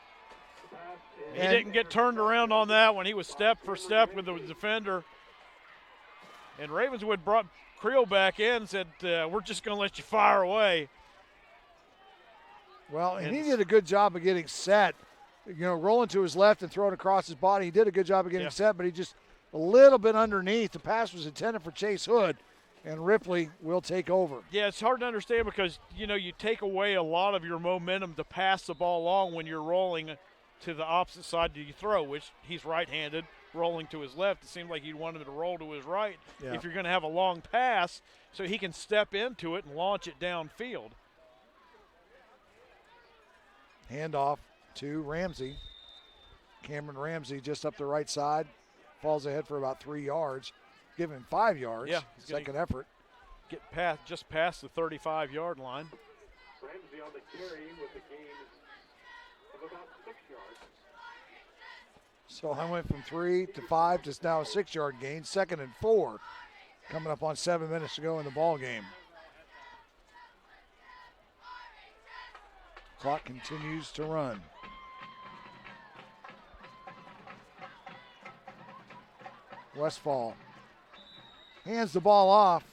He didn't get turned around on that one. He was step for step with the defender. And Ravenswood brought Creel back in and said, we're just going to let you fire away. Well, and he did a good job of getting set. Rolling to his left and throwing across his body. He did a good job of getting set, but he just a little bit underneath. The pass was intended for Chase Hood, and Ripley will take over. Yeah, it's hard to understand because, you take away a lot of your momentum to pass the ball along when you're rolling to the opposite side you throw, which he's right-handed, rolling to his left. It seemed like you'd want him to roll to his right if you're going to have a long pass so he can step into it and launch it downfield. Handoff to Ramsey. Cameron Ramsey just up the right side. Falls ahead for about 3 yards. Give him 5 yards. Yeah. Second effort. just past the 35-yard line. Ramsey on the carry with a gain of about 6 yards. So I went from 3 to 5 to now a 6-yard gain. 2nd and 4, coming up on 7 minutes to go in the ball game. Clock continues to run. Westfall hands the ball off,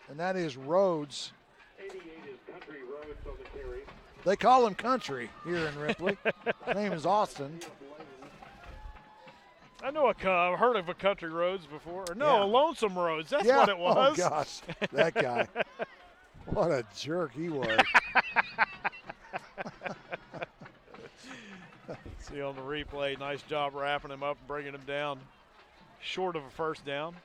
and that is Rhodes. 88 is Country Roads on the carry. They call him Country here in Ripley. His name is Austin. I know I've heard of a Country Roads before. Or no, Yeah. Lonesome Roads. That's Yeah. what it was. Oh, gosh. That guy. What a jerk he was. See on the replay, nice job wrapping him up and bringing him down short of a first down.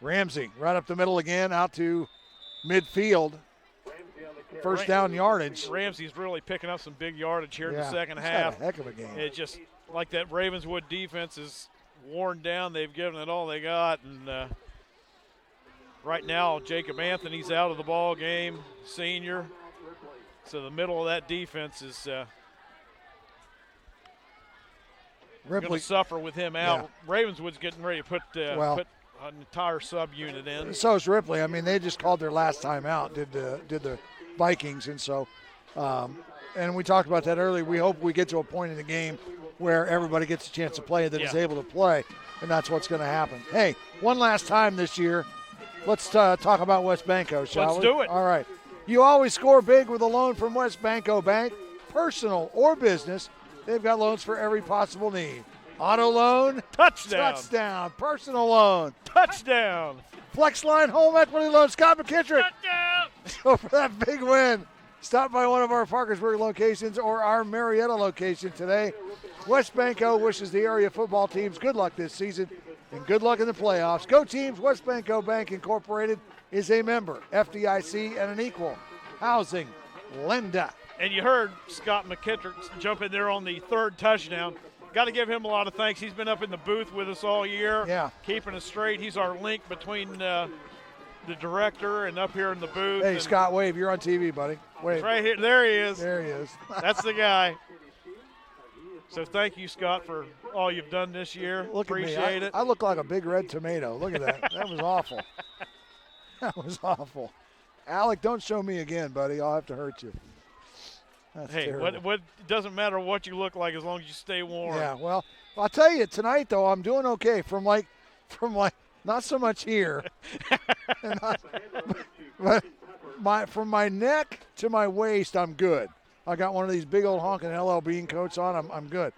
Ramsey right up the middle again, out to midfield. First down yardage. Ramsey's really picking up some big yardage here in the second he's had half. a heck of a game. It's just like that Ravenswood defense is worn down. They've given it all they got. And right now, Jacob Anthony's out of the ball game, senior. So the middle of that defense is going to suffer with him out. Yeah. Ravenswood's getting ready to put an entire sub-unit in. So is Ripley. I mean, they just called their last time out, did the Vikings. And so, and we talked about that earlier. We hope we get to a point in the game where everybody gets a chance to play that is able to play, and that's what's going to happen. Hey, one last time this year, let's talk about West Banco, shall we? Let's do it. All right. You always score big with a loan from West Banco Bank, personal or business. They've got loans for every possible need. Auto loan, touchdown. Personal loan, touchdown. Flex line, home equity loan, Scott McKittrick. Touchdown. So for that big win, stop by one of our Parkersburg locations or our Marietta location today. West Banco wishes the area football teams good luck this season and good luck in the playoffs. Go Teams! West Banco Bank Incorporated is a member, FDIC, and an equal housing lender. And you heard Scott McKittrick jump in there on the third touchdown. Got to give him a lot of thanks. He's been up in the booth with us all year, keeping us straight. He's our link between the director and up here in the booth. Hey, Scott, wave. You're on TV, buddy. Wave. He's right here. There he is. There he is. That's the guy. So thank you, Scott, for all you've done this year. Look Appreciate at me. it. I look like a big red tomato. Look at that. That was awful. That was awful. Alec, don't show me again, buddy. I'll have to hurt you. That's hey, terrible. what doesn't matter what you look like as long as you stay warm. Yeah, well, I'll tell you, tonight, though, I'm doing okay from not so much here. but from my neck to my waist, I'm good. I got one of these big old honking LL Bean coats on. I'm good.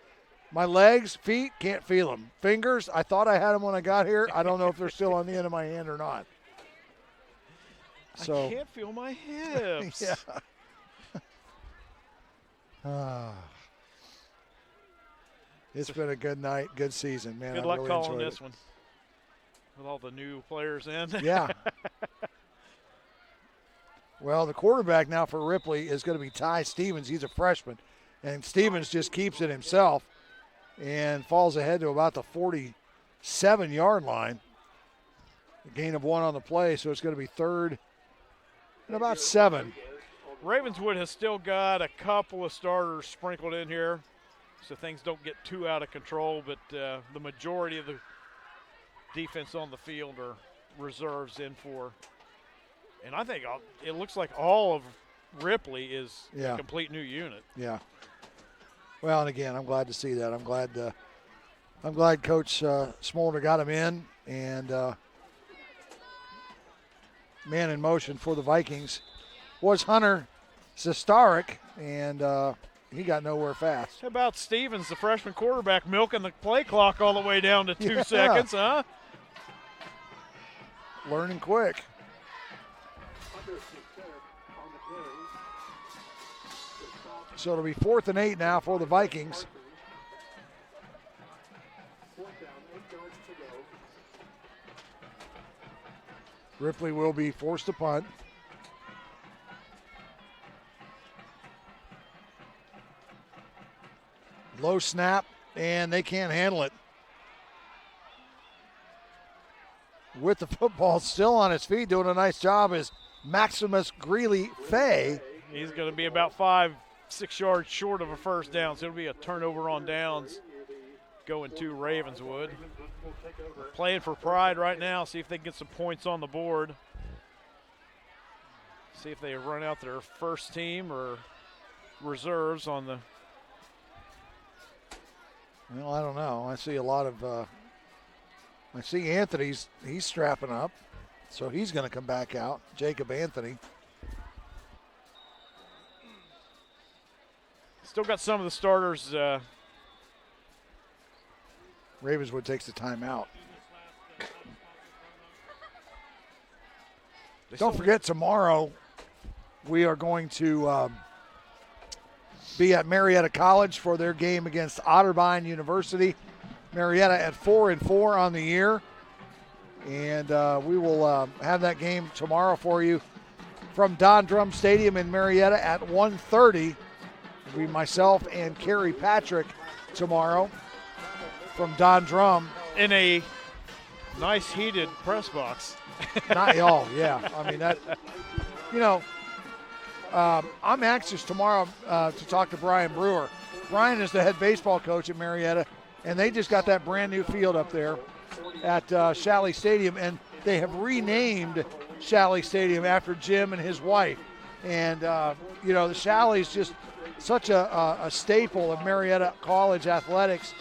My legs, feet, can't feel them. Fingers, I thought I had them when I got here. I don't know if they're still on the end of my hand or not. So I can't feel my hips. yeah. It's been a good night, good season, man. Good I luck really calling enjoyed this it. one with all the new players in. Yeah. Well, the quarterback now for Ripley is going to be Ty Stevens. He's a freshman, and Stevens just keeps it himself and falls ahead to about the 47-yard line. A gain of 1 on the play, so it's going to be third and about 7. Ravenswood has still got a couple of starters sprinkled in here, so things don't get too out of control, but the majority of the defense on the field are reserves in for. And I think it looks like all of Ripley is a complete new unit. Yeah. Well, and again, I'm glad to see that. I'm glad Coach Smolder got him in, and man in motion for the Vikings was Hunter Zestarik, and he got nowhere fast. How about Stevens, the freshman quarterback, milking the play clock all the way down to 2 seconds, huh? Learning quick. So it'll be 4th and 8 now for the Vikings. Ripley will be forced to punt. Low snap, and they can't handle it. with the football still on his feet, doing a nice job, is Maximus Greeley-Fay. He's going to be about 5-6 yards short of a first down, so it'll be a turnover on downs going to Ravenswood. Playing for pride right now, see if they can get some points on the board. See if they run out their first team or reserves on the. Well, I don't know. I see a lot of. I see Anthony's. He's strapping up, so he's going to come back out. Jacob Anthony. Still got some of the starters. Ravenswood takes the timeout. Don't forget, tomorrow we are going to be at Marietta College for their game against Otterbein University. Marietta at 4-4 on the year. And we will have that game tomorrow for you from Don Drum Stadium in Marietta at 1:30. It'll be myself and Kerry Patrick tomorrow from Don Drum. In a nice heated press box. Not all, yeah. I mean, that, you know, I'm anxious tomorrow to talk to Brian Brewer. Brian is the head baseball coach at Marietta, and they just got that brand new field up there at Shalley Stadium, and they have renamed Shalley Stadium after Jim and his wife. And, you know, the Shalley's just such a staple of Marietta College athletics.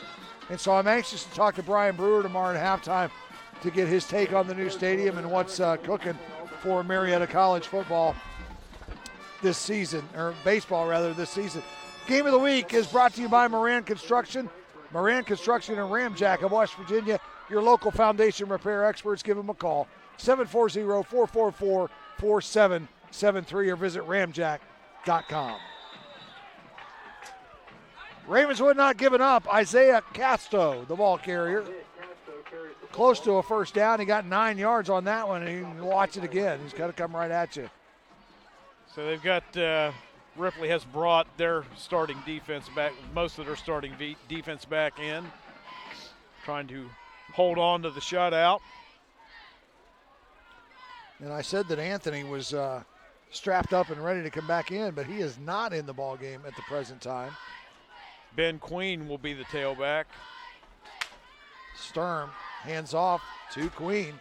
And so I'm anxious to talk to Brian Brewer tomorrow at halftime to get his take on the new stadium and what's cooking for Marietta College football this season, or baseball rather, this season. Game of the week is brought to you by Moran Construction. Moran Construction in Ramjack of West Virginia, your local foundation repair experts. Give them a call, 740-444-4773, or visit ramjack.com. Ravenswood not giving up. Isaiah Casto, the ball carrier. Close to a first down. He got 9 yards on that one, and you can watch it again. He's got to come right at you. So they've got Ripley has brought their starting defense back, most of their starting defense back in, trying to hold on to the shutout. And I said that Anthony was strapped up and ready to come back in, but he is not in the ball game at the present time. Ben Queen will be the tailback. Sturm hands off to Queen.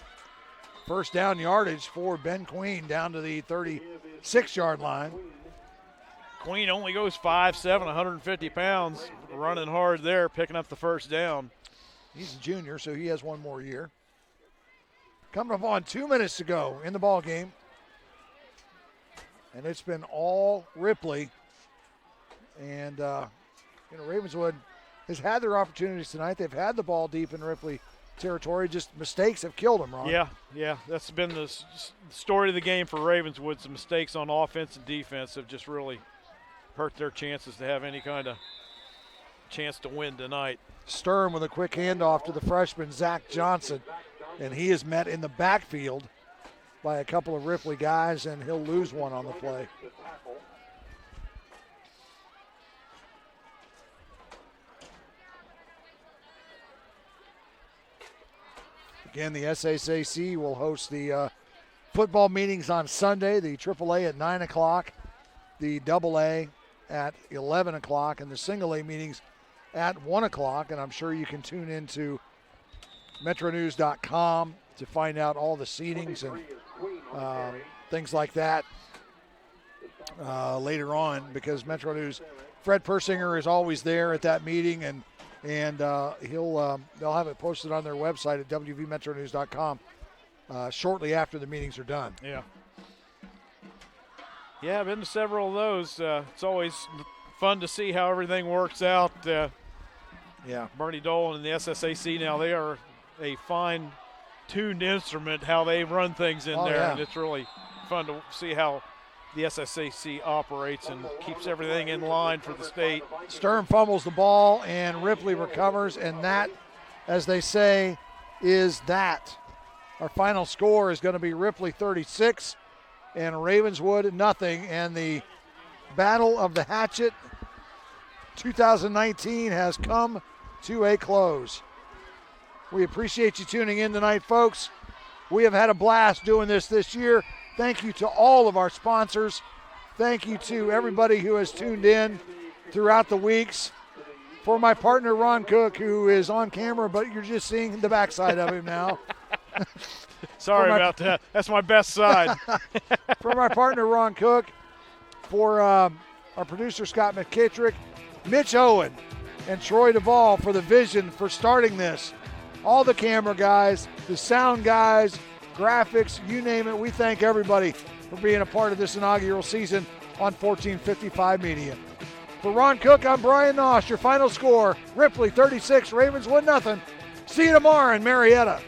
First down yardage for Ben Queen down to the 36-yard line. Queen only goes 5'7", 150 pounds, running hard there, picking up the first down. He's a junior, so he has one more year. Coming up on 2 minutes to go in the ball game. And it's been all Ripley. And, Ravenswood has had their opportunities tonight. They've had the ball deep in Ripley territory. Just mistakes have killed them, Ron. Yeah. That's been the story of the game for Ravenswood. Some mistakes on offense and defense have just really hurt their chances to have any kind of chance to win tonight. Sturm with a quick handoff to the freshman, Zach Johnson. And he is met in the backfield by a couple of Ripley guys, and he'll lose one on the play. Again, the SSAC will host the football meetings on Sunday, the AAA at 9 o'clock, the AA at 11 o'clock, and the single A meetings at 1 o'clock. And I'm sure you can tune into metronews.com to find out all the seatings and things like that later on, because Metro News, Fred Persinger is always there at that meeting, and they'll have it posted on their website at wvmetronews.com shortly after the meetings are done. Yeah, I've been to several of those. It's always fun to see how everything works out. Bernie Dolan and the SSAC now, they are a fine-tuned instrument how they run things in there, and it's really fun to see how the SSAC operates and keeps everything in line for the state. Sturm fumbles the ball, and Ripley recovers, and that, as they say, is that. Our final score is going to be Ripley 36 and Ravenswood nothing, and the Battle of the Hatchet 2019 has come to a close. We appreciate you tuning in tonight, folks. We have had a blast doing this year. Thank you to all of our sponsors. Thank you to everybody who has tuned in throughout the weeks. For my partner, Ron Cook, who is on camera, but you're just seeing the backside of him now. Sorry about that. That's my best side. For my partner, Ron Cook, for our producer, Scott McKittrick, Mitch Owen, and Troy Duvall for the vision for starting this. All the camera guys, the sound guys, graphics, you name it. We thank everybody for being a part of this inaugural season on 1455 Media. For Ron Cook, I'm Brian Nosh. Your final score, Ripley 36, Ravenswood 0. See you tomorrow in Marietta.